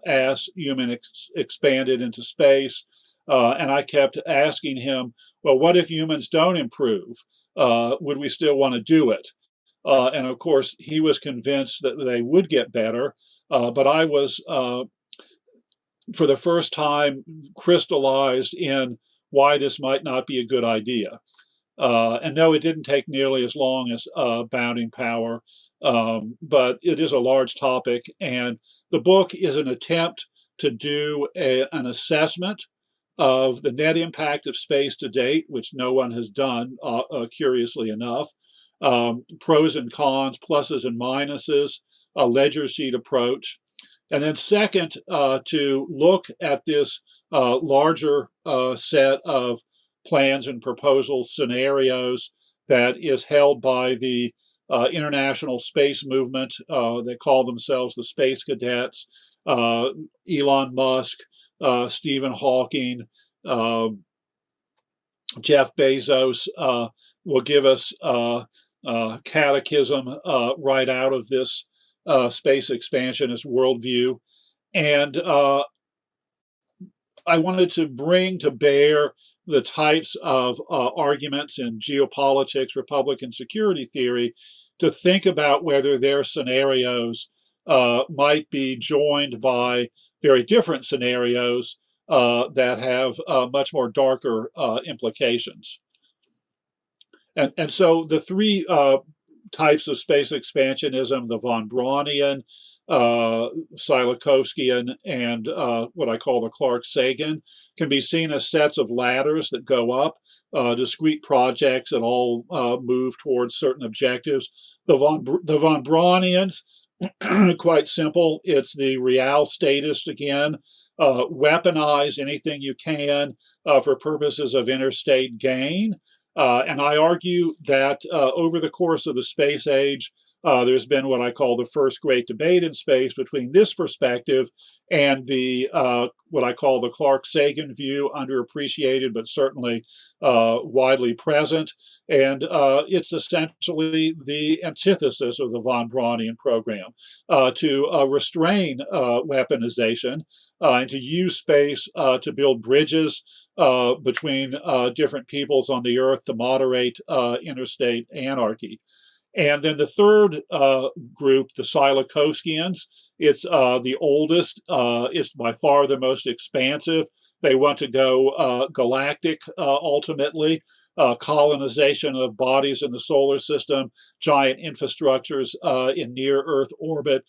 as human expanded into space. And I kept asking him, well, what if humans don't improve? Would we still want to do it? And of course, he was convinced that they would get better. But I was, for the first time, crystallized in why this might not be a good idea. And no, it didn't take nearly as long as Bounding Power, but it is a large topic. And the book is an attempt to do an assessment of the net impact of space to date, which no one has done, curiously enough. Pros and cons, pluses and minuses, a ledger sheet approach. And then second, to look at this larger set of plans and proposals, scenarios that is held by the international space movement. They call themselves the Space Cadets. Elon Musk, Stephen Hawking, Jeff Bezos will give us catechism right out of this space expansionist worldview. And I wanted to bring to bear the types of arguments in geopolitics, Republican security theory, to think about whether their scenarios might be joined by very different scenarios that have much more darker implications. And so the three types of space expansionism, the von Braunian, Tsiolkovskian, and what I call the Clarke-Sagan, can be seen as sets of ladders that go up, discrete projects that all move towards certain objectives. The von Braunians, quite simple. It's the real statist again. Weaponize anything you can for purposes of interstate gain. And I argue that over the course of the space age, there's been what I call the first great debate in space between this perspective and the what I call the Clarke-Sagan view, underappreciated but certainly widely present. And it's essentially the antithesis of the von Braunian program, to restrain weaponization and to use space to build bridges between different peoples on the Earth to moderate interstate anarchy. And then the third group, the Tsiolkovskians, it's the oldest, it's by far the most expansive. They want to go galactic ultimately, colonization of bodies in the solar system, giant infrastructures in near-Earth orbit,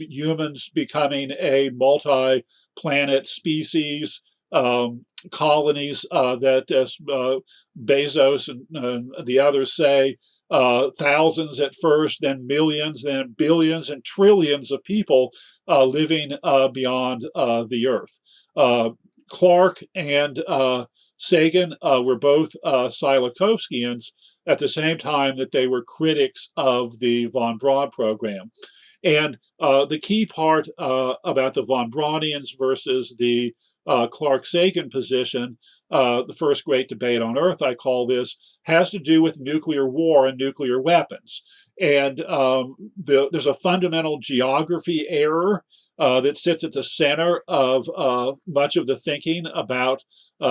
humans becoming a multi-planet species, colonies that Bezos and the others say, thousands at first, then millions, then billions and trillions of people living beyond the Earth. Clarke and Sagan were both Tsiolkovskians at the same time that they were critics of the von Braun program. And the key part about the von Braunians versus the Clarke-Sagan position, the first great debate on Earth, I call this, has to do with nuclear war and nuclear weapons. And there's a fundamental geography error that sits at the center of much of the thinking about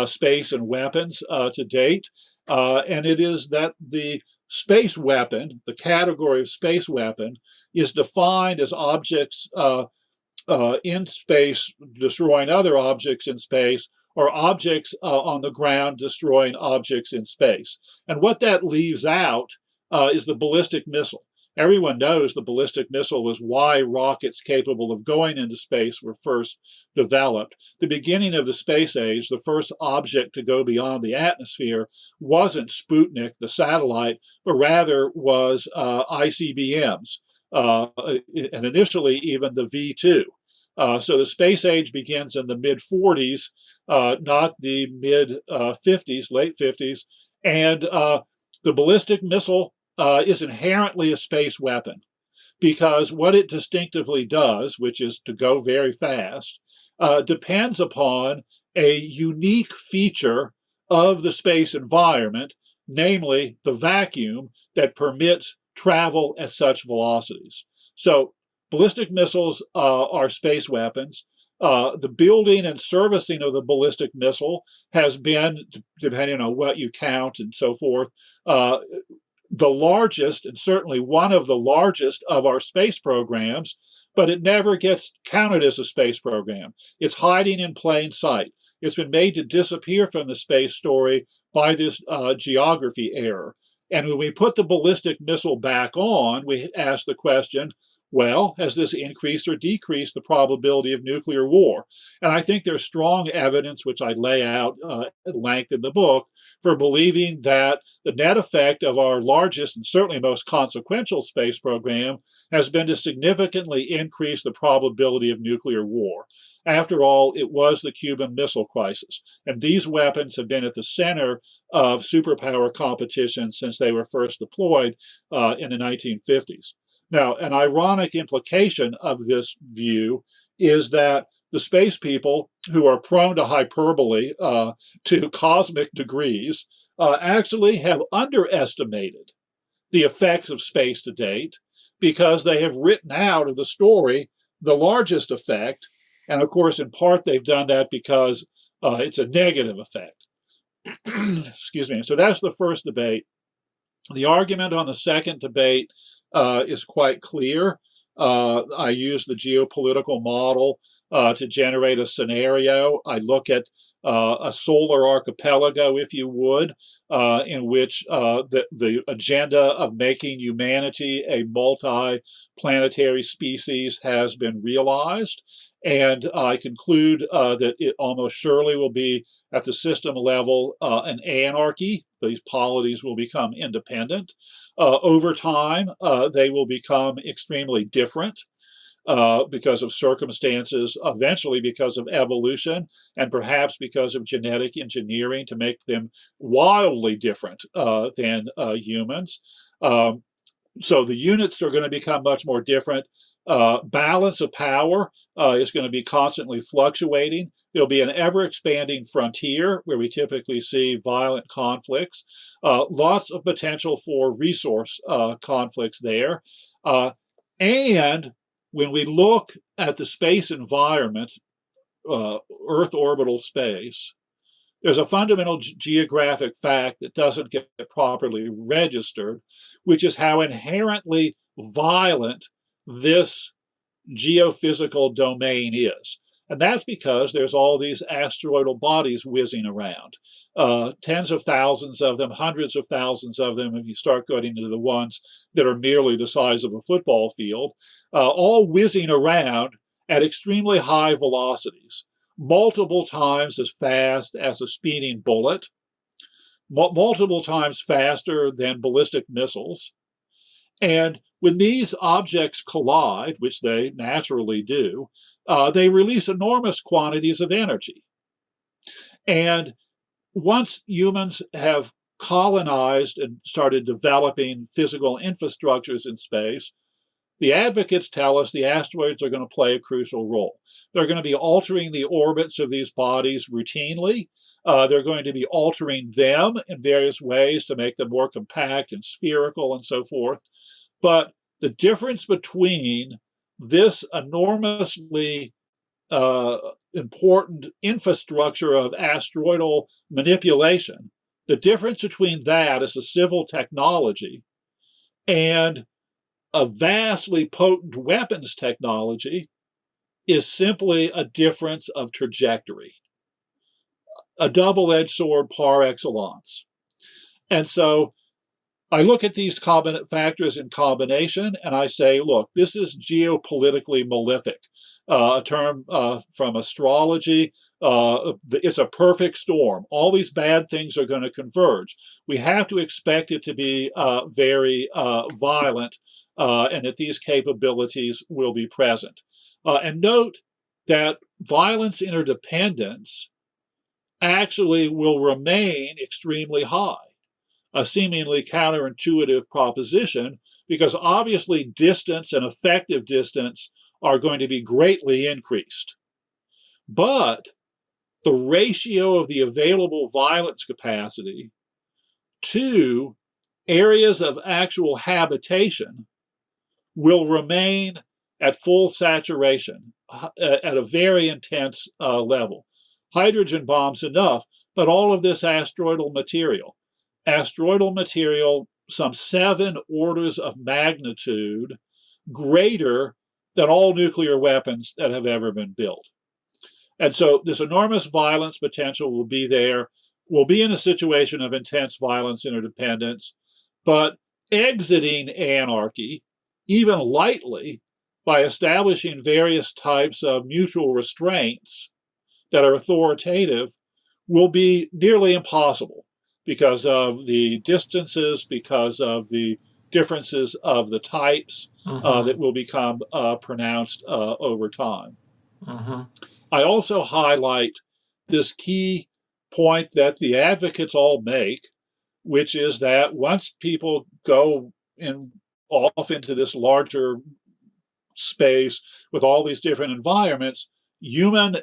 space and weapons to date. And it is that the space weapon, the category of space weapon, is defined as objects in space destroying other objects in space, or objects on the ground destroying objects in space. And what that leaves out is the ballistic missile. Everyone knows the ballistic missile was why rockets capable of going into space were first developed. The beginning of the space age, the first object to go beyond the atmosphere, wasn't Sputnik, the satellite, but rather was ICBMs, and initially even the V2. So the space age begins in the mid-40s, not the mid-50s, late 50s, and the ballistic missile is inherently a space weapon. because what it distinctively does, which is to go very fast, depends upon a unique feature of the space environment, namely the vacuum that permits travel at such velocities. So ballistic missiles are space weapons. The building and servicing of the ballistic missile has been, depending on what you count and so forth, the largest, and certainly one of the largest of our space programs, but it never gets counted as a space program. It's hiding in plain sight. It's been made to disappear from the space story by this geography error. And when we put the ballistic missile back on, we ask the question, well, has this increased or decreased the probability of nuclear war? And I think there's strong evidence, which I lay out at length in the book, for believing that the net effect of our largest and certainly most consequential space program has been to significantly increase the probability of nuclear war. After all, it was the Cuban Missile Crisis, and these weapons have been at the center of superpower competition since they were first deployed in the 1950s. Now, an ironic implication of this view is that the space people, who are prone to hyperbole to cosmic degrees, actually have underestimated the effects of space to date because they have written out of the story the largest effect. And of course, in part, they've done that because it's a negative effect. Excuse me. So that's the first debate. The argument on the second debate is quite clear. I use the geopolitical model to generate a scenario. I look at a solar archipelago, if you would, in which the agenda of making humanity a multi-planetary species has been realized. And I conclude that it almost surely will be, at the system level, an anarchy. These polities will become independent. Over time, they will become extremely different because of circumstances, eventually because of evolution, and perhaps because of genetic engineering to make them wildly different than humans. So the units are going to become much more different. Balance of power is going to be constantly fluctuating. There'll be an ever-expanding frontier where we typically see violent conflicts. Lots of potential for resource conflicts there. And when we look at the space environment, Earth orbital space, there's a fundamental geographic fact that doesn't get properly registered, which is how inherently violent this geophysical domain is. And that's because there's all these asteroidal bodies whizzing around. Tens of thousands of them, hundreds of thousands of them, if you start going into the ones that are merely the size of a football field, all whizzing around at extremely high velocities, multiple times as fast as a speeding bullet, multiple times faster than ballistic missiles. And when these objects collide, which they naturally do, they release enormous quantities of energy. And once humans have colonized and started developing physical infrastructures in space, the advocates tell us the asteroids are going to play a crucial role. They're going to be altering the orbits of these bodies routinely. They're going to be altering them in various ways to make them more compact and spherical and so forth. But the difference between this enormously important infrastructure of asteroidal manipulation, the difference between that as a civil technology and a vastly potent weapons technology is simply a difference of trajectory, a double-edged sword par excellence. And so I look at these factors in combination and I say, look, this is geopolitically malefic, a term from astrology. It's a perfect storm. All these bad things are going to converge. We have to expect it to be very violent and that these capabilities will be present. And note that violence interdependence actually will remain extremely high. a seemingly counterintuitive proposition, because obviously distance and effective distance are going to be greatly increased. But the ratio of the available violence capacity to areas of actual habitation will remain at full saturation, at a very intense level. Hydrogen bombs enough, but all of this asteroidal material, some 7 orders of magnitude greater than all nuclear weapons that have ever been built. And so this enormous violence potential will be there. We'll be in a situation of intense violence interdependence, but exiting anarchy, even lightly, by establishing various types of mutual restraints that are authoritative, will be nearly impossible because of the distances, because of the differences of the types that will become pronounced over time. I also highlight this key point that the advocates all make, which is that once people go off into this larger space with all these different environments, human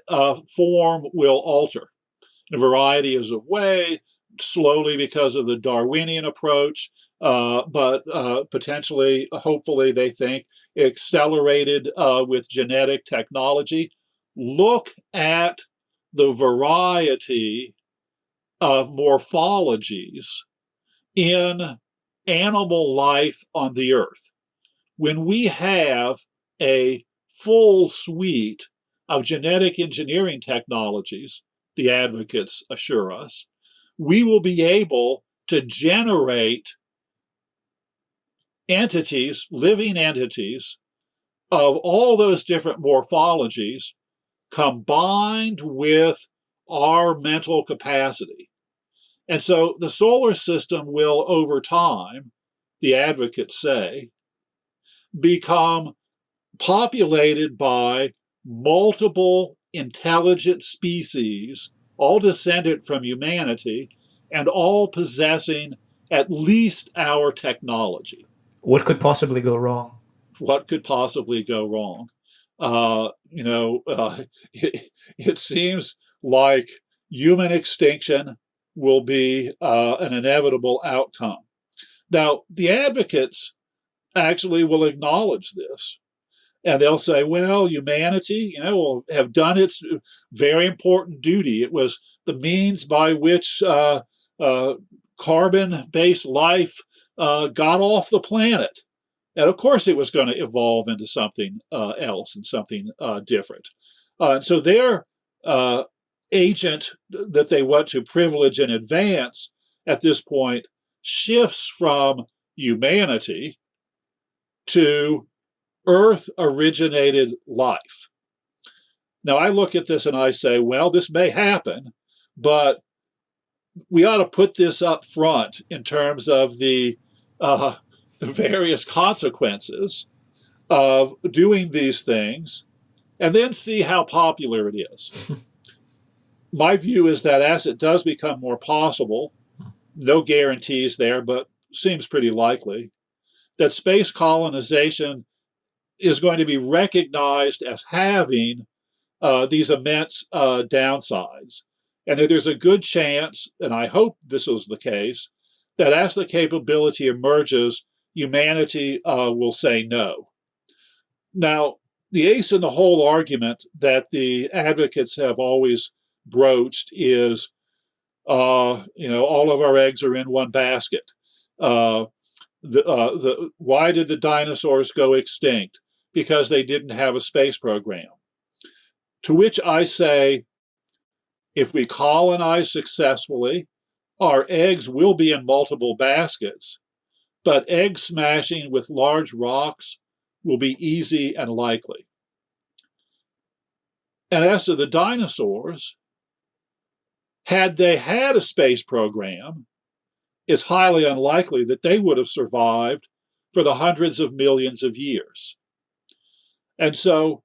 form will alter in a variety of ways, slowly because of the Darwinian approach, but potentially, hopefully, they think, accelerated with genetic technology. Look at the variety of morphologies in animal life on the Earth. When we have a full suite of genetic engineering technologies, the advocates assure us, we will be able to generate entities, living entities, of all those different morphologies combined with our mental capacity. And so the solar system will, over time, the advocates say, become populated by multiple intelligent species, all descended from humanity, and all possessing at least our technology. What could possibly go wrong? What could possibly go wrong? It seems like human extinction will be an inevitable outcome. Now, the advocates actually will acknowledge this. And they'll say, well, humanity, will have done its very important duty. It was the means by which carbon-based life got off the planet. And of course, it was going to evolve into something else and something different. And so their agent that they want to privilege and advance at this point shifts from humanity to Earth-originated life. Now, I look at this and I say, well, this may happen, but we ought to put this up front in terms of the various consequences of doing these things, and then see how popular it is. My view is that as it does become more possible, no guarantees there, but seems pretty likely, that space colonization is going to be recognized as having these immense downsides. And that there's a good chance, and I hope this is the case, that as the capability emerges, humanity will say no. Now, the ace in the whole argument that the advocates have always broached is, all of our eggs are in one basket. Why did the dinosaurs go extinct? Because they didn't have a space program. To which I say, if we colonize successfully, our eggs will be in multiple baskets, but egg smashing with large rocks will be easy and likely. And as to the dinosaurs, had they had a space program, it's highly unlikely that they would have survived for the hundreds of millions of years. And so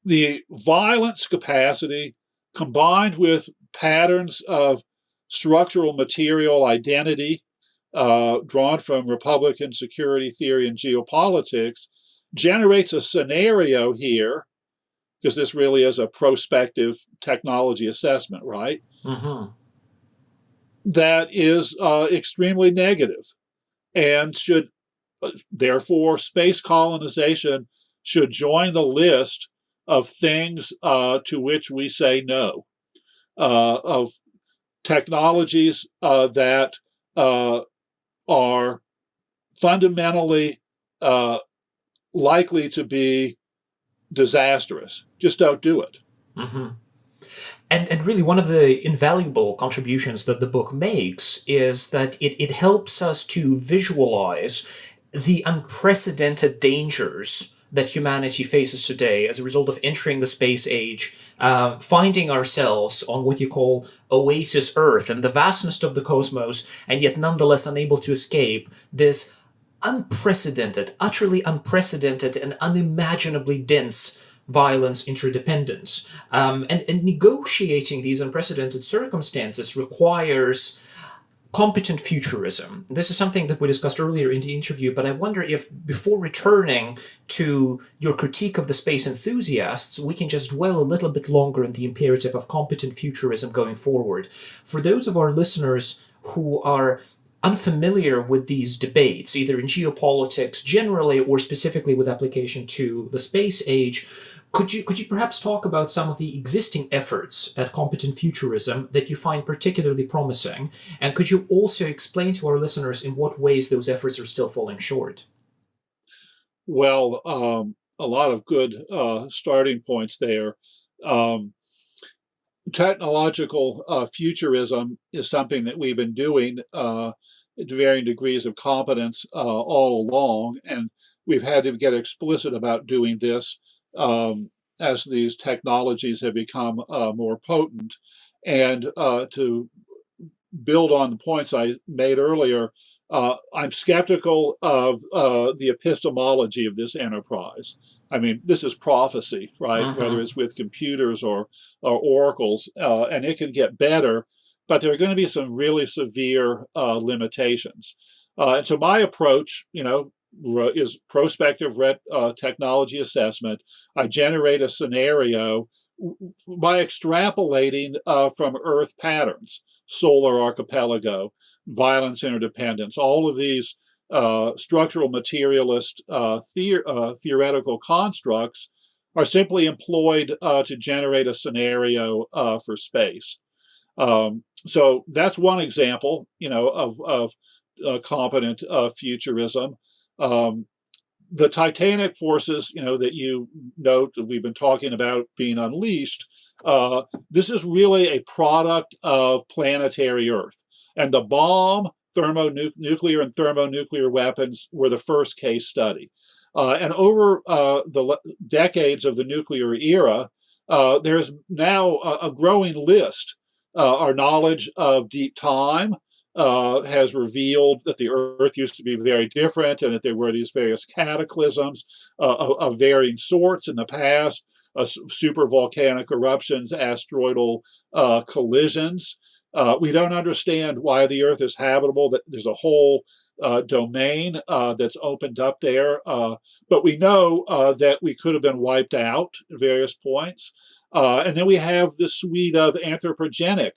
the violence capacity combined with patterns of structural material identity drawn from Republican security theory and geopolitics, generates a scenario here, because this really is a prospective technology assessment, right? Mm-hmm. That is extremely negative, and should, therefore, space colonization should join the list of things to which we say no, of technologies that are fundamentally likely to be disastrous. Just don't do it. Mm-hmm. And really, one of the invaluable contributions that the book makes is that it helps us to visualize the unprecedented dangers that humanity faces today as a result of entering the space age, finding ourselves on what you call Oasis Earth and the vastness of the cosmos, and yet nonetheless unable to escape this unprecedented, utterly unprecedented, and unimaginably dense violence interdependence. And negotiating these unprecedented circumstances requires competent futurism. This is something that we discussed earlier in the interview, but I wonder if, before returning to your critique of the space enthusiasts, we can just dwell a little bit longer on the imperative of competent futurism going forward. For those of our listeners who are unfamiliar with these debates, either in geopolitics generally or specifically with application to the space age, could you perhaps talk about some of the existing efforts at competent futurism that you find particularly promising? And could you also explain to our listeners in what ways those efforts are still falling short? Well, a lot of good starting points there. Technological futurism is something that we've been doing at varying degrees of competence all along, and we've had to get explicit about doing this as these technologies have become more potent. And to build on the points I made earlier, I'm skeptical of the epistemology of this enterprise. I mean, this is prophecy, right? Mm-hmm. Whether it's with computers or oracles, and it can get better, but there are going to be some really severe limitations. And so my approach, is prospective technology assessment. I generate a scenario by extrapolating from Earth patterns, solar archipelago, violence interdependence, all of these structural materialist theoretical constructs are simply employed to generate a scenario for space. So that's one example, of competent futurism. The titanic forces, that you note that we've been talking about being unleashed, this is really a product of planetary Earth. And the bomb, nuclear and thermonuclear weapons were the first case study. And over the decades of the nuclear era, there's now a growing list. Our knowledge of deep time has revealed that the Earth used to be very different and that there were these various cataclysms of varying sorts in the past, super volcanic eruptions, asteroidal collisions. We don't understand why the Earth is habitable. That there's a whole domain that's opened up there, but we know that we could have been wiped out at various points. And then we have this suite of anthropogenic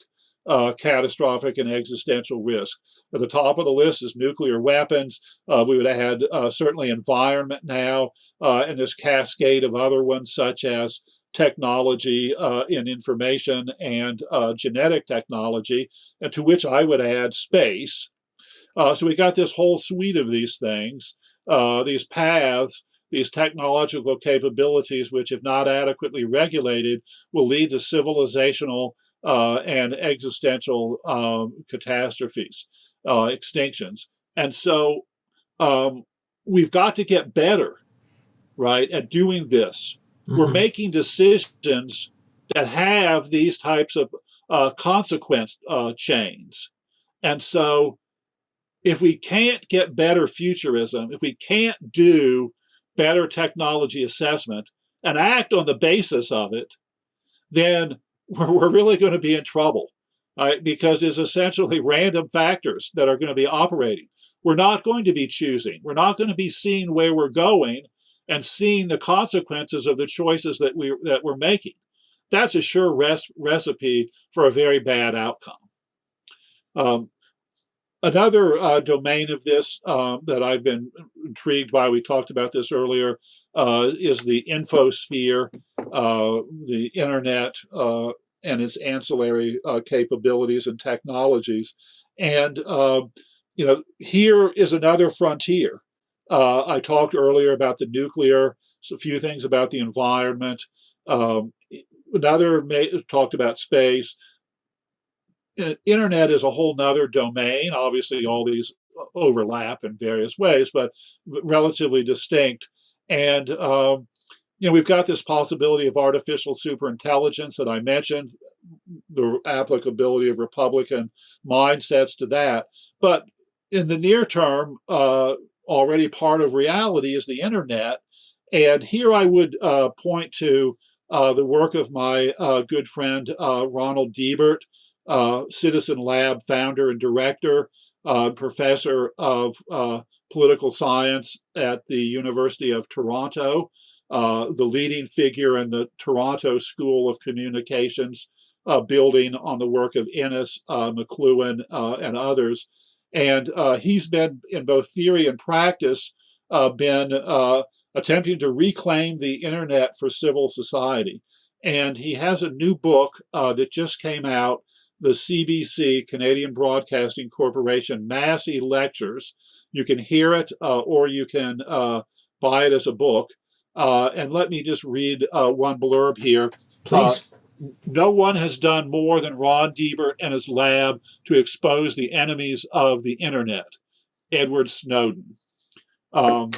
catastrophic and existential risk. At the top of the list is nuclear weapons. We would have had certainly environment now, and this cascade of other ones such as technology in information and genetic technology, and to which I would add space. So we got this whole suite of these things, these paths, these technological capabilities, which, if not adequately regulated, will lead to civilizational and existential catastrophes, extinctions. And so we've got to get better, right, at doing this. Mm-hmm. We're making decisions that have these types of consequence chains. And so if we can't get better futurism, if we can't do better technology assessment and act on the basis of it, then we're really going to be in trouble. because it's essentially random factors that are going to be operating. We're not going to be choosing. We're not going to be seeing where we're going and seeing the consequences of the choices that we're making. That's a sure recipe for a very bad outcome. Another domain of this that I've been intrigued by, we talked about this earlier, is the infosphere, the internet, and its ancillary capabilities and technologies. And, here is another frontier. I talked earlier about the nuclear, a few things about the environment. Talked about space. Internet is a whole nother domain. Obviously, all these overlap in various ways, but relatively distinct. And we've got this possibility of artificial superintelligence that I mentioned, the applicability of Republican mindsets to that. But in the near term, already part of reality is the internet. And here I would point to the work of my good friend Ronald Diebert, Citizen Lab founder and director, professor of political science at the University of Toronto, the leading figure in the Toronto School of Communications, building on the work of Innes, McLuhan, and others. And he's been, in both theory and practice, been attempting to reclaim the internet for civil society. And he has a new book that just came out, the CBC, Canadian Broadcasting Corporation, Massey Lectures. You can hear it or you can buy it as a book. And let me just read one blurb here. Please. No one has done more than Ron Diebert and his lab to expose the enemies of the internet, Edward Snowden. And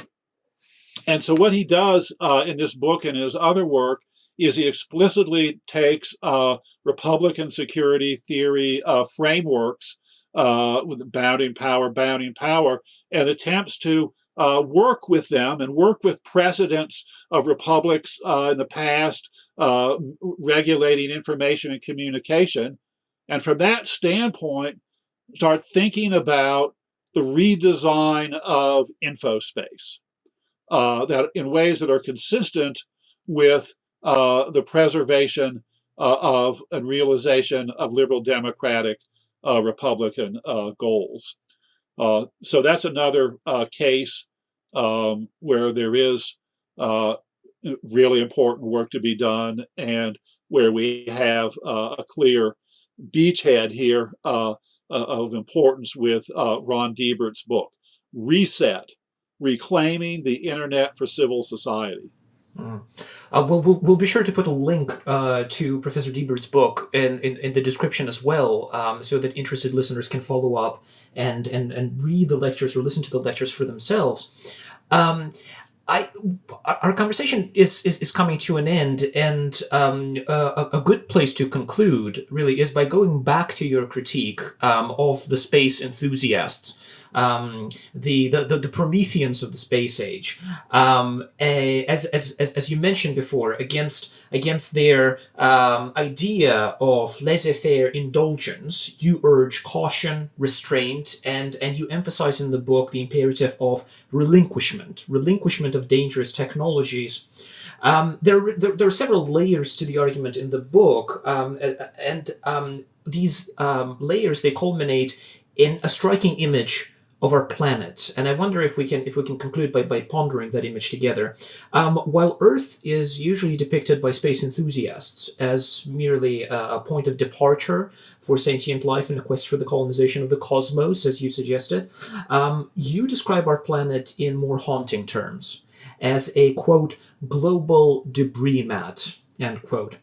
so what he does in this book and in his other work is he explicitly takes Republican security theory frameworks with bounding power, and attempts to work with them and work with precedents of republics in the past regulating information and communication. And from that standpoint, start thinking about the redesign of infospace that in ways that are consistent with the preservation of and realization of liberal democratic Republican goals. So that's another case where there is really important work to be done, and where we have a clear beachhead here of importance with Ron Diebert's book, Reset, Reclaiming the Internet for Civil Society. We'll be sure to put a link to Professor Diebert's book in the description as well, so that interested listeners can follow up and read the lectures or listen to the lectures for themselves. Our conversation is coming to an end, and a good place to conclude really is by going back to your critique of the space enthusiasts. The Prometheans of the space age, as you mentioned before, against their idea of laissez-faire indulgence, you urge caution, restraint, and you emphasize in the book the imperative of relinquishment of dangerous technologies. There are several layers to the argument in the book, and these layers, they culminate in a striking image of our planet, and I wonder if we can conclude by pondering that image together. While Earth is usually depicted by space enthusiasts as merely a point of departure for sentient life in a quest for the colonization of the cosmos, as you suggested, you describe our planet in more haunting terms as a, quote, global debris mat, end quote.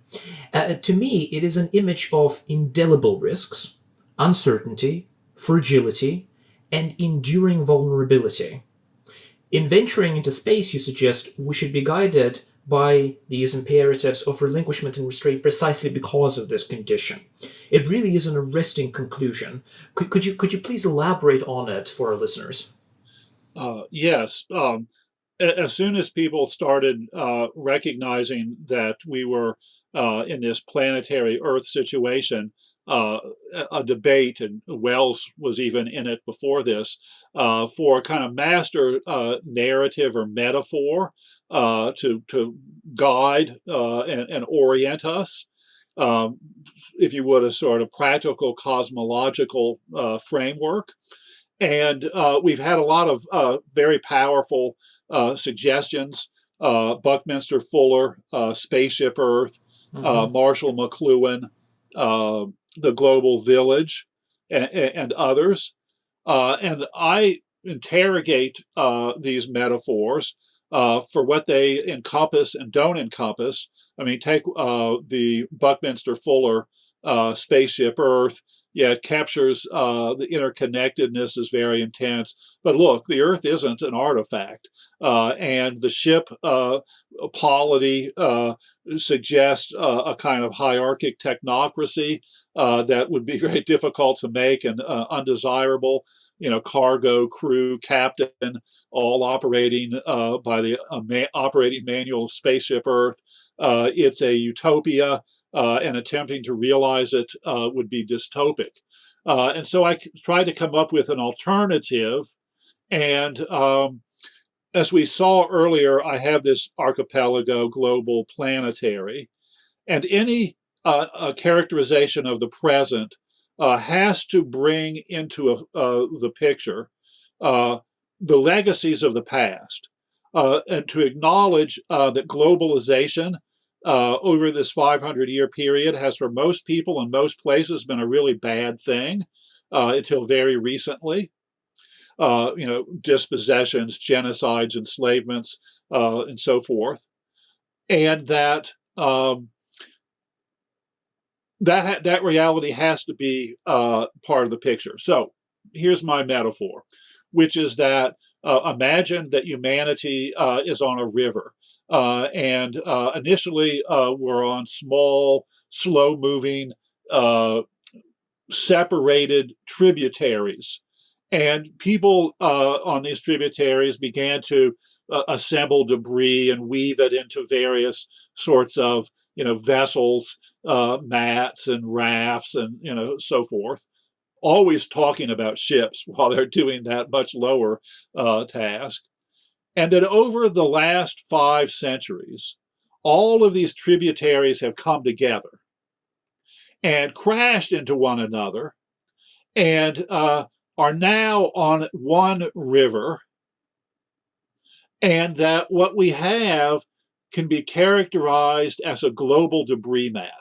To me, it is an image of indelible risks, uncertainty, fragility, and enduring vulnerability. In venturing into space, you suggest we should be guided by these imperatives of relinquishment and restraint precisely because of this condition. It really is an arresting conclusion. Could you please elaborate on it for our listeners? Yes. As soon as people started recognizing that we were in this planetary Earth situation, a debate, and Wells was even in it before this, for a kind of master narrative or metaphor to guide and orient us, if you would, a sort of practical cosmological framework. And we've had a lot of very powerful suggestions. Buckminster Fuller, Spaceship Earth, Marshall McLuhan, The Global Village, and others. And I interrogate these metaphors for what they encompass and don't encompass. I mean, take the Buckminster Fuller Spaceship Earth. Yeah, it captures the interconnectedness is very intense. But look, the Earth isn't an artifact. And the ship polity suggests a kind of hierarchic technocracy that would be very difficult to make and undesirable. Cargo, crew, captain, all operating by the operating manual of Spaceship Earth. It's a utopia, and attempting to realize it would be dystopic. And so I tried to come up with an alternative. And as we saw earlier, I have this archipelago, global, planetary, and any characterization of the present has to bring into the picture the legacies of the past, and to acknowledge that globalization over this 500-year period has, for most people in most places, been a really bad thing until very recently. Dispossessions, genocides, enslavements, and so forth, and that that reality has to be part of the picture. So here's my metaphor, which is that imagine that humanity is on a river, and initially we're on small, slow-moving, separated tributaries. And people on these tributaries began to assemble debris and weave it into various sorts of, vessels, mats and rafts and, so forth, always talking about ships while they're doing that much lower task. And that over the last 5 centuries, all of these tributaries have come together and crashed into one another and are now on one river, and that what we have can be characterized as a global debris mat.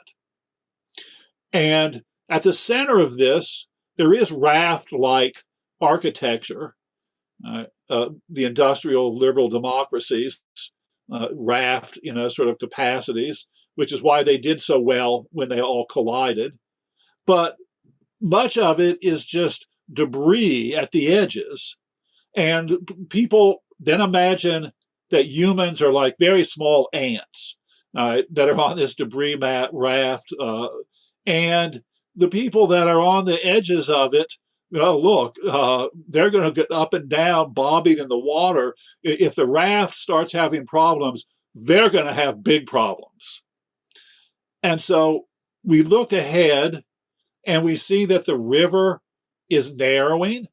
And at the center of this, there is raft-like architecture, the industrial liberal democracies, raft, sort of capacities, which is why they did so well when they all collided. But much of it is just debris at the edges. And people then imagine that humans are like very small ants that are on this debris mat raft. And the people that are on the edges of it, look, they're going to get up and down, bobbing in the water. If the raft starts having problems, they're going to have big problems. And so we look ahead and we see that the river is narrowing.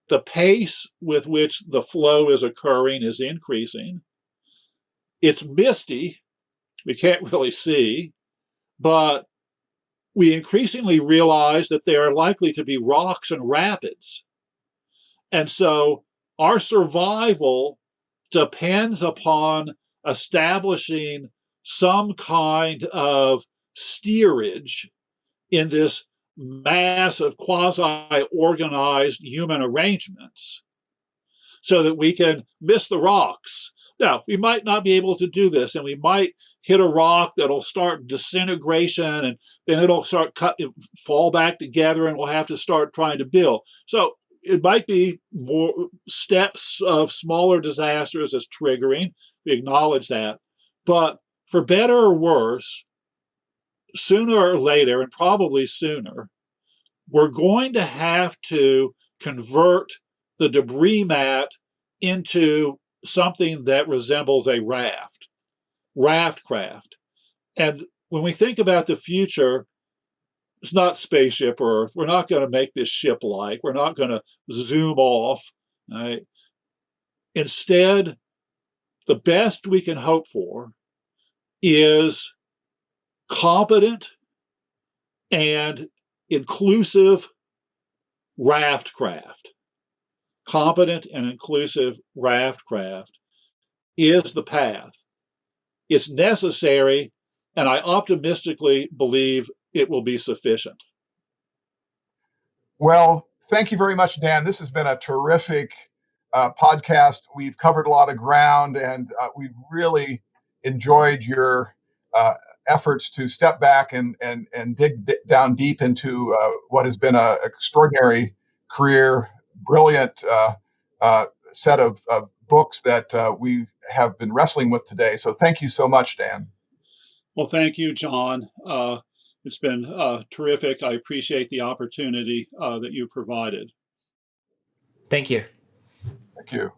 The pace with which the flow is occurring is increasing. It's misty. We can't really see, but we increasingly realize that there are likely to be rocks and rapids. And so our survival depends upon establishing some kind of steerage in this mass of quasi-organized human arrangements so that we can miss the rocks. Now, we might not be able to do this, and we might hit a rock that'll start disintegration, and then it'll fall back together, and we'll have to start trying to build. So it might be more steps of smaller disasters as triggering. We acknowledge that. But for better or worse, sooner or later, and probably sooner, we're going to have to convert the debris mat into something that resembles a raft-craft. And when we think about the future, It's not spaceship Earth. We're not going to make this ship-like. We're not going to zoom off. Right? Instead, the best we can hope for is competent and inclusive raft-craft. Competent and inclusive raft-craft is the path. It's necessary, and I optimistically believe it will be sufficient. Well, thank you very much, Dan. This has been a terrific podcast. We've covered a lot of ground, and we've really enjoyed your efforts to step back and dig down deep into what has been an extraordinary career, brilliant set of books that we have been wrestling with today. So thank you so much, Dan. Well, thank you, John. It's been terrific. I appreciate the opportunity that you provided. Thank you. Thank you.